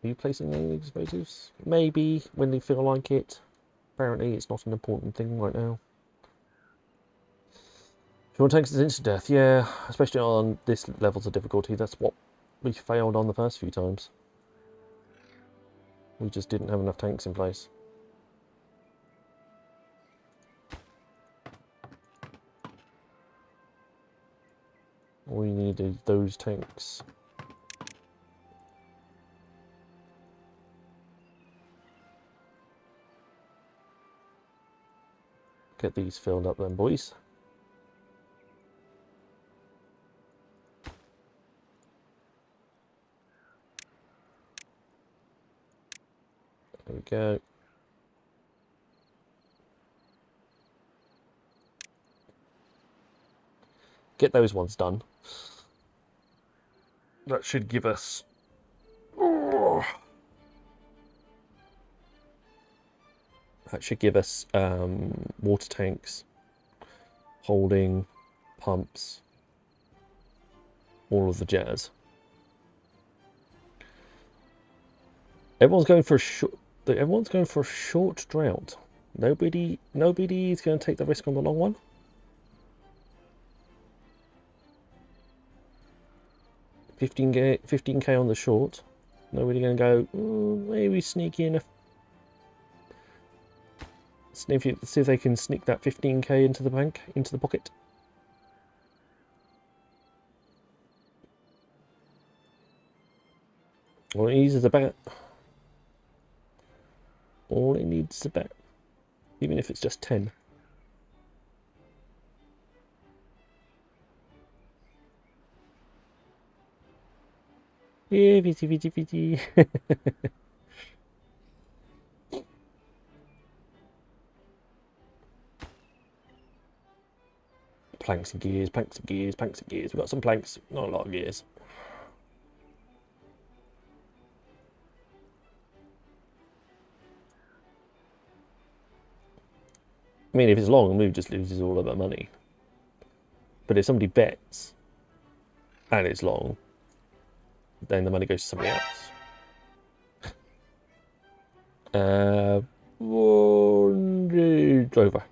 Are you placing any explosives? Maybe, when they feel like it. Apparently it's not an important thing right now. If you want tanks, it's instant death. Yeah, especially on this levels of difficulty. That's what we failed on the first few times. We just didn't have enough tanks in place. We needed those tanks. Get these filled up then, boys. There we go. Get those ones done. That should give us... That should give us water tanks, holding, pumps, all of the jazz. Everyone's going for a short drought. Nobody's going to take the risk on the long one. $15K on the short. Nobody going to go, maybe sneak in a... See if they can sneak that 15K into the bank, into the pocket. All it needs is a bet. All it needs is a bet. Even if it's just 10. Yeah, VT. Planks and gears, planks and gears, planks and gears. We've got some planks, not a lot of gears. I mean, if it's long, Move just loses all of that money. But if somebody bets and it's long, then the money goes to somebody else. Over.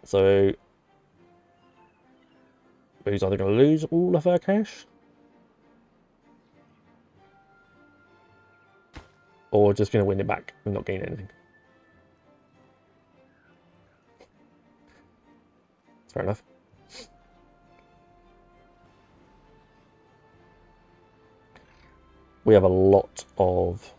So he's either going to lose all of her cash, or just going to win it back and not gain anything. Fair enough. We have a lot of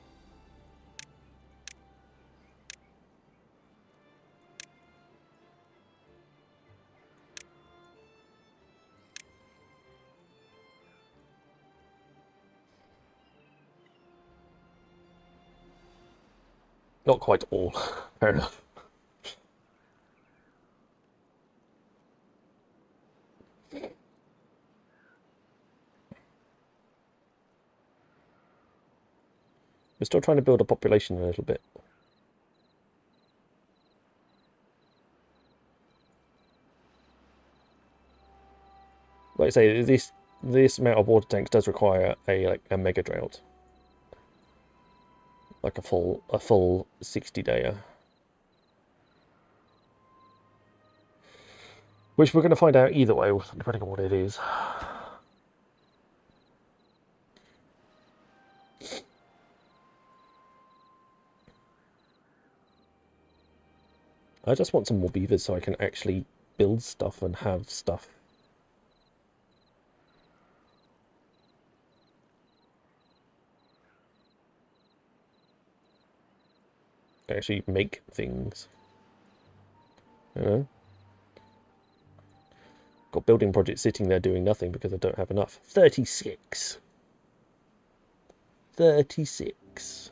not quite all. Fair enough. We're still trying to build a population a little bit. Like I say, this amount of water tanks does require a mega drought, like a full 60-dayer, which we're going to find out either way, depending on what it is. I just want some more beavers so I can actually build stuff and have stuff. Actually make things. You know? Got building projects sitting there doing nothing because I don't have enough. 36. 36.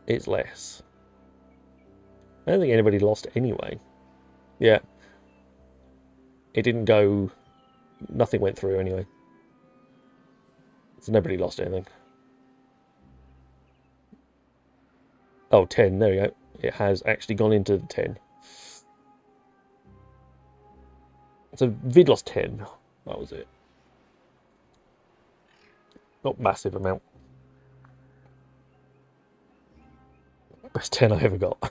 It's less. I don't think anybody lost anyway. Yeah. It didn't go... Nothing went through anyway. So nobody lost anything. Oh, 10. There we go. It has actually gone into the 10. So Vid lost 10. That was it. Not massive amount. Best 10 I ever got.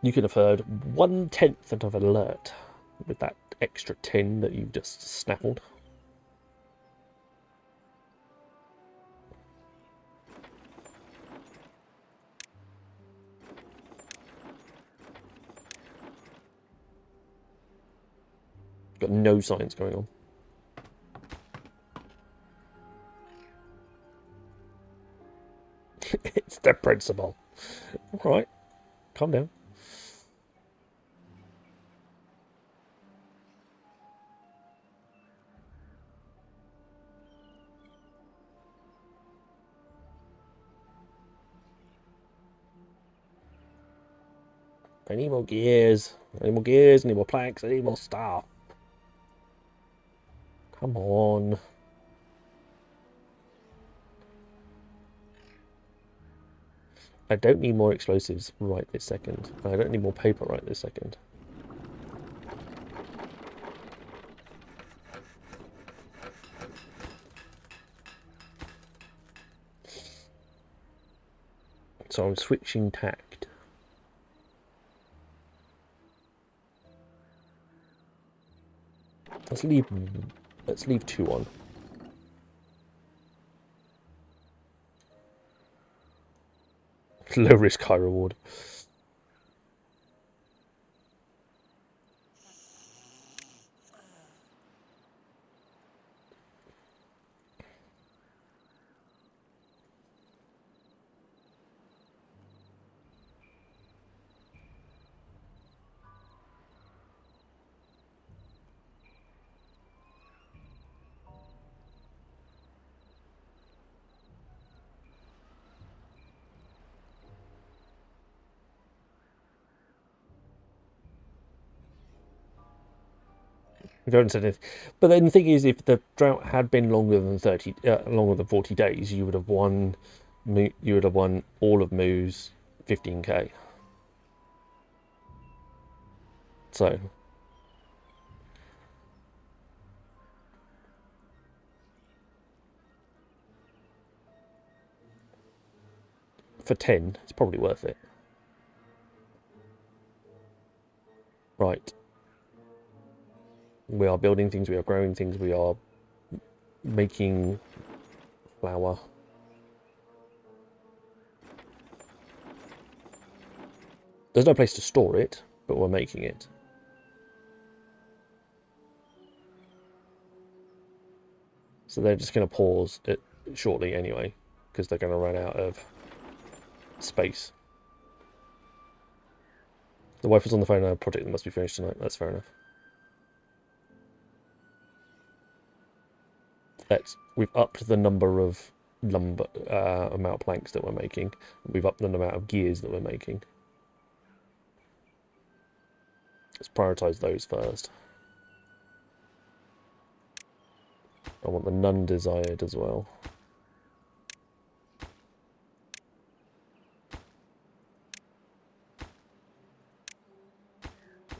You could have heard 1/10 of an alert with that extra 10 that you just snaffled. Got no science going on. It's the principle. Alright, calm down. I need more gears. I need more gears, I need more planks, I need more stuff. Come on. I don't need more explosives right this second. I don't need more paper right this second. So I'm switching tact. Let's leave 2 on. Low risk, high reward. We don't say anything. But then the thing is, if the drought had been longer than 40 days, you would have won you would have won all of Moo's 15k. So for 10, it's probably worth it. Right. We are building things, we are growing things, we are making flour. There's no place to store it, but we're making it. So they're just going to pause it shortly anyway, because they're going to run out of space. The wife was on the phone on a project that must be finished tonight. That's fair enough. We've upped the number of amount of planks that we're making. We've upped the amount of gears that we're making. Let's prioritize those first. I want the none desired as well.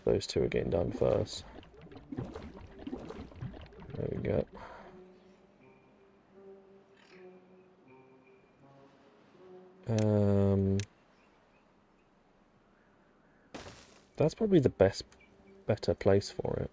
Those two are getting done first. There we go. That's probably the better place for it.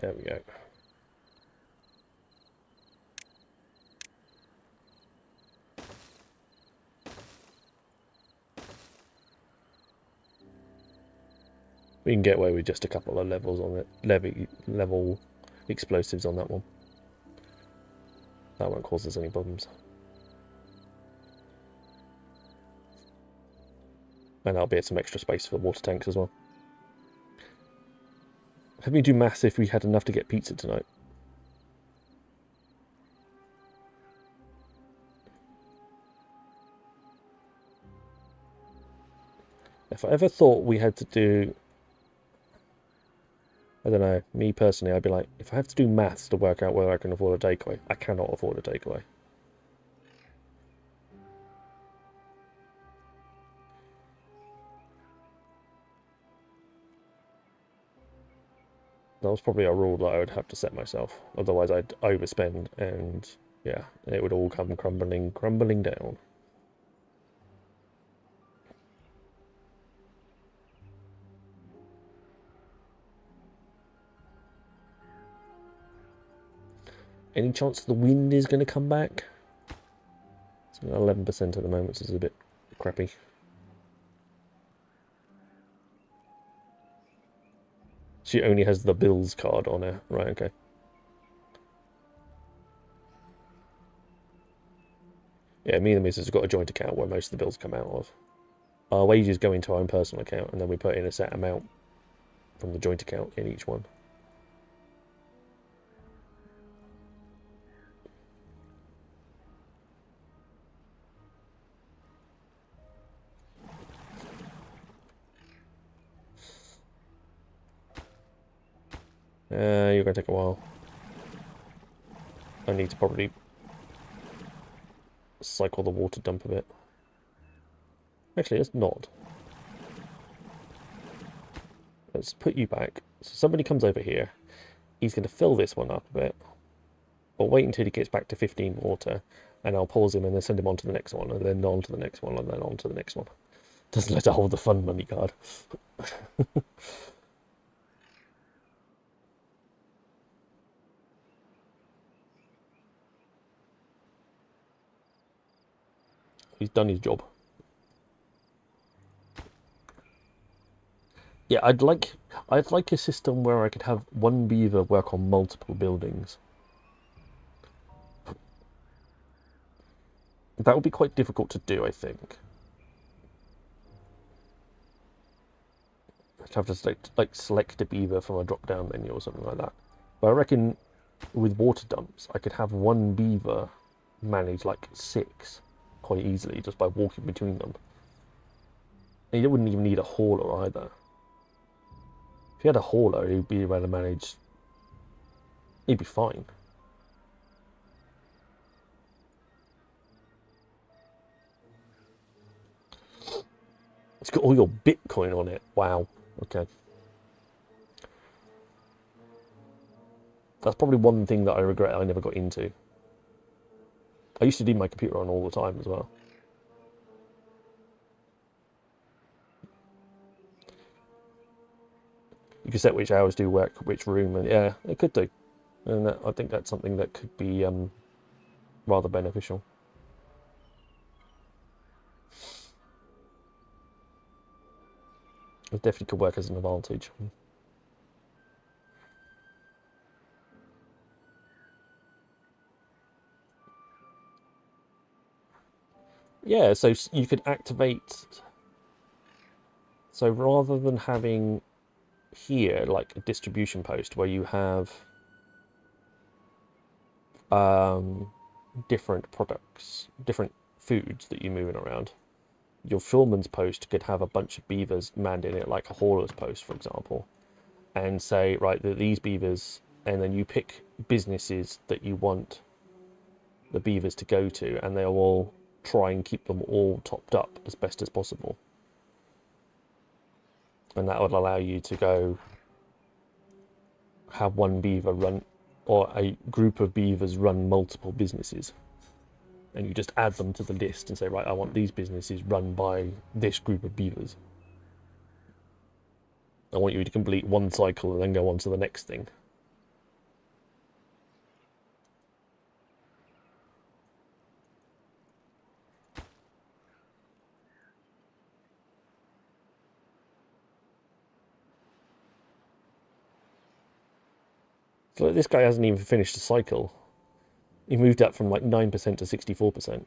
There we go. We can get away with just a couple of levels on it. Level explosives on that one. That won't cause us any problems. And that'll be some extra space for water tanks as well. Let me do maths if we had enough to get pizza tonight. If I ever thought we had to do... I don't know, me personally, I'd be like, if I have to do maths to work out whether I can afford a takeaway, I cannot afford a takeaway. That was probably a rule that I would have to set myself. Otherwise I'd overspend and, yeah, it would all come crumbling down. Any chance the wind is going to come back? It's 11% at the moment, so it's a bit crappy. She only has the bills card on her. Right, okay. Yeah, me and the missus have got a joint account where most of the bills come out of. Our wages go into our own personal account, and then we put in a set amount from the joint account in each one. You're going to take a while. I need to probably cycle the water dump a bit. Actually, let's not. Let's put you back. So somebody comes over here. He's going to fill this one up a bit. I'll wait until he gets back to 15 water, and I'll pause him and then send him on to the next one, and then on to the next one, and then on to the next one. Doesn't let her hold the fun money card. He's done his job. Yeah, I'd like a system where I could have one beaver work on multiple buildings. That would be quite difficult to do, I think. I'd have to select a beaver from a drop-down menu or something like that. But I reckon with water dumps, I could have one beaver manage like 6. quite easily just by walking between them. And you wouldn't even need a hauler either. If you had a hauler, he'd be able to manage. He'd be fine. It's got all your Bitcoin on it. Wow. Okay. That's probably one thing that I regret I never got into. I used to leave my computer on all the time as well. You can set which hours do work, which room, and yeah, it could do. And I think that's something that could be rather beneficial. It definitely could work as an advantage. Yeah, so you could activate. So rather than having here like a distribution post where you have different products, different foods that you're moving around, your Filman's post could have a bunch of beavers manned in it, like a hauler's post, for example, and say, right, these beavers, and then you pick businesses that you want the beavers to go to, and they'll all try and keep them all topped up as best as possible. And that would allow you to go have one beaver run, or a group of beavers run multiple businesses. And you just add them to the list and say, right, I want these businesses run by this group of beavers. I want you to complete one cycle and then go on to the next thing. So this guy hasn't even finished a cycle. He moved up from like 9% to 64%.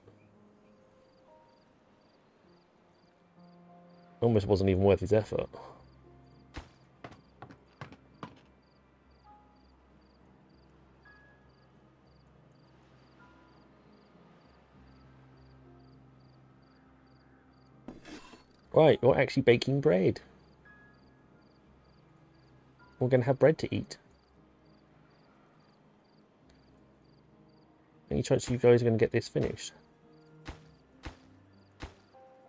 Almost wasn't even worth his effort. Right, you're actually baking bread. We're going to have bread to eat. Any chance you guys are going to get this finished?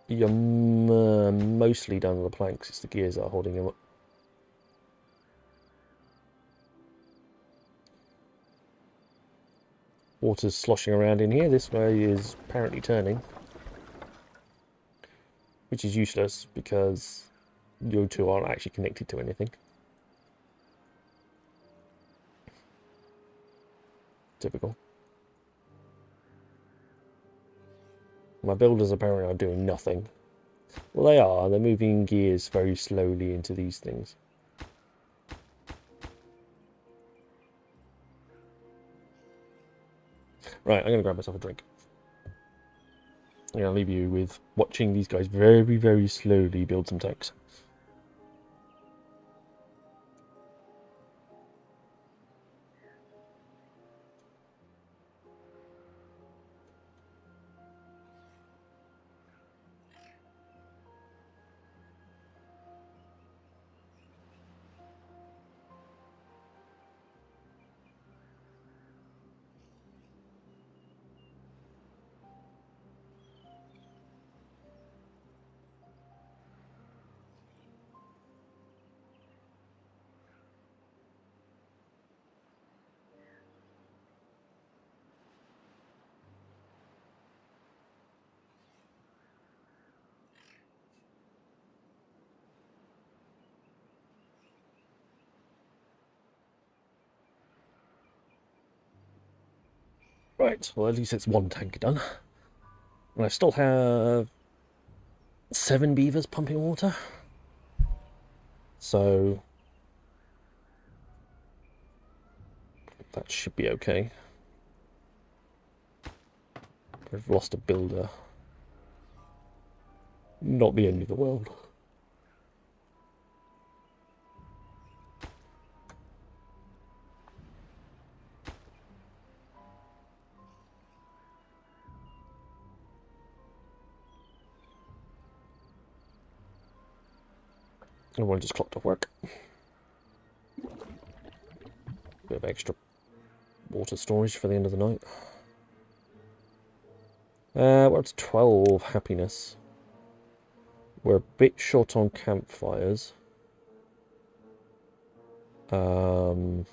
You're mostly done with the planks. It's the gears that are holding him up. Water's sloshing around in here. This way is apparently turning. Which is useless because you two aren't actually connected to anything. Typical. My builders apparently are doing nothing. Well, they are. They're moving gears very slowly into these things. Right, I'm going to grab myself a drink. I'm going to leave you with watching these guys very, very slowly build some tanks. Right, well, at least it's one tank done. And I still have 7 beavers pumping water. So that should be okay. I've lost a builder. Not the end of the world. Everyone just clocked off work. Bit of extra water storage for the end of the night. We're up to 12 happiness. We're a bit short on campfires. And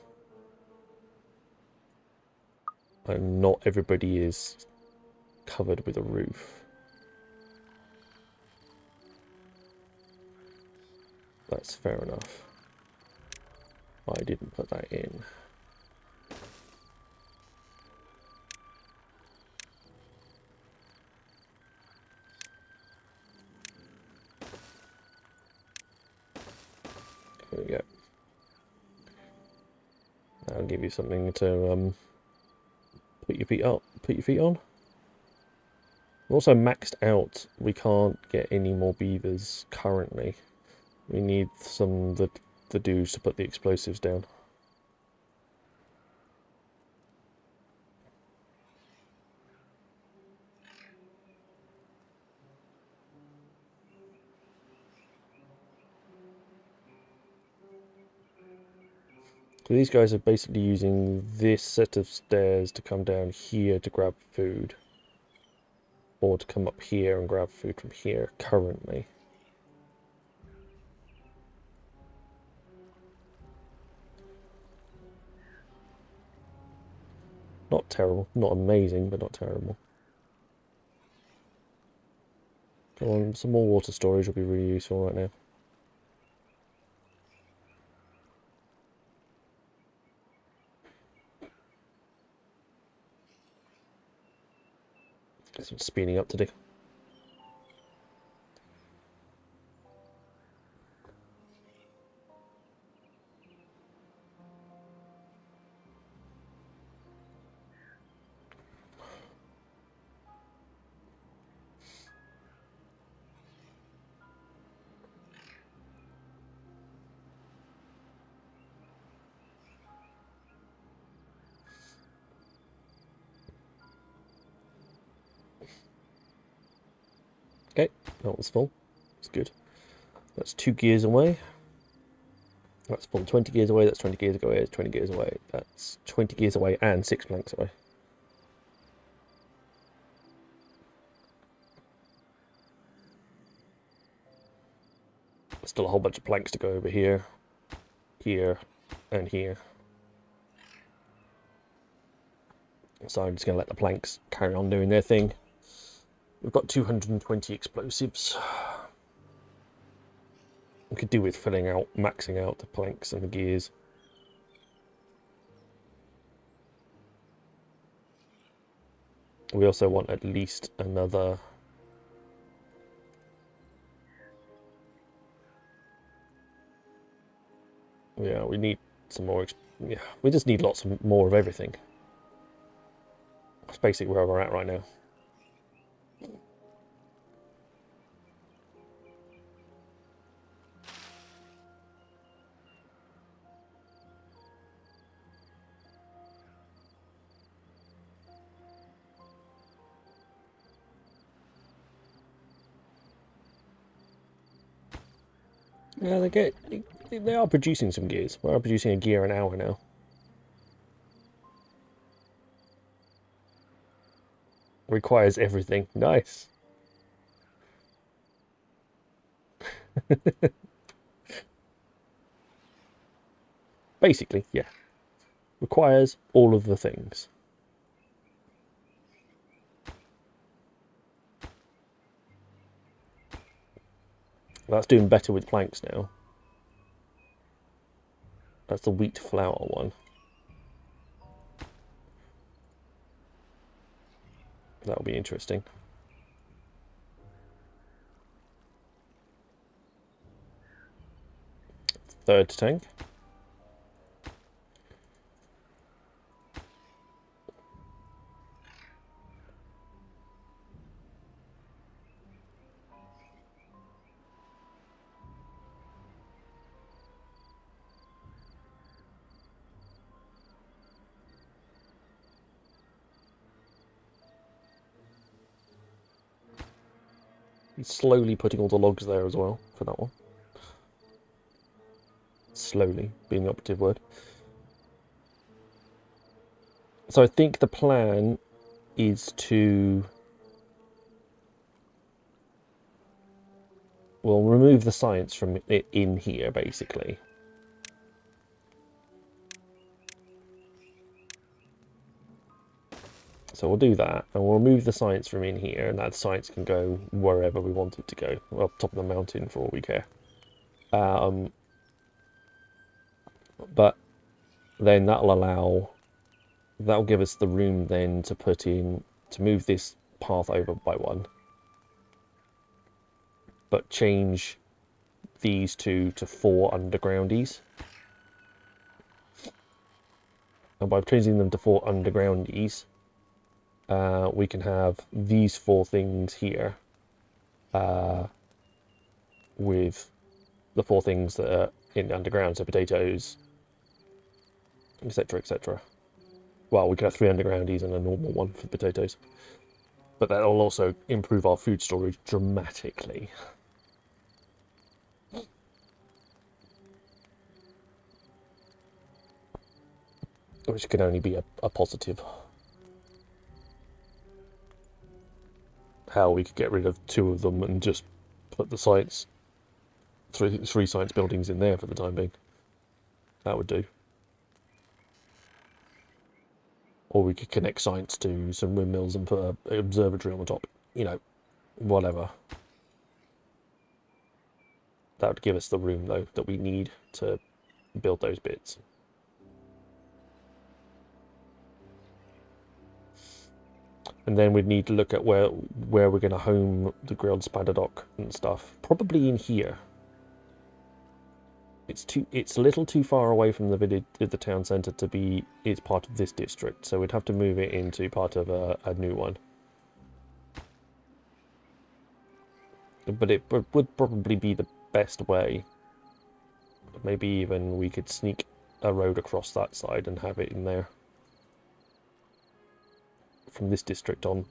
not everybody is covered with a roof. That's fair enough. I didn't put that in. There we go. That'll give you something to put your feet up, put your feet on. We're also maxed out. We can't get any more beavers currently. We need some the dudes to put the explosives down. So these guys are basically using this set of stairs to come down here to grab food. Or to come up here and grab food from here currently. Not terrible. Not amazing, but not terrible. Come on, some more water storage will be really useful right now. Got some speeding up to do. Okay, that was full. It's good. That's 2 gears away. That's full. 20 gears away, that's 20 gears away, that's 20 gears away. That's 20 gears away and 6 planks away. Still a whole bunch of planks to go over here, here, and here. So I'm just going to let the planks carry on doing their thing. We've got 220 explosives. We could do with filling out, maxing out the planks and the gears. We also want at least another... Yeah, we need some more... Yeah, we just need lots more of everything. That's basically where we're at right now. Yeah, they are producing some gears. We are producing a gear an hour now. Requires everything. Nice. Basically, yeah. Requires all of the things. That's doing better with planks now. That's the wheat flour one. That'll be interesting. Third tank. He's slowly putting all the logs there as well for that one. slowly being the operative word. So I think the plan is to, well, remove the science from it in here, basically. So we'll do that, and we'll remove the science from in here, and that science can go wherever we want it to go, up top of the mountain for all we care. But then that'll give us the room then to put in, to move this path over by one, but change these two to 4 undergroundies. And by changing them to 4 undergroundies, we can have these 4 things here with the 4 things that are in the underground, so potatoes, etc, etc. Well, we can have 3 undergroundies and a normal one for potatoes. But that'll also improve our food storage dramatically. Which can only be a positive. How we could get rid of 2 of them and just put the science, 3 science buildings in there for the time being. That would do. Or we could connect science to some windmills and put an observatory on the top. You know, whatever. That would give us the room, though, that we need to build those bits. And then we'd need to look at where we're going to home the grilled spadadoc and stuff. Probably in here. It's a little too far away from the village, the town centre, to be. It's part of this district, so we'd have to move it into part of a new one. But it would probably be the best way. Maybe even we could sneak a road across that side and have it in there from this district on.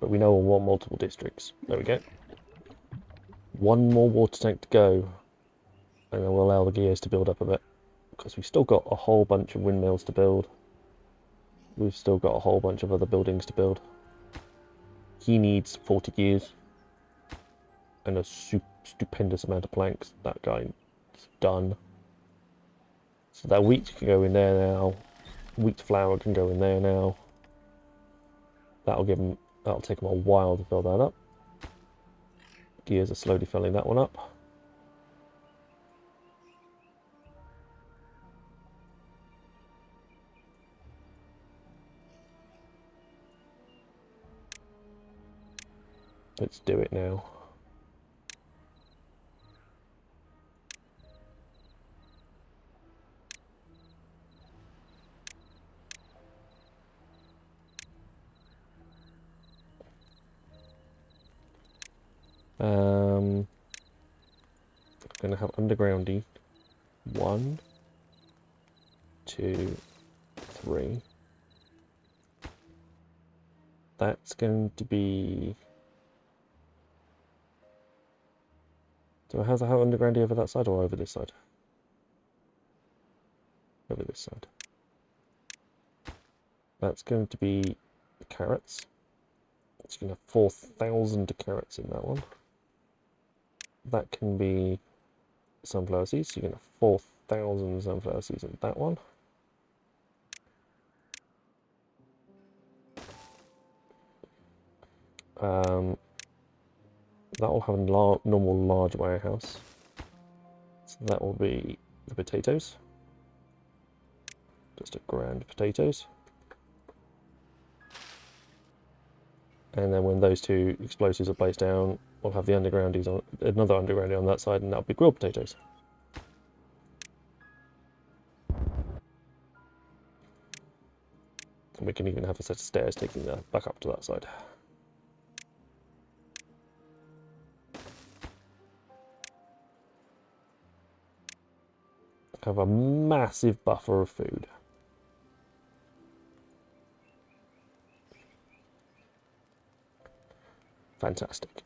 But we know we'll want multiple districts. There we go. 1 more water tank to go. And then we'll allow the gears to build up a bit. Because we've still got a whole bunch of windmills to build. We've still got a whole bunch of other buildings to build. He needs 40 gears. And a stupendous amount of planks. That guy's done. So that wheat can go in there now. Wheat flour can go in there now. That'll take him a while to fill that up. Gears are slowly filling that one up. Let's do it now. I'm going to have undergroundy. 1, 2, 3. That's going to be. Do I have undergroundy over that side or over this side? Over this side. That's going to be carrots. It's going to have 4,000 carrots in that one. That can be sunflower seeds. So you're going to have 4,000 sunflower seeds in that one. That will have a normal large warehouse. So that will be the potatoes. Just a grand potatoes. And then when those 2 explosives are placed down, we'll have the undergroundies on another undergroundie on that side, and that'll be grilled potatoes. And we can even have a set of stairs taking that back up to that side. Have a massive buffer of food. Fantastic.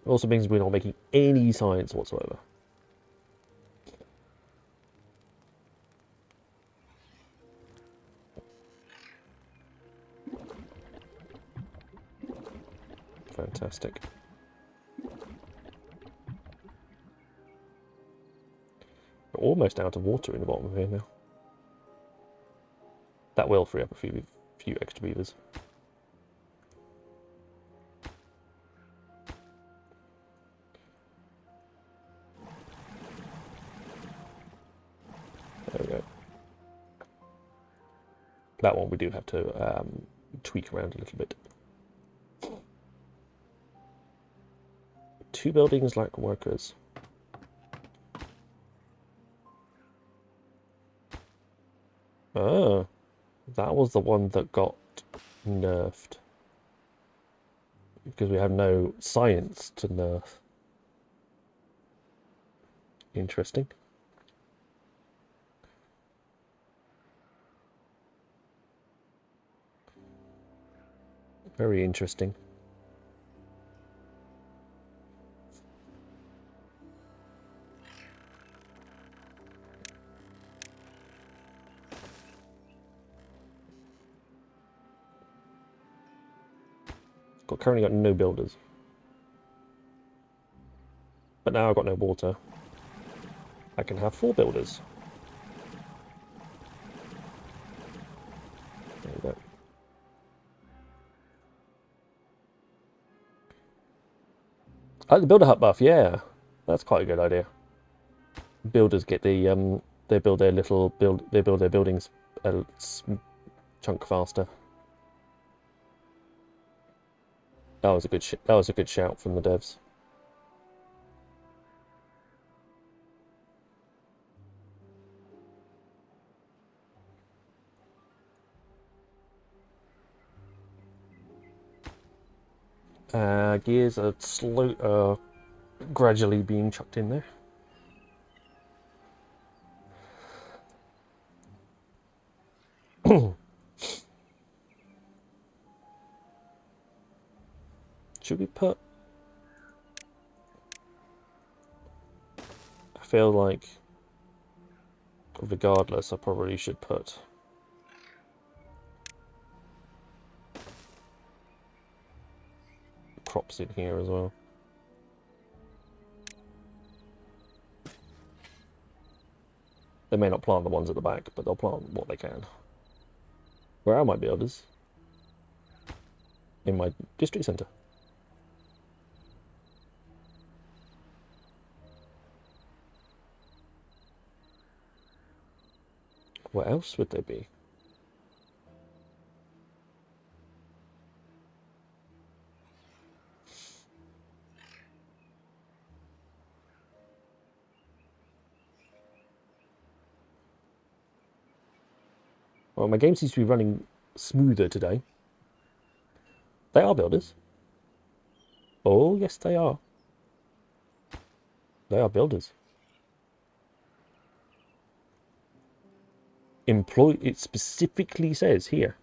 It also means we're not making any science whatsoever. Fantastic. We're almost out of water in the bottom of here now. That will free up a few extra beavers. There we go. That one we do have to tweak around a little bit. 2 buildings lack workers. Ah, that was the one that got nerfed. Because we have no science to nerf. Interesting. Very interesting. Currently got no builders. But now I've got no water. I can have 4 builders. There we go. I like the builder hut buff, yeah. That's quite a good idea. Builders get the they build their buildings a chunk faster. That was a good shout from the devs. Gears are gradually being chucked in there. Should we put... I feel like, regardless, I probably should put... crops in here as well. They may not plant the ones at the back, but they'll plant what they can. Where are my builders? In my district centre. Where else would they be? Well, my game seems to be running smoother today. They are builders. Oh, yes, they are. They are builders. It specifically says here.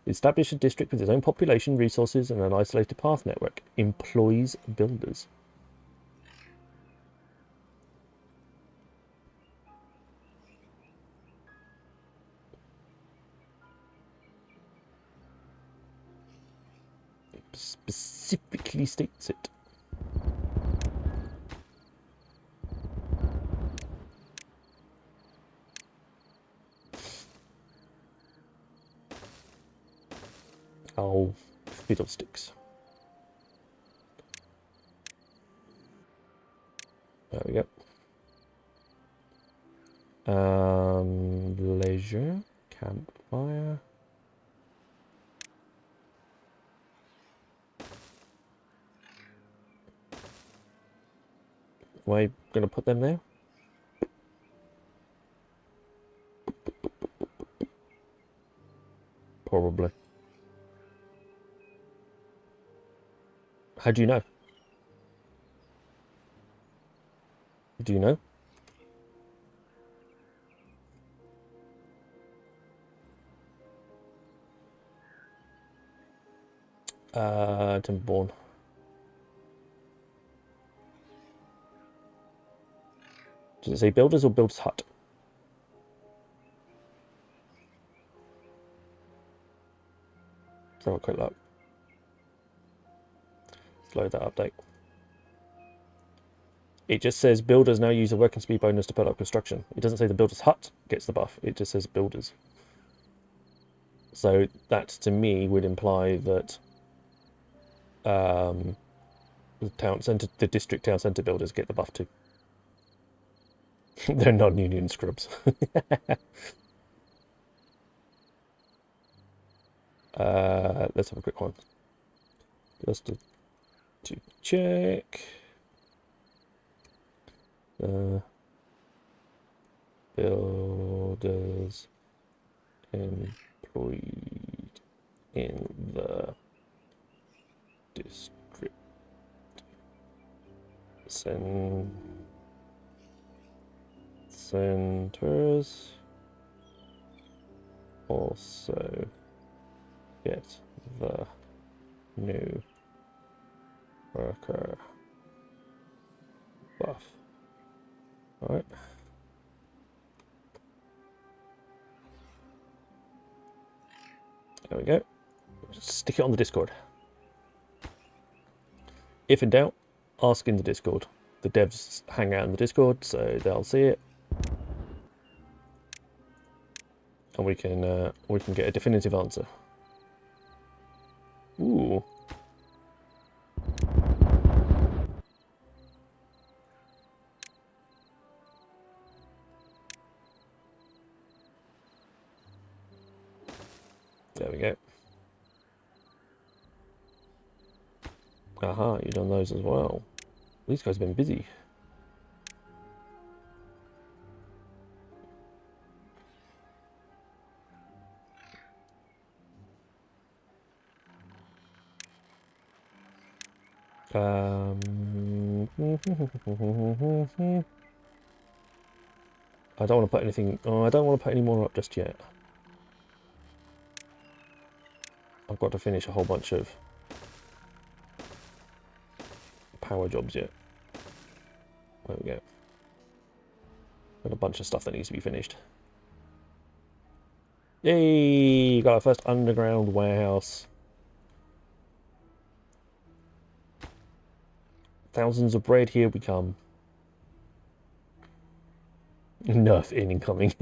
Establish a district with its own population, resources, and an isolated path network. Employs builders. It specifically states it. Oh, fiddlesticks. There we go. Leisure, campfire. Am I going to put them there? How do you know? Do you know? Timberborn. Does it say builders or builders hut? Let's have a quick look. Let's load that update. It just says builders now use a working speed bonus to put up construction. It doesn't say the builder's hut gets the buff. It just says builders. So that, to me, would imply that the town centre, the district town centre builders get the buff too. They're non-union scrubs. Let's have a quick one. Just to check. Builders employed in the district centers also get the new worker buff. All right. There we go. Just stick it on the Discord. If in doubt, ask in the Discord. The devs hang out in the Discord, so they'll see it, and we can get a definitive answer. Ooh. There we go. Aha, you've done those as well. These guys have been busy. I don't want to put anything. Oh, I don't want to put any more up just yet. I've got to finish a whole bunch of power jobs yet. There we go. Got a bunch of stuff that needs to be finished. Yay! Got our first underground warehouse. Thousands of bread, here we come. Nerf incoming.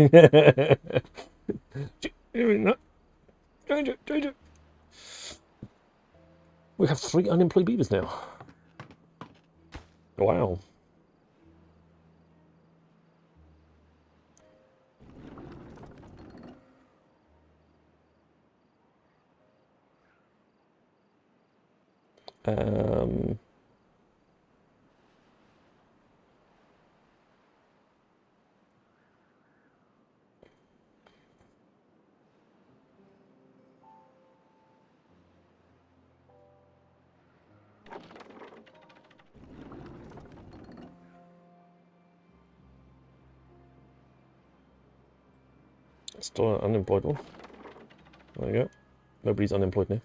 Danger. We have 3 unemployed beavers now. Wow. Still an unemployed one. There you go. Nobody's unemployed now.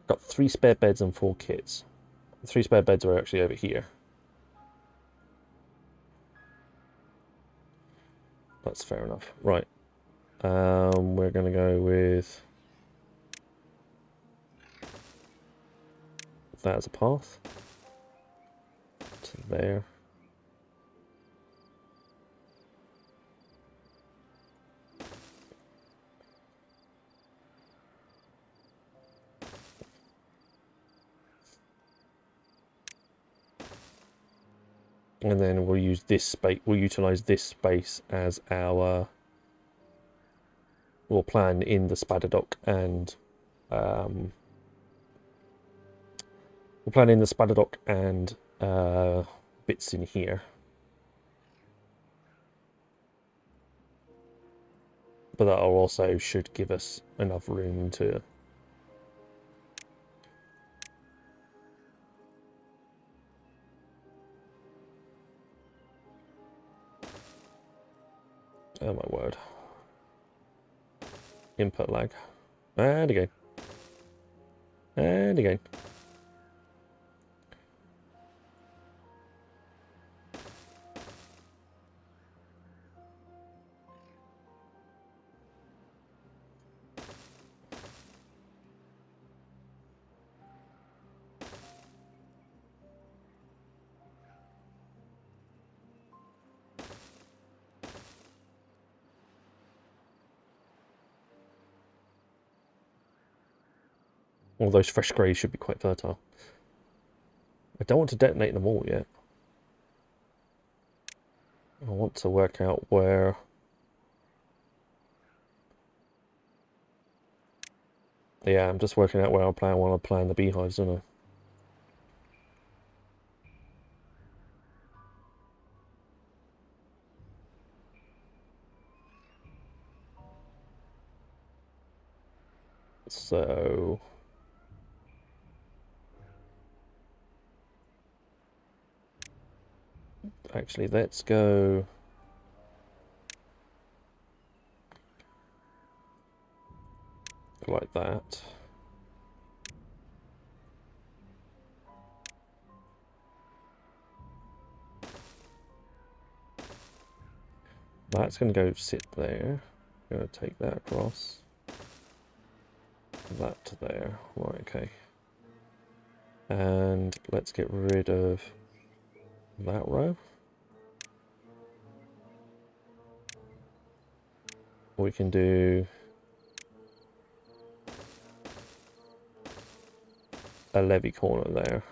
Got 3 spare beds and 4 kits. The 3 spare beds are actually over here. That's fair enough. Right. We're going to go with that as a path to there. And then we'll use this space. We'll utilize this space as our. We'll plan in the spadder dock and. We'll plan in the spadder dock and bits in here. But that also should give us enough room to Oh my word. Input lag. And again. And again. All those fresh greys should be quite fertile. I don't want to detonate them all yet. I want to work out where... Yeah, I'm just working out where I'll plan while I plan the beehives, don't I? So... Actually, let's go... like that. That's going to go sit there. Going to take that across. That to there. Right, okay. And let's get rid of that row. We can do a levy corner there.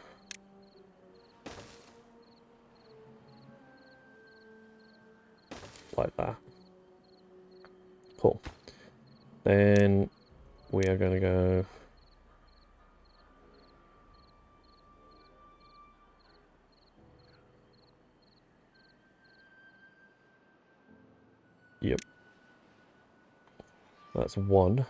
Like that. Cool. Then we are going to go... Yep. That's one.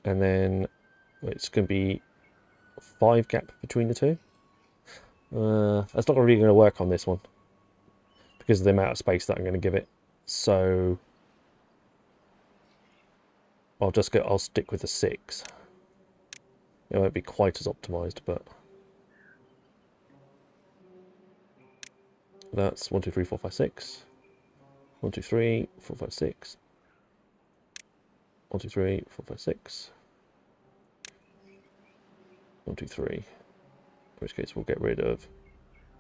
And then it's going to be 5 gap between the two. That's not really going to work on this one because of the amount of space that I'm going to give it. So I'll stick with the 6. It won't be quite as optimized, but that's 1, 2, 3, 4, 5, 6. 1, 2, 3, 4, 5, 6. 1, 2, 3, 4, 5, 6. 1, 2, 3. In which case we'll get rid of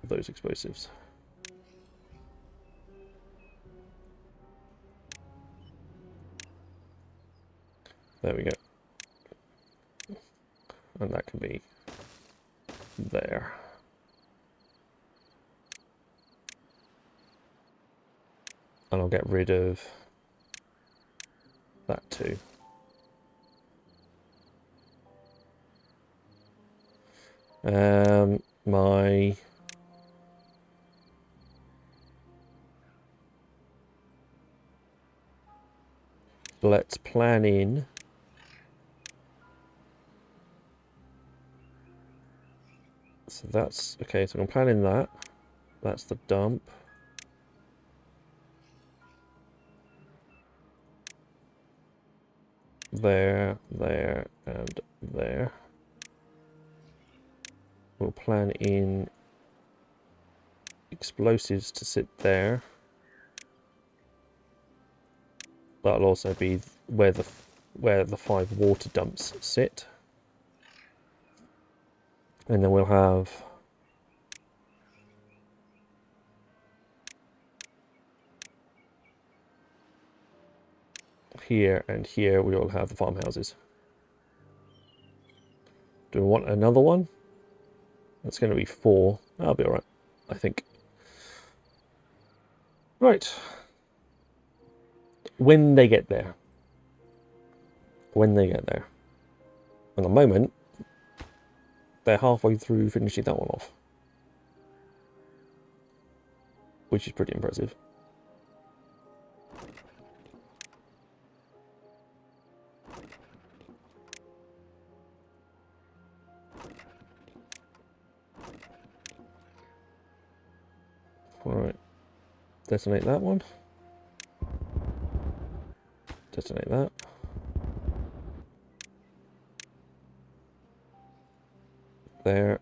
those explosives. There we go. And that can be there. And I'll get rid of that too. My let's plan in so that's okay, so I'm planning that. That's the dump. There, there, and there. We'll plan in explosives to sit there. That'll also be where the 5 water dumps sit. And then we'll have here and here we will have the farmhouses. Do we want another one? That's going to be 4. That'll be alright, I think. Right. When they get there. When they get there. At the moment, they're halfway through finishing that one off. Which is pretty impressive. Detonate that one. Detonate that. There.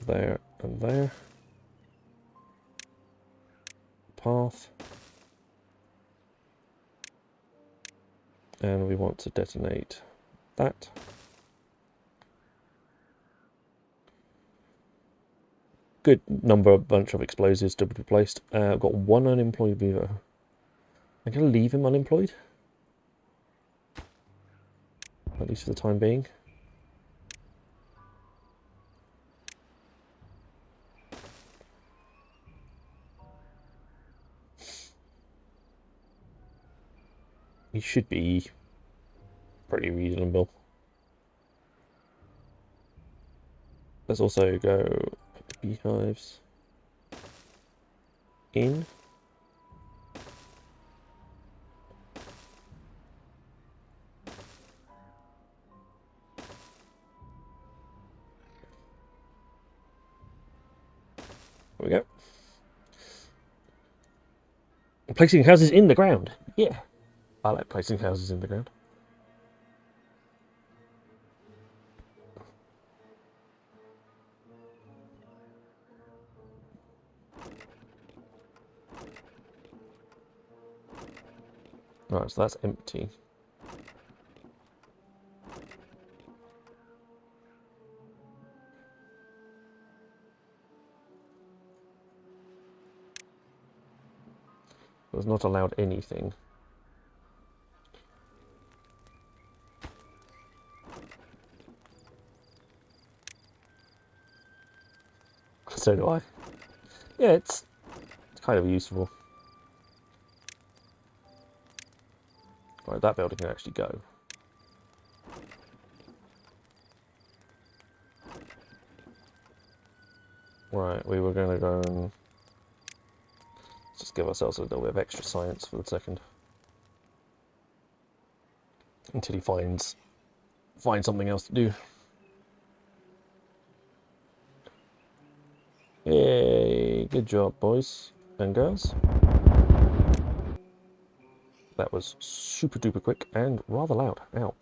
There and there. Path. And we want to detonate that. Good bunch of explosives to be placed. I've got one unemployed beaver. I'm going to leave him unemployed. At least for the time being. He should be pretty reasonable. Let's also go put the beehives in. There we go. Placing houses in the ground. Yeah. I like placing houses in the ground. Right, so that's empty. It was not allowed anything. So do I. Yeah, it's kind of useful. Right, that building can actually go. Right, we were going to go and just give ourselves a little bit of extra science for the second. Until he finds something else to do. Yay, good job, boys and girls. That was super duper quick and rather loud. Ow.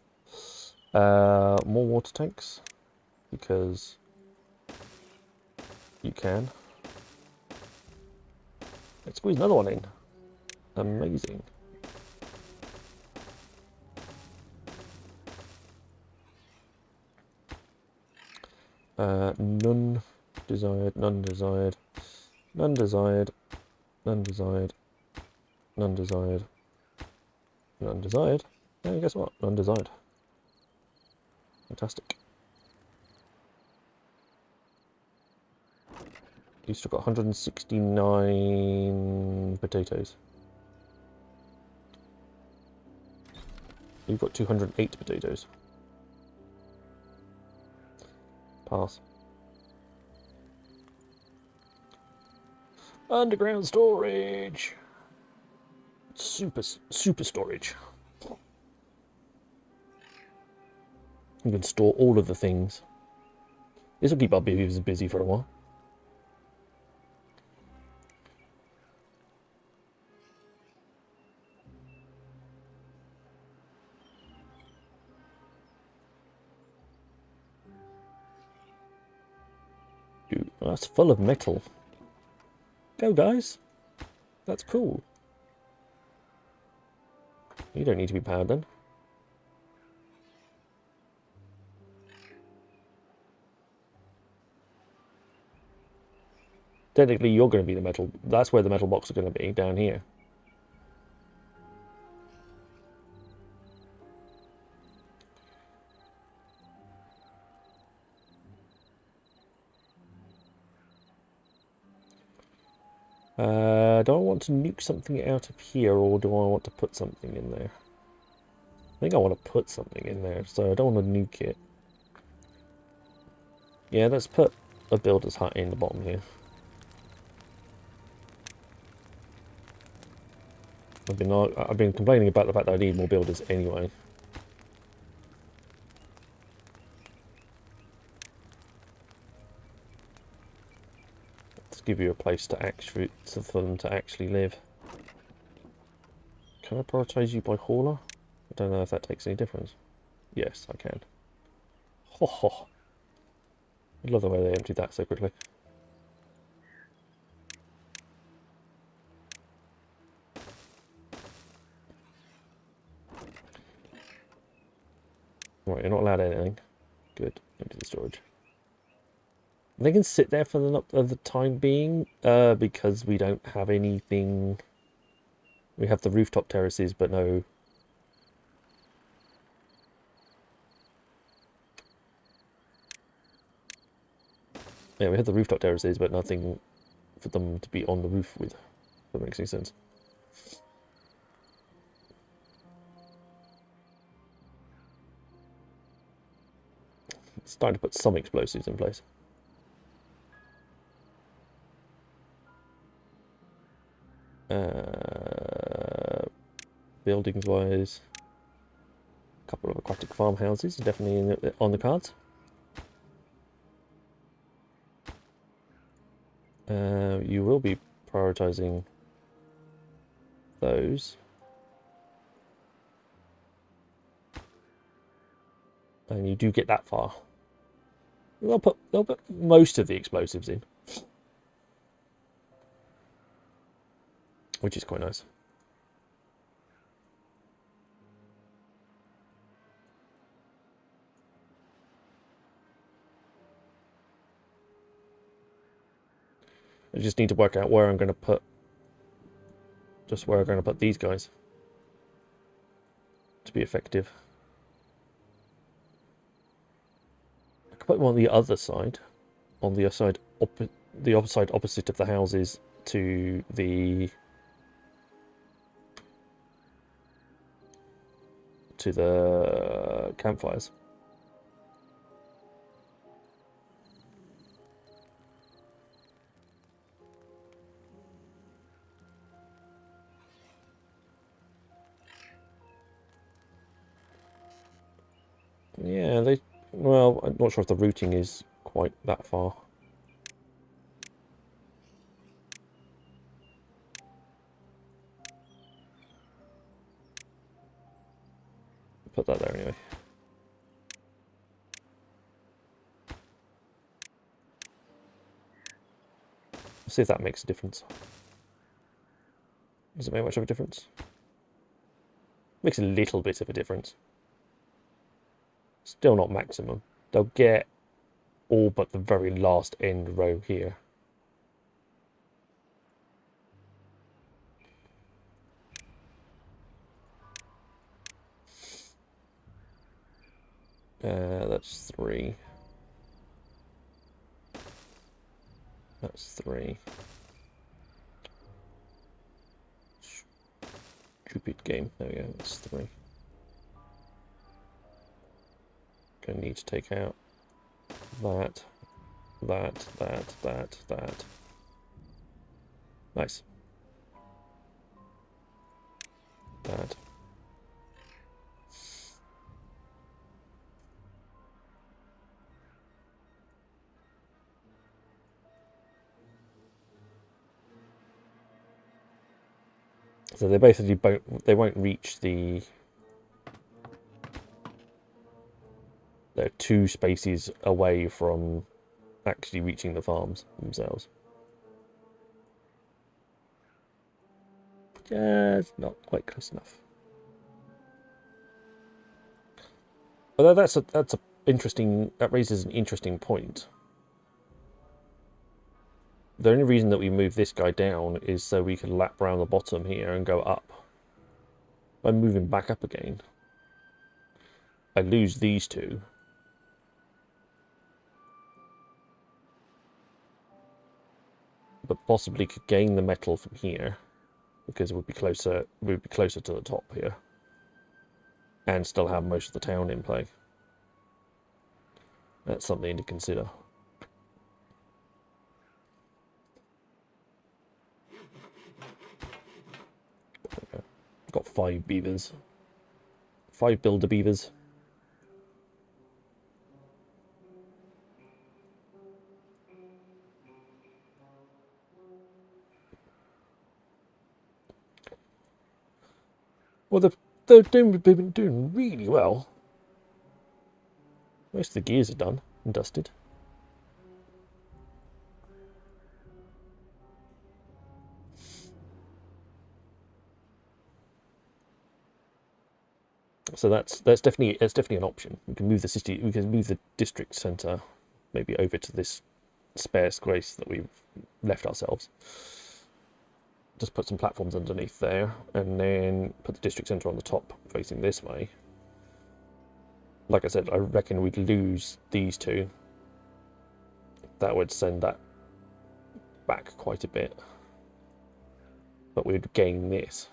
More water tanks, because you can. Let's squeeze another one in. Amazing. None desired, none desired, none desired, none desired, none desired, none desired. And guess what? None desired. Fantastic. You've still got 169 potatoes. You've got 208 potatoes. Pass. Underground storage. Super storage. You can store all of the things. This will keep our beavers busy for a while. Dude, that's full of metal. Go, guys. That's cool. You don't need to be powered then. Technically, you're going to be the metal. That's where the metal blocks are going to be, down here. Do I want to nuke something out of here, or do I want to put something in there? I think I want to put something in there, so I don't want to nuke it. Yeah, let's put a builder's hut in the bottom here. I've been complaining about the fact that I need more builders anyway. Let's give you a place to actually for them to actually live. Can I prioritize you by hauler? I don't know if that takes any difference. Yes, I can. Ho ho! I love the way they emptied that so quickly. Right, you're not allowed anything. Good. Empty the storage. They can sit there for the time being, because we don't have anything. We have the rooftop terraces, but no. Yeah, we have the rooftop terraces, but nothing for them to be on the roof with. If that makes any sense. It's time to put some explosives in place. Buildings wise, a couple of aquatic farmhouses definitely on the cards. You will be prioritizing those. And you do get that far. They'll put most of the explosives in, which is quite nice. I just need to work out where I'm going to put, these guys to be effective. I could put them on the other side, the other side opposite of the houses to the campfires. Yeah, well, I'm not sure if the routing is quite that far. Put that there anyway. See if that makes a difference. Does it make much of a difference? Makes a little bit of a difference. Still not maximum. They'll get all but the very last end row here. That's 3. That's 3. Stupid game. There we go. That's 3. Gonna need to take out that. Nice. That. So they basically won't reach the. They're 2 spaces away from actually reaching the farms themselves. Just not quite close enough. Although that's a interesting. That raises an interesting point. The only reason that we move this guy down is so we can lap around the bottom here and go up. By moving back up again, I lose these 2. But possibly could gain the metal from here, because it would be closer. We'd be closer to the top here, and still have most of the town in play. That's something to consider. Got 5 beavers. 5 builder beavers. Well, they've been doing really well. Most of the gears are done and dusted. So that's definitely an option. We can move the city. We can move the district centre, maybe over to this spare space that we've left ourselves. Just put some platforms underneath there, and then put the district centre on the top, facing this way. Like I said, I reckon we'd lose these two. That would send that back quite a bit, but we'd gain this.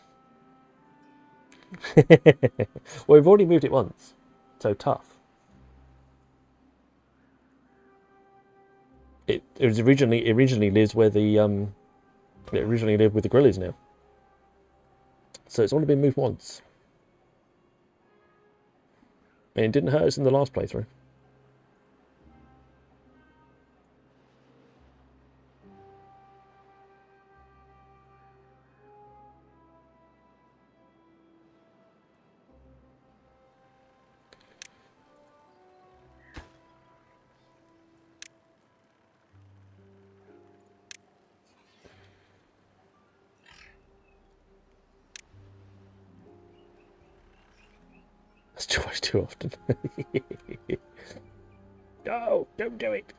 Well, we've already moved it once, so tough. It was originally lives where the it originally lived with the Grillies now, so it's only been moved once, and it didn't hurt us in the last playthrough. That's twice too often. No, don't do it.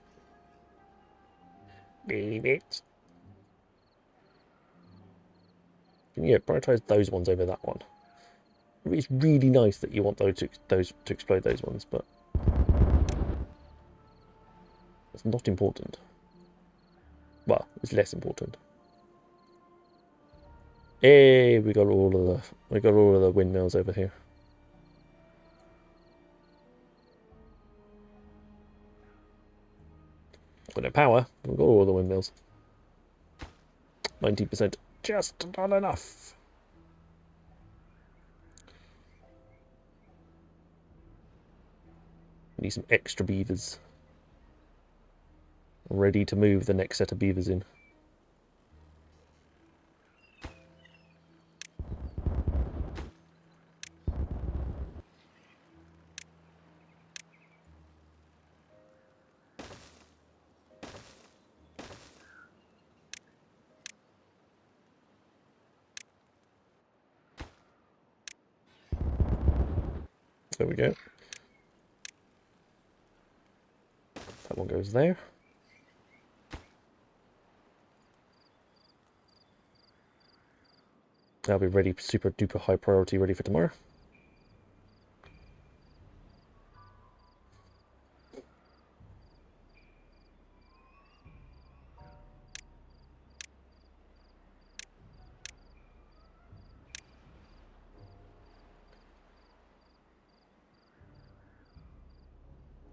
Leave it. Yeah, prioritize those ones over that one. It's really nice that you want those to explode those ones, but it's not important. Well, it's less important. Hey, we got all of the windmills over here. Got no power. We've got all the windmills. 19%, just not enough. Need some extra beavers. Ready to move the next set of beavers in. There we go. That one goes there. That'll be ready, super duper high priority, ready for tomorrow.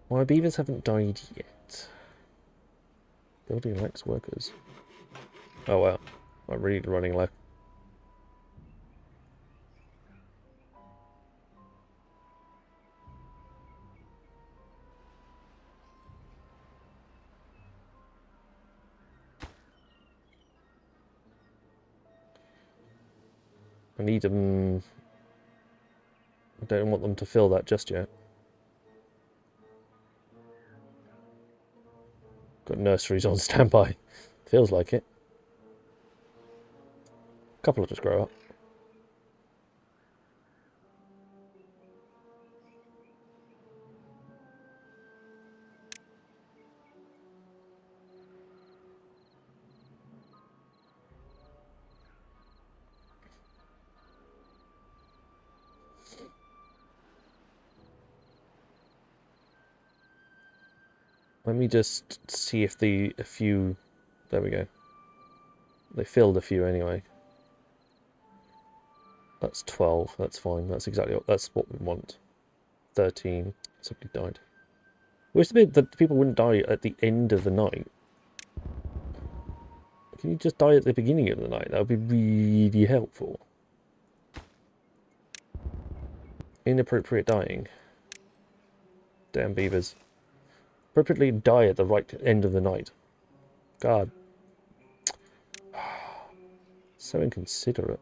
My beavers haven't died yet. Building lacks workers. Oh wow, I'm really running low. I need them. I don't want them to fill that just yet. Got nurseries on standby. Feels like it. A couple will just grow up. Let me just see if a few. There we go. They filled a few anyway. That's 12. That's fine. That's what we want. 13. Somebody died. Wish the bit that people wouldn't die at the end of the night. Can you just die at the beginning of the night? That would be really helpful. Inappropriate dying. Damn beavers. Appropriately die at the right end of the night. God. So inconsiderate.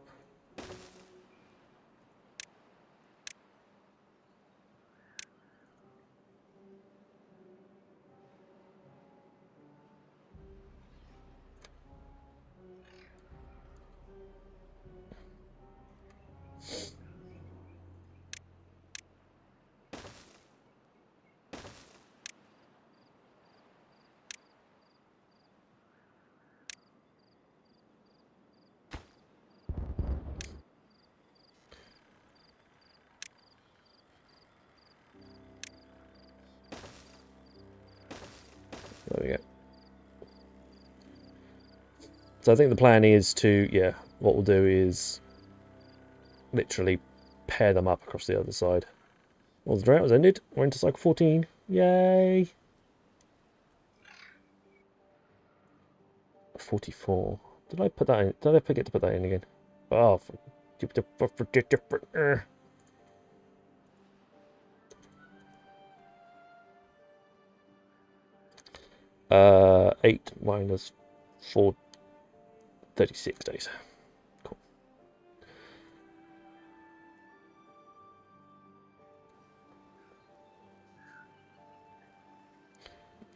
So I think the plan is to, yeah, what we'll do is literally pair them up across the other side. Well, the drought has ended. We're into cycle 14. Yay! 44. Did I put that in? Did I forget to put that in again? Oh, for 8 minus 4, 36 days. Cool.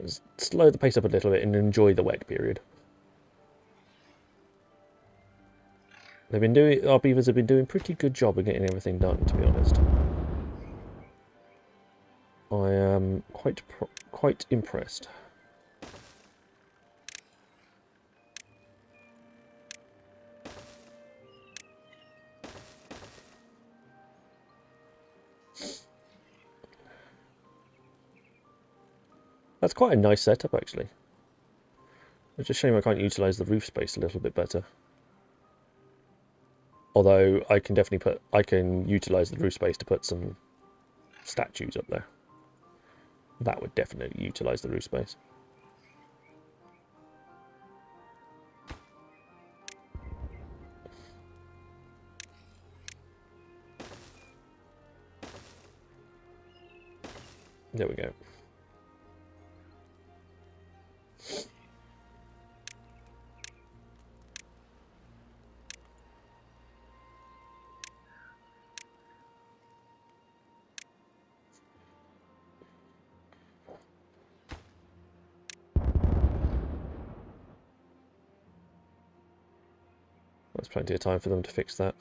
Just slow the pace up a little bit and enjoy the wet period. They've been doing, our beavers have been doing a pretty good job of getting everything done, to be honest. I am quite impressed. That's quite a nice setup, actually. It's a shame I can't utilise the roof space a little bit better. Although I can utilise the roof space to put some statues up there. That would definitely utilise the roof space. There we go. There's plenty of time for them to fix that.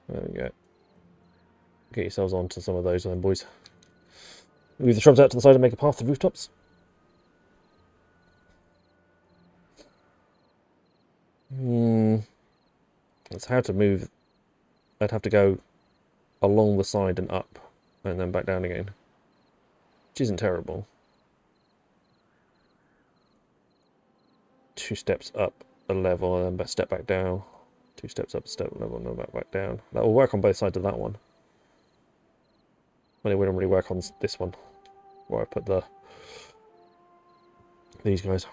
There we go. Get yourselves onto some of those then, boys. Move the shrubs out to the side and make a path to the rooftops. That's how to move. I'd have to go along the side and up, and then back down again. Which isn't terrible. 2 steps up a level, and then step back down. 2 steps up, step level, and then back down. That will work on both sides of that one. But it wouldn't really work on this one, where I put these guys.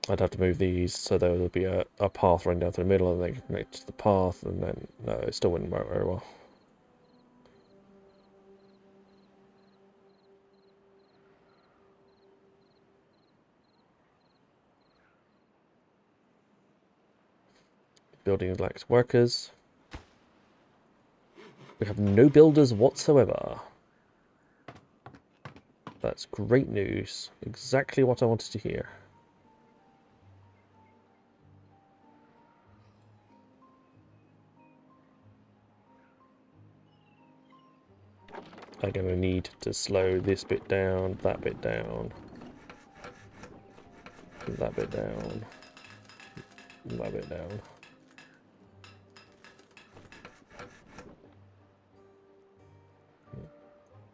I'd have to move these so there would be a path running down through the middle, and then connect to the path, and then no, it still wouldn't work very well. Building lacks workers. We have no builders whatsoever. That's great news. Exactly what I wanted to hear. I'm going to need to slow this bit down, that bit down, that bit down, that bit down.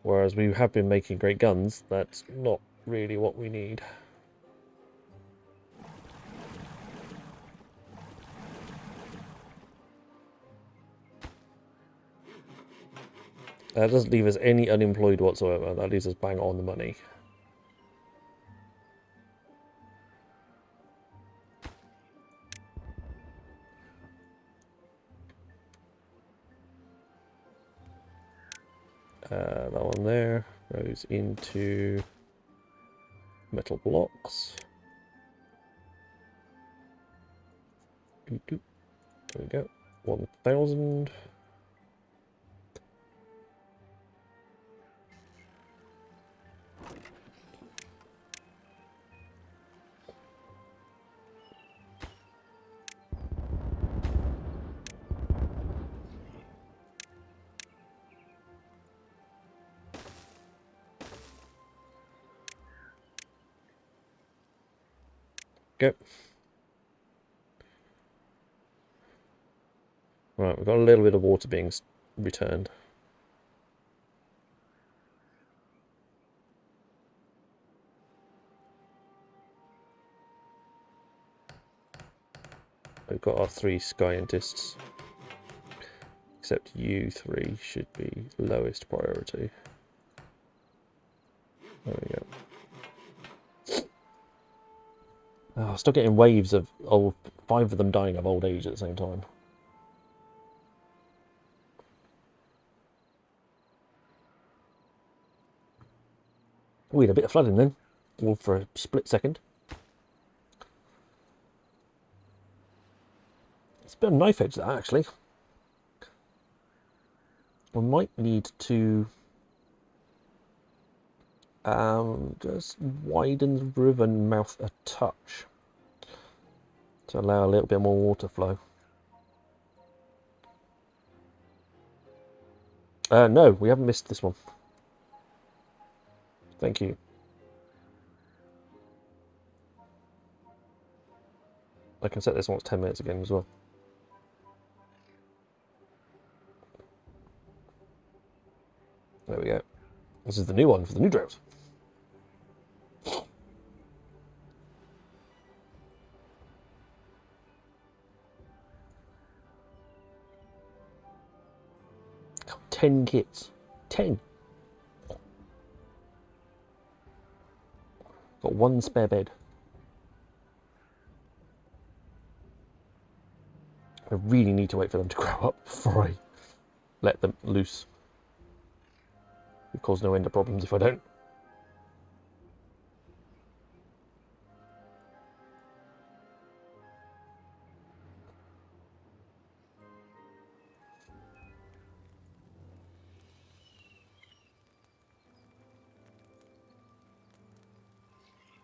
Whereas we have been making great guns, that's not really what we need. That doesn't leave us any unemployed whatsoever. That leaves us bang on the money. That one there goes into metal blocks. There we go. 1,000. Go. Right, we've got a little bit of water being returned. we've got our 3 scientists. Except you 3 should be lowest priority. There we go. Oh, still getting waves of 5 of them dying of old age at the same time. We had a bit of flooding then, all for a split second. It's a bit of a knife edge that actually. We might need to just widen the river mouth a touch to allow a little bit more water flow. No, we haven't missed this one. Thank you. I can set this one to 10 minutes again as well. There we go. This is the new one for the new drought. Got 10 kids. 10. Got 1 spare bed. I really need to wait for them to grow up before I let them loose. It cause no end of problems if I don't.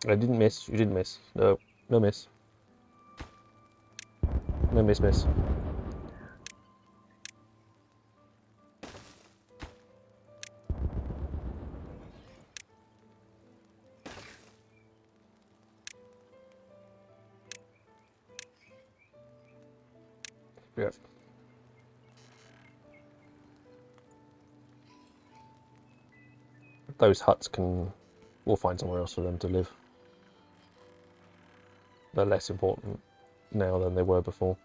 I didn't miss. You didn't miss. No. No miss. No miss. Yeah. Those huts can... We'll find somewhere else for them to live. They're less important now than they were before.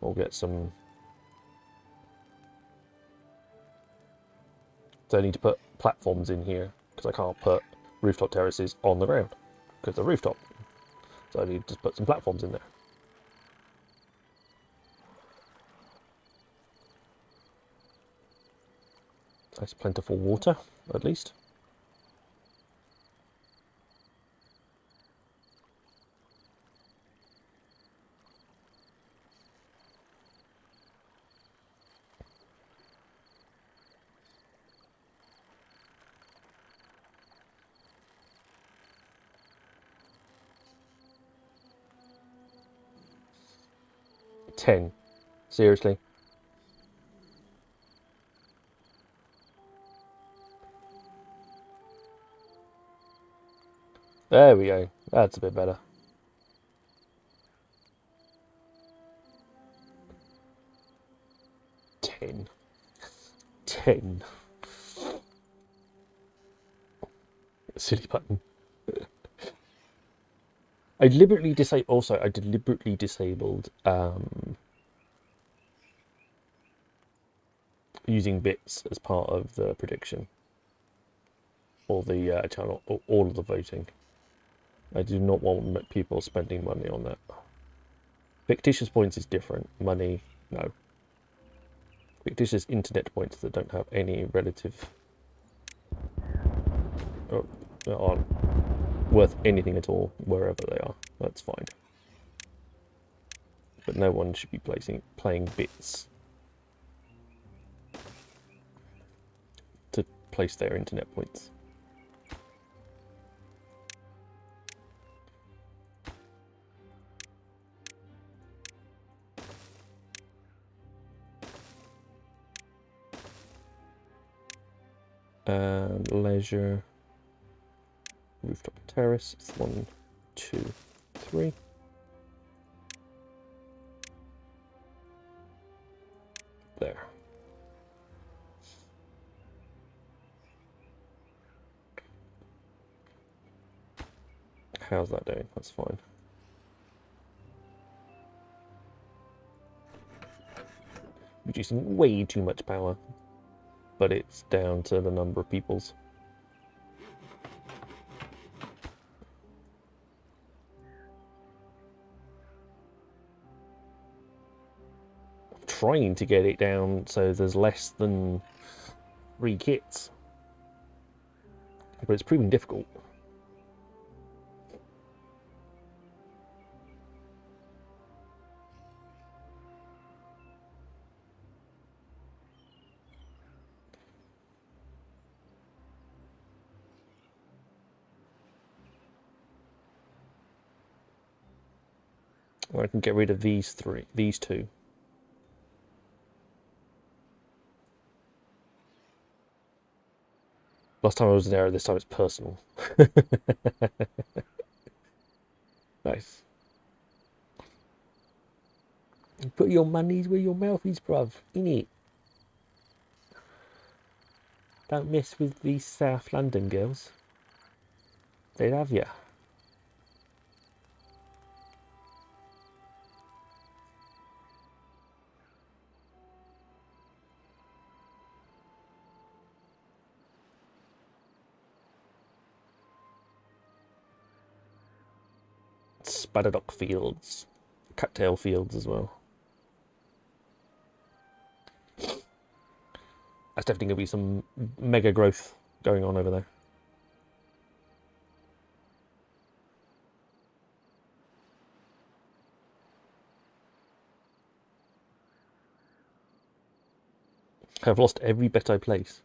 We'll get some... So I need to put platforms in here, because I can't put rooftop terraces on the ground, because they're rooftop. So I need to put some platforms in there. Nice plentiful water, at least. Ten. Seriously? There we go. That's a bit better. 10. 10. Silly button. I deliberately disabled using bits as part of the prediction, or the channel, or all of the voting. I do not want people spending money on that. Fictitious points is different. Money, no. Fictitious internet points that don't have any relative, or aren't worth anything at all wherever they are. That's fine. But no one should be playing bits to place their internet points. And leisure, rooftop terrace, it's 1, 2, 3. There. How's that doing? That's fine. Reducing way too much power, but it's down to the number of peoples. I'm trying to get it down so there's less than 3 kits, but it's proving difficult. Or I can get rid of these two. Last time I was there, this time it's personal. Nice. Put your monies where your mouth is, bruv. Innit? Don't mess with these South London girls. They love ya. Spadadock Fields. Cattail Fields as well. That's definitely going to be some mega growth going on over there. I've lost every bet I place.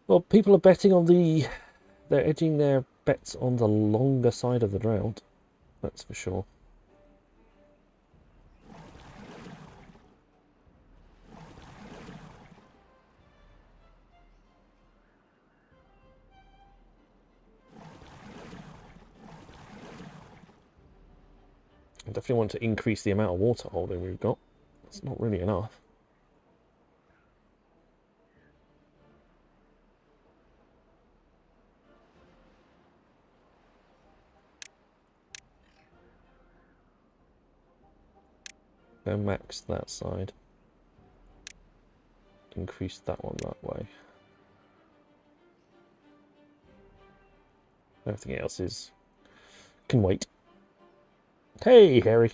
Well, people are betting on the... They're edging their bets on the longer side of the drought. That's for sure. I definitely want to increase the amount of water holding we've got. It's not really enough. Go max that side. Increase that one that way. Everything else is... can wait. Hey, Harry.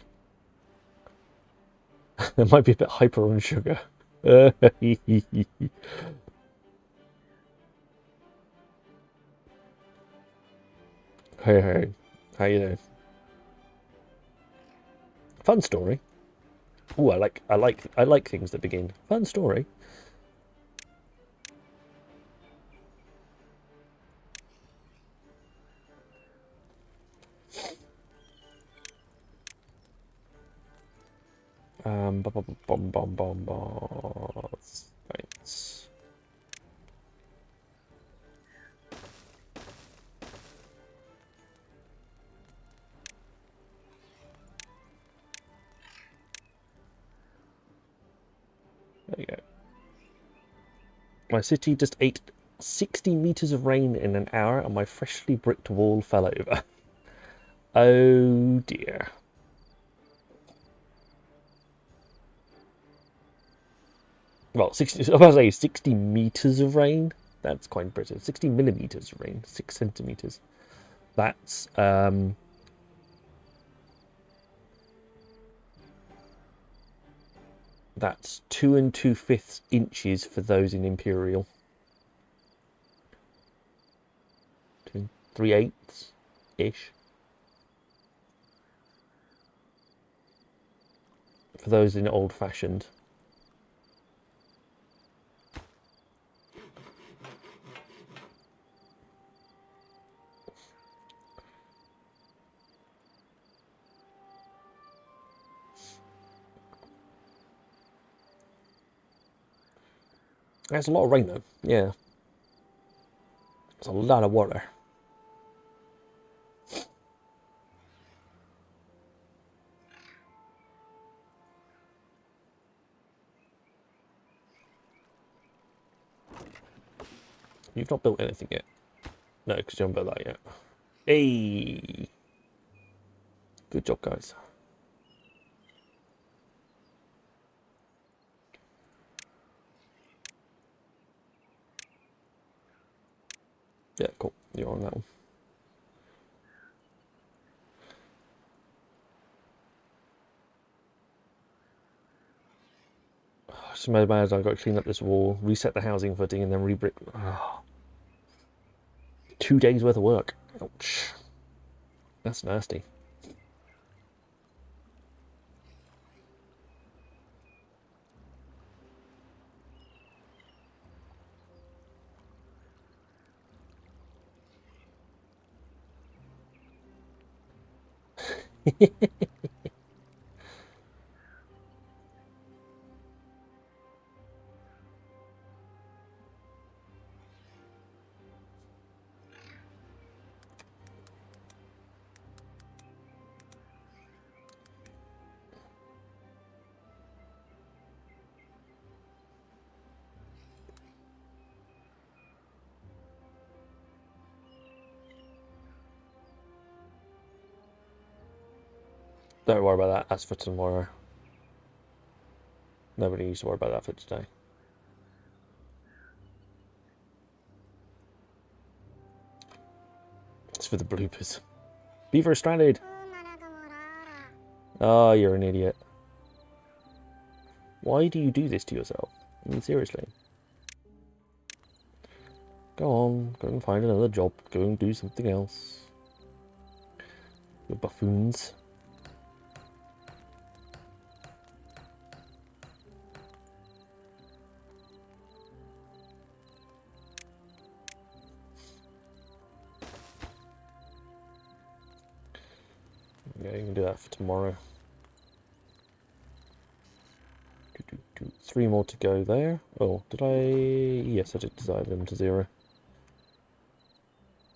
That might be a bit hyper on sugar. Hey, hey. How you doing? Fun story. Ooh, I like things that begin. Fun story. Bombs. Right. There you go. My city just ate 60 meters of rain in an hour and my freshly bricked wall fell over. Oh dear. Well, 60, I was about to say 60 meters of rain. That's quite impressive. 60 millimeters of rain, 6 centimeters. That's 2 2/5 inches for those in Imperial. 2 3/8 ish for those in Old Fashioned. That's a lot of rain though. Yeah, it's a lot of water. You've not built anything yet. No, because you haven't built that yet. Hey! Good job, guys. Yeah, cool. You're on that one. Just imagine I've got to clean up this wall, reset the housing footing, and then re-brick. Oh, 2 days worth of work. Ouch. That's nasty. Don't worry about that. That's for tomorrow. Nobody needs to worry about that for today. It's for the bloopers. Beaver stranded. Oh, you're an idiot. Why do you do this to yourself? I mean, seriously. Go on, go and find another job. Go and do something else. You buffoons. Yeah, you can do that for tomorrow. 3 more to go there. Oh, did I? Yes, I did design them to 0.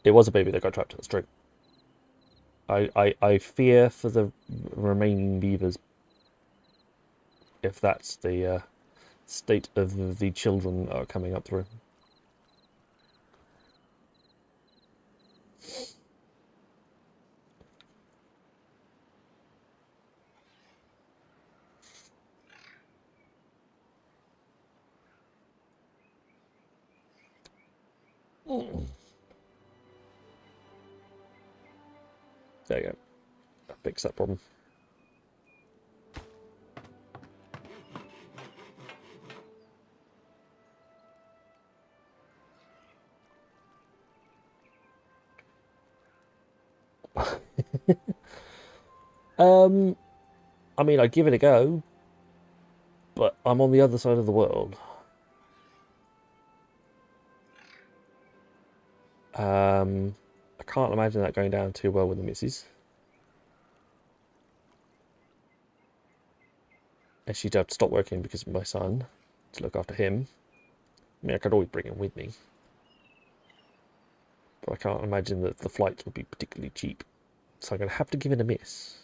It was a baby that got trapped at the string. I fear for the remaining beavers if that's the state of the children that are coming up through. There you go. That fixed that problem. I mean, I'd give it a go, but I'm on the other side of the world. I can't imagine that going down too well with the missus. And she'd have to stop working because of my son to look after him. I mean, I could always bring him with me, but I can't imagine that the flights would be particularly cheap. So I'm going to have to give it a miss.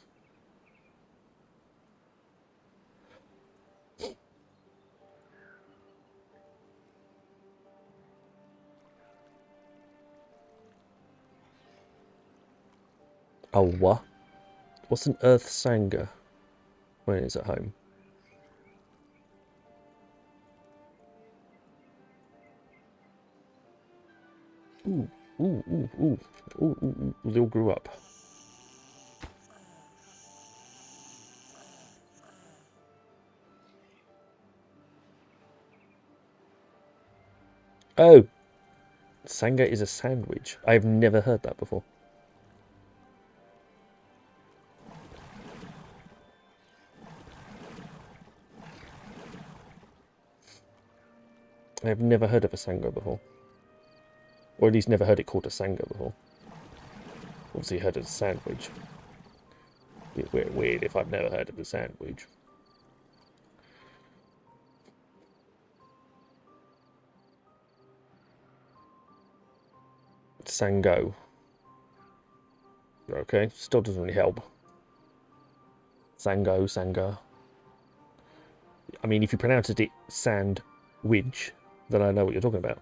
Oh, what? What's an earth sanga when it's at home? Ooh, ooh, ooh, ooh, ooh, ooh, ooh. They all grew up. Oh, sanga is a sandwich. I've never heard that before. I've never heard of a sanga before. Or at least never heard it called a sanga before. Obviously heard of a sandwich. Bit weird if I've never heard of a sandwich. Sango. Okay, still doesn't really help. Sango, sanga. I mean, if you pronounced it sandwich, then I know what you're talking about.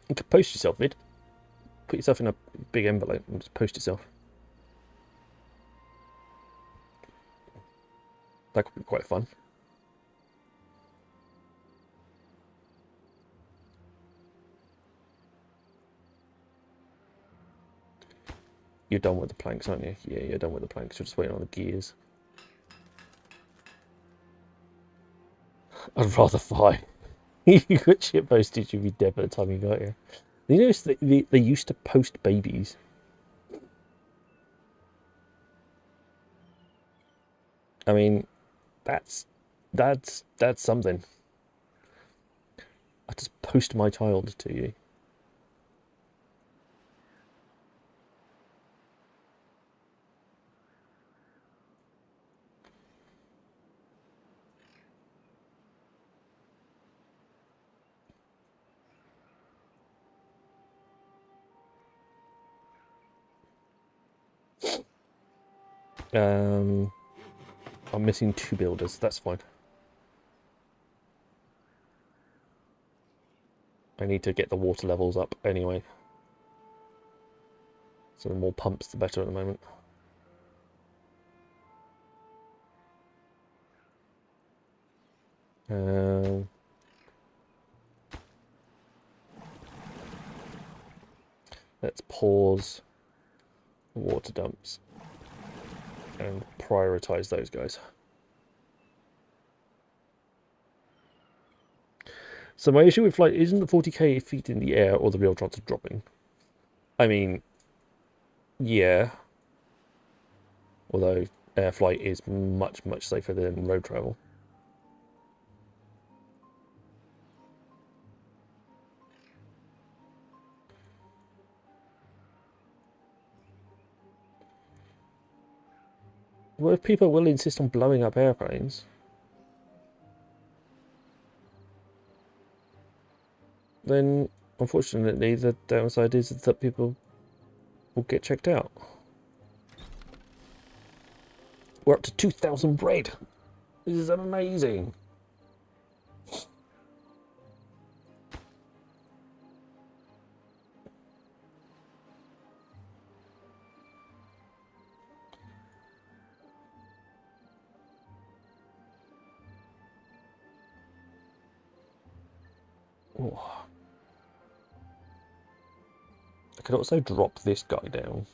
You could post yourself, Vid. Put yourself in a big envelope and just post yourself. That could be quite fun. You're done with the planks, aren't you? Yeah, you're done with the planks. You're just waiting on the gears. I'd rather fly. You got shit postage, you'd be dead by the time you got here. You notice that they used to post babies. I mean, that's something. I just post my child to you. I'm missing 2 builders. That's fine. I need to get the water levels up anyway. So the more pumps, the better at the moment. Let's pause the water dumps and prioritize those guys. So my issue with flight isn't the 40k feet in the air or the real chance of dropping. I mean, yeah. Although air flight is much safer than road travel. Well, if people will insist on blowing up airplanes, then unfortunately the downside is that people will get checked out. We're up to 2,000 bread. This is amazing. Oh. I could also drop this guy down,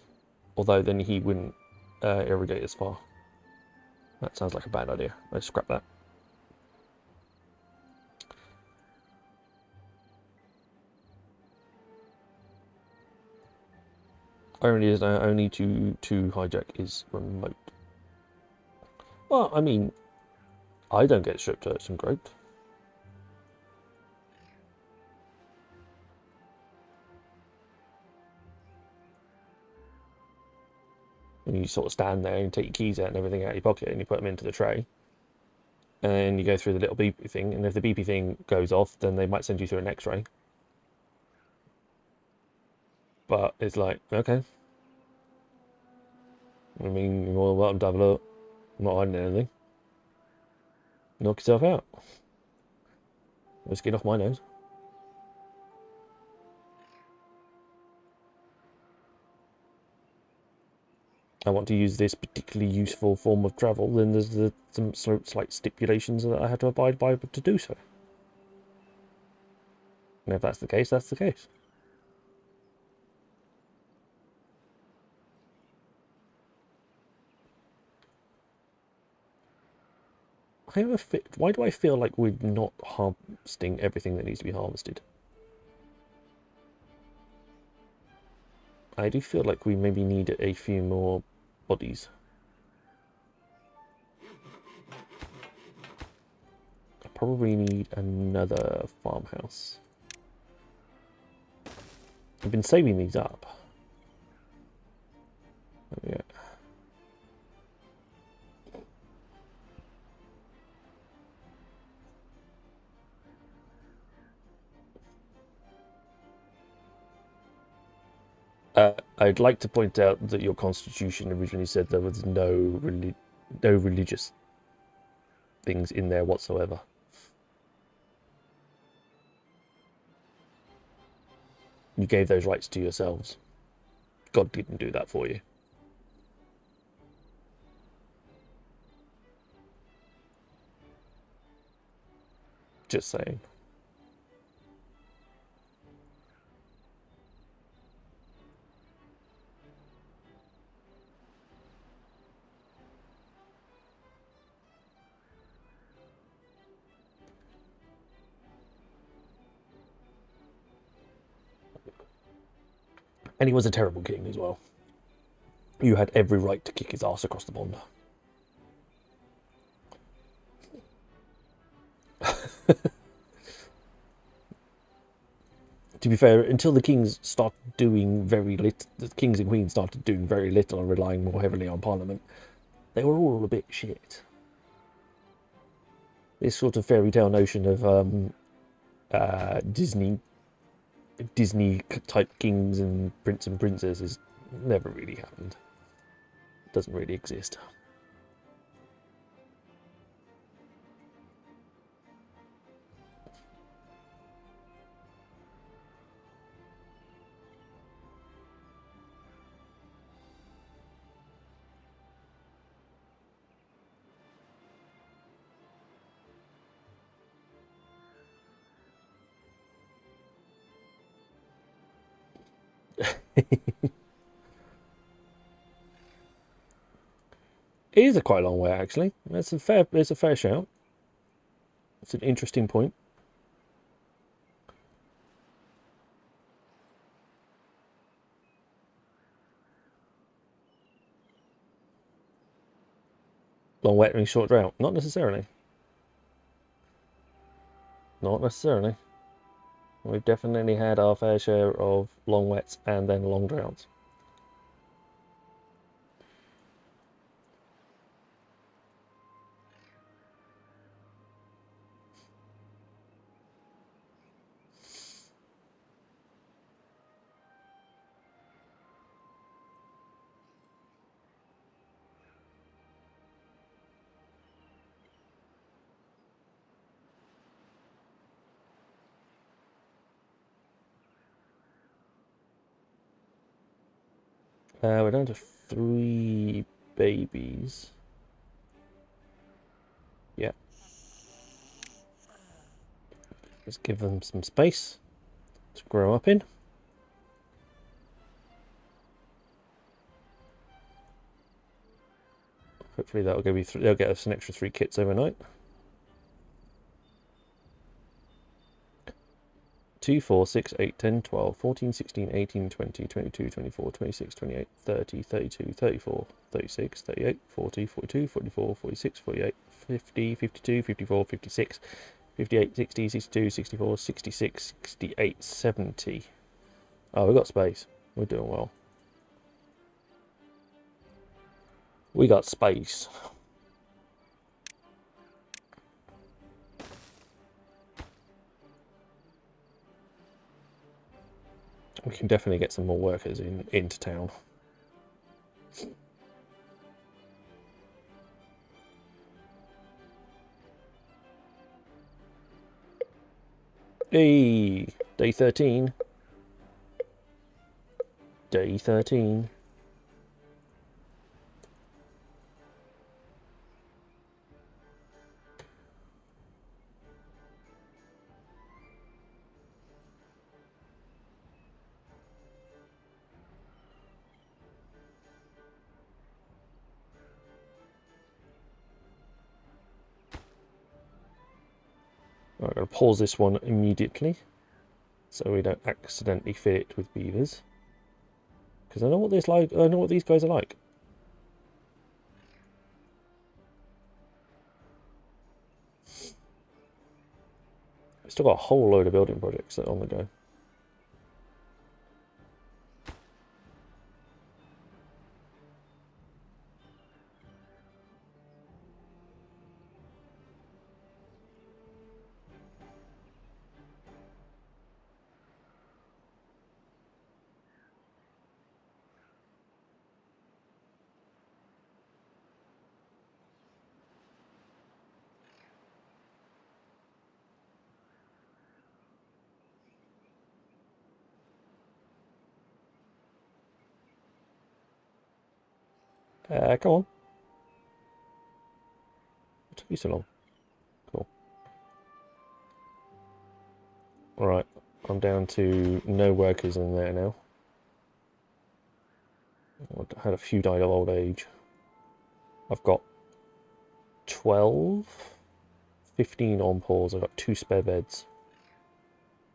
although then he wouldn't irrigate as far. That sounds like a bad idea. Let's scrap that. Irony is only to hijack is remote. Well, I mean, I don't get strip searched and groped. And you sort of stand there and take your keys out and everything out of your pocket and you put them into the tray. And then you go through the little beepy thing, and if the beepy thing goes off, then they might send you through an x-ray. But it's like, okay. I mean, you're more than welcome to have a look. I'm not hiding anything. Knock yourself out. No skin off my nose. I want to use this particularly useful form of travel, then there's some slight stipulations that I have to abide by to do so. And if that's the case, that's the case. Why do I feel like we're not harvesting everything that needs to be harvested? I do feel like we maybe need a few more bodies. I probably need another farmhouse. I've been saving these up. Yeah. I'd like to point out that your constitution originally said there was no religious things in there whatsoever. You gave those rights to yourselves. God didn't do that for you. Just saying. And he was a terrible king as well. You had every right to kick his ass across the pond. To be fair, until the kings started doing very little, the kings and queens started doing very little and relying more heavily on Parliament, they were all a bit shit. This sort of fairy tale notion of Disney type kings and princesses never really happened. It doesn't really exist. It is a quite long way, actually. It's a fair shout. It's an interesting point. Long wet means short drought. Not necessarily. Not necessarily. We've definitely had our fair share of long wets and then long droughts. We're down to 3 babies. Yeah. Let's give them some space to grow up in. Hopefully that'll go they'll get us an extra 3 kits overnight. 2, 4, 6, 8, 10, 12, 14, 16, 18, 20, 22, 24, 26, 28, 30, 32, 34, 36, 38, 40, 42, 44, 46, 48, 50, 52, 54, 56, 58, 60, 62, 64, 66, 68, 70. Oh, we've got space. We're doing well. We got space. We can definitely get some more workers into town. Hey, day 13. Day 13. Right, I'm going to pause this one immediately so we don't accidentally fill it with beavers. Because I know what I know what these guys are like. I've still got a whole load of building projects that are on the go. Come on. What took you so long? Cool. Alright, I'm down to no workers in there now. I had a few died of old age. I've got 12, 15 on pause. I've got 2 spare beds.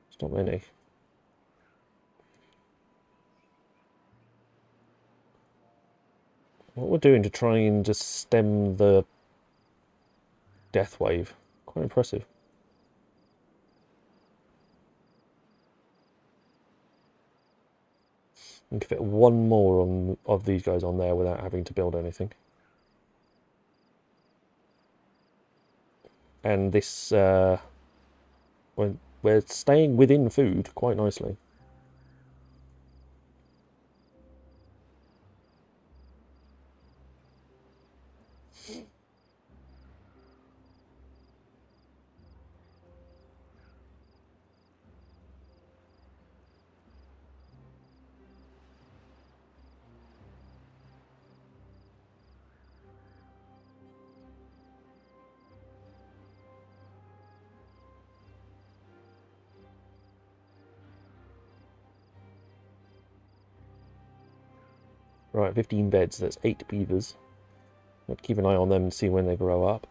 It's not many. What we're doing to try and just stem the death wave. Quite impressive. We can fit one more of these guys on there without having to build anything. And this, we're staying within food quite nicely. Right, 15 beds, that's 8 beavers. I'll keep an eye on them and see when they grow up.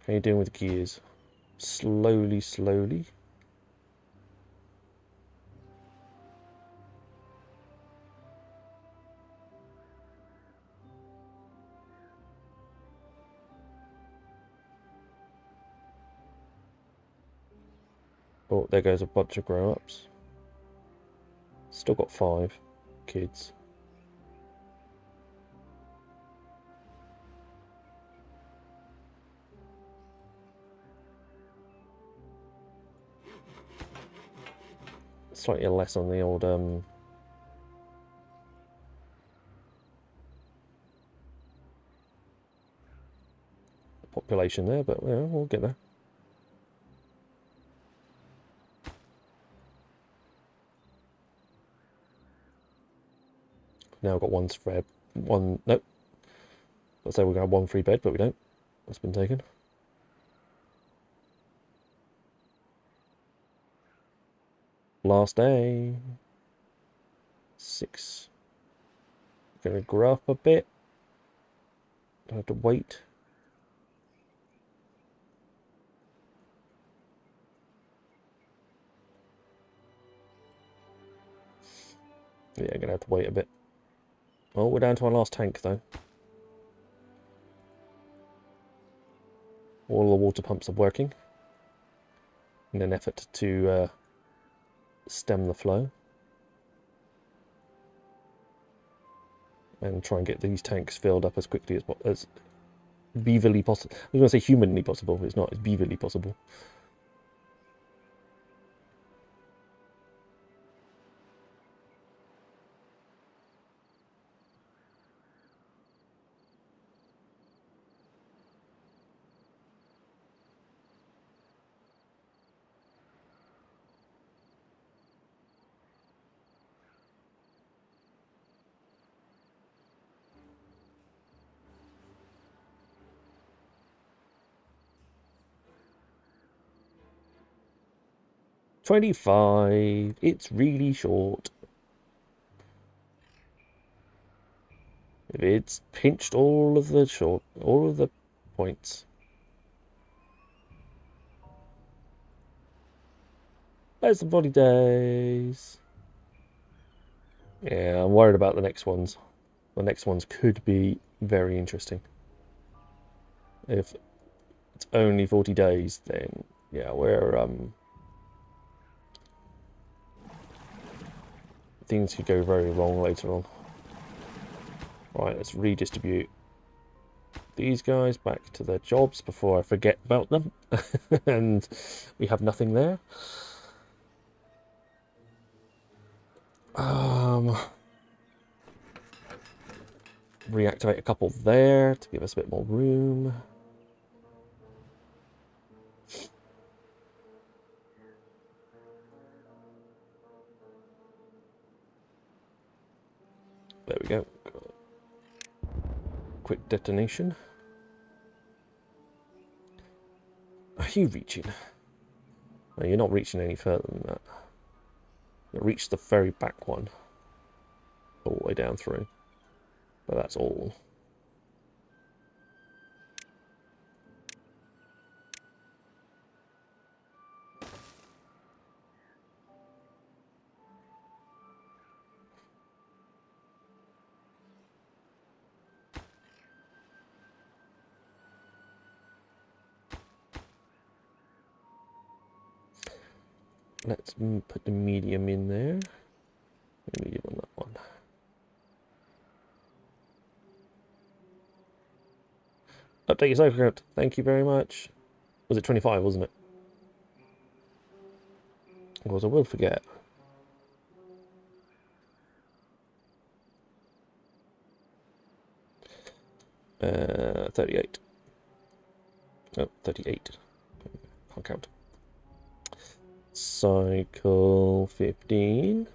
How you doing with the gears? Slowly, slowly. Oh, there goes a bunch of grown-ups. Still got 5 kids. Slightly less on the old population there, but yeah, we'll get there. Now I've got one spare, nope. Let's say we're going to have 1 free bed, but we don't. That's been taken. Last day. 6. Gonna grow up a bit. Don't have to wait. Yeah, gonna have to wait a bit. Oh, we're down to our last tank though. All the water pumps are working in an effort to stem the flow and try and get these tanks filled up as quickly as beaverly possible. I was going to say humanly possible, but it's not. It's beaverly possible. $25. It's really short. It's pinched all of the points. There's some 40 days. Yeah, I'm worried about the next ones. The next ones could be very interesting. If it's only 40 days, then yeah, we're things could go very wrong later on. Right, let's redistribute these guys back to their jobs before I forget about them. And we have nothing there. reactivate a couple there to give us a bit more room. There we go. Quick detonation. Are you reaching? No, you're not reaching any further than that. You reached the very back one. All the way down through. But that's all. Let's put the medium in there. Medium on that one. Update your social count. Thank you very much. Was it 25, wasn't it? Because I will forget. 38. Oh, 38. Can't count. Cycle 15.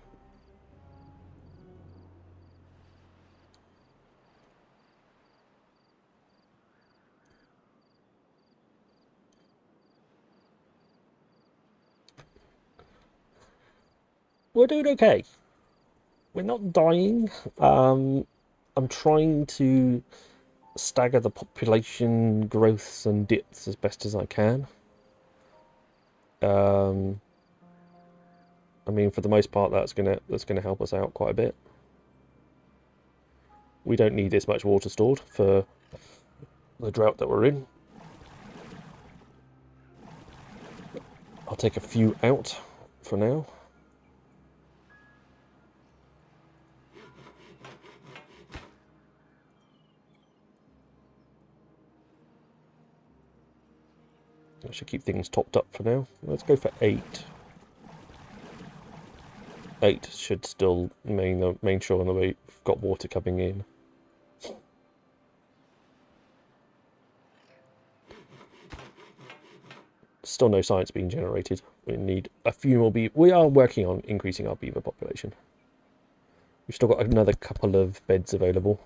We're doing okay. We're not dying. I'm trying to stagger the population growths and dips as best as I can. I mean, for the most part, that's gonna help us out quite a bit. We don't need this much water stored for the drought that we're in. I'll take a few out for now. I should keep things topped up for now. Let's go for 8. 8 should still main sure that we've got water coming in. Still no science being generated. We need a few more beavers. We are working on increasing our beaver population. We've still got another couple of beds available.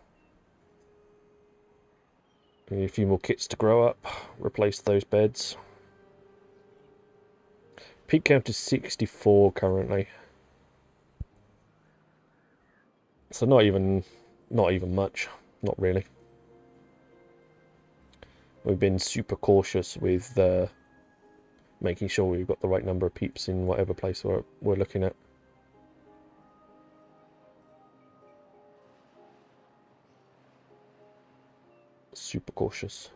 We need a few more kits to grow up, replace those beds. Peak count is 64 currently. So not even much. Not really. We've been super cautious with making sure we've got the right number of peeps in whatever place we're looking at. Super cautious.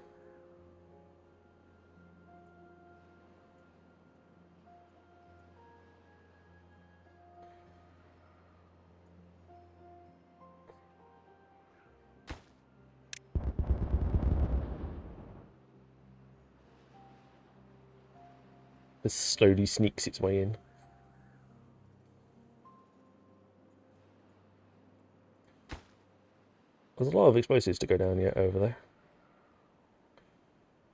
This slowly sneaks its way in. There's a lot of explosives to go down yet over there.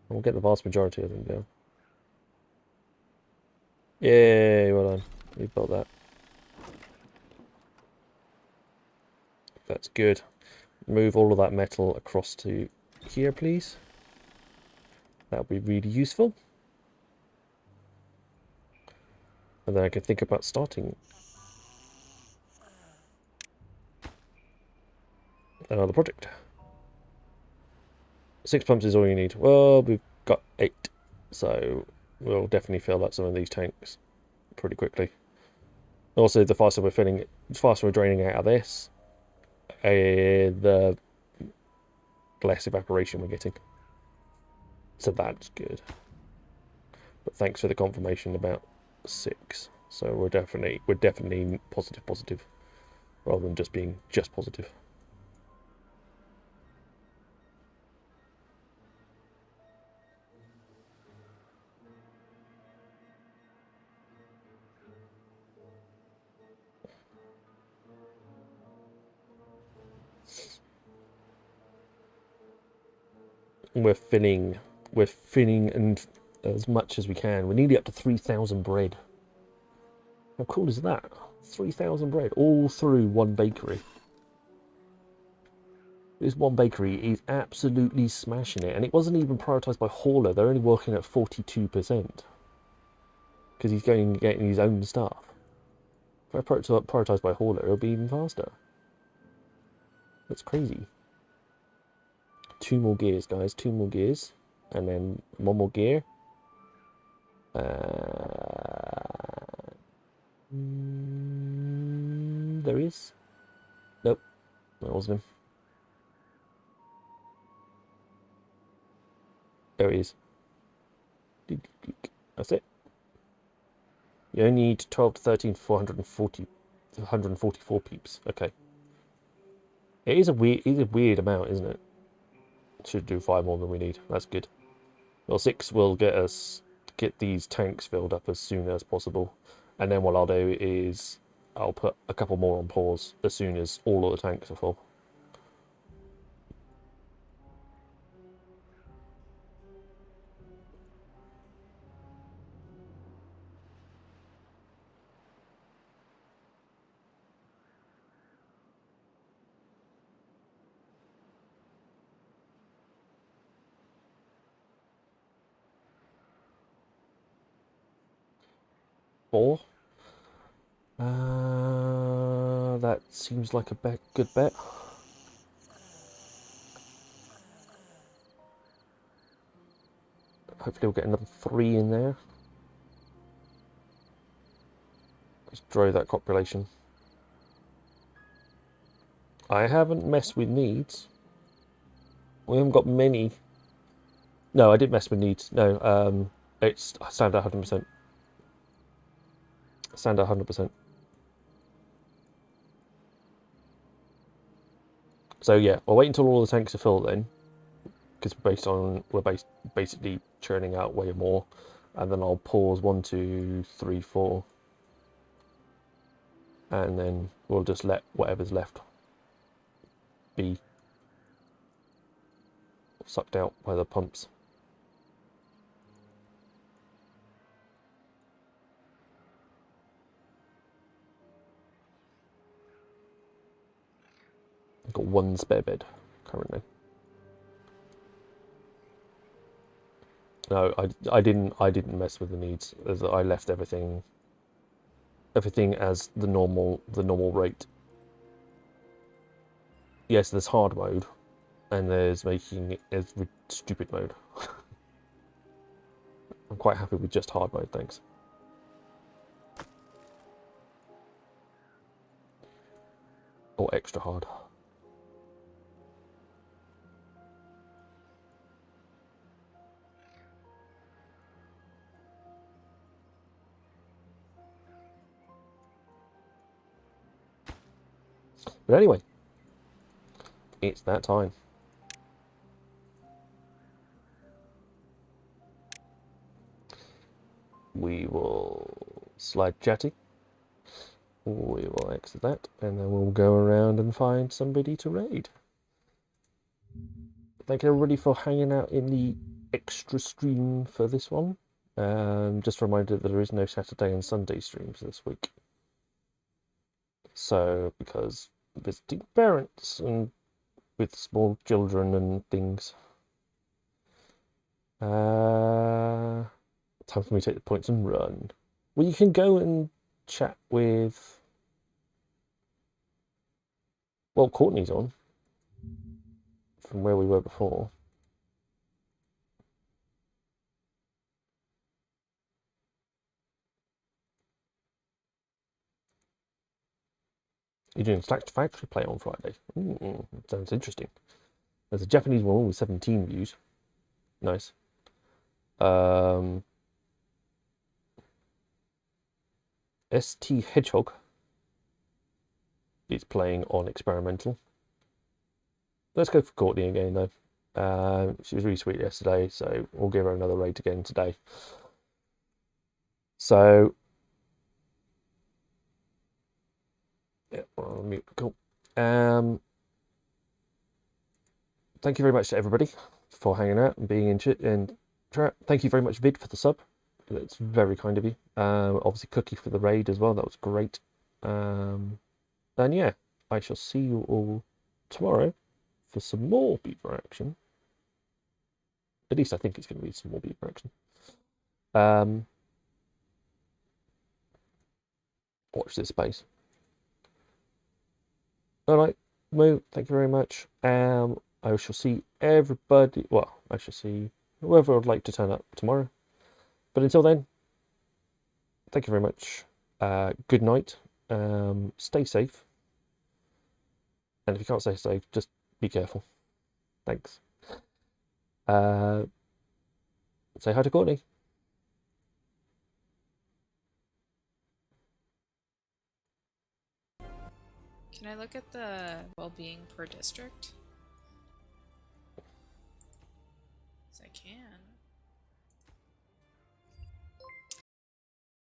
We'll get the vast majority of them down. Yay, well done. We built that. That's good. Move all of that metal across to here, please. That would be really useful. And then I can think about starting another project. 6 pumps is all you need. Well, we've got 8. So we'll definitely fill up some of these tanks pretty quickly. Also, the faster we're draining out of this, the less evaporation we're getting. So that's good. But thanks for the confirmation about 6. So we're definitely positive, rather than just being just positive. we're filling and as much as we can. We're nearly up to 3,000 bread. How cool is that? 3,000 bread all through one bakery. This one bakery is absolutely smashing it, and it wasn't even prioritised by hauler. They're only working at 42% because he's going and getting his own stuff. If I prioritised by hauler, it'll be even faster. That's crazy. 2 more gears, guys. 2 more gears, and then 1 more gear. There he is. Nope, that wasn't him. There he is. That's it. You only need 12 to 13 for 144 peeps. Okay. It is a weird amount, isn't it? Should do 5 more than we need. That's good. Well, 6 will get these tanks filled up as soon as possible. And then what I'll do is I'll put a couple more on pause as soon as all of the tanks are full. Four. That seems like a good bet. Hopefully we'll get another 3 in there. Destroy that population. I haven't messed with needs. We haven't got many. No, I didn't mess with needs. No, it's standard 100%. Standard 100%. So yeah, we'll wait until all the tanks are full then, because we're basically churning out way more, and then I'll pause 1, 2, 3, 4, and then we'll just let whatever's left be sucked out by the pumps. I've got 1 spare bed currently. No, I didn't mess with the needs. As I left everything as the normal rate. Yes, there's hard mode, and there's making it as stupid mode. I'm quite happy with just hard mode, thanks. Or extra hard. But anyway, it's that time. We will slide chatting. We will exit that, and then we'll go around and find somebody to raid. Thank you everybody for hanging out in the extra stream for this one. Just a reminder that there is no Saturday and Sunday streams this week. So, because visiting parents and with small children and things. Time for me to take the points and run. Well, you can go and chat with... Well, Courtney's on. From where we were before. You're doing Slacked Factory Play on Friday. Sounds interesting. There's a Japanese one with 17 views. Nice. ST Hedgehog is playing on Experimental. Let's go for Courtney again, though. She was really sweet yesterday, so we'll give her another raid again today. So, yeah, well, mute. Cool. Thank you very much to everybody for hanging out and being in chat. Thank you very much, Vid, for the sub. That's very kind of you. Obviously, Cookie for the raid as well. That was great. And yeah, I shall see you all tomorrow for some more Beaver action. At least I think it's going to be some more Beaver action. Watch this space. All right, Moo, thank you very much. I shall see everybody. Well, I shall see whoever would like to turn up tomorrow. But until then, thank you very much. Good night. Stay safe. And if you can't stay safe, just be careful. Thanks. Say hi to Courtney. Can I look at the well-being per district? Yes, I can.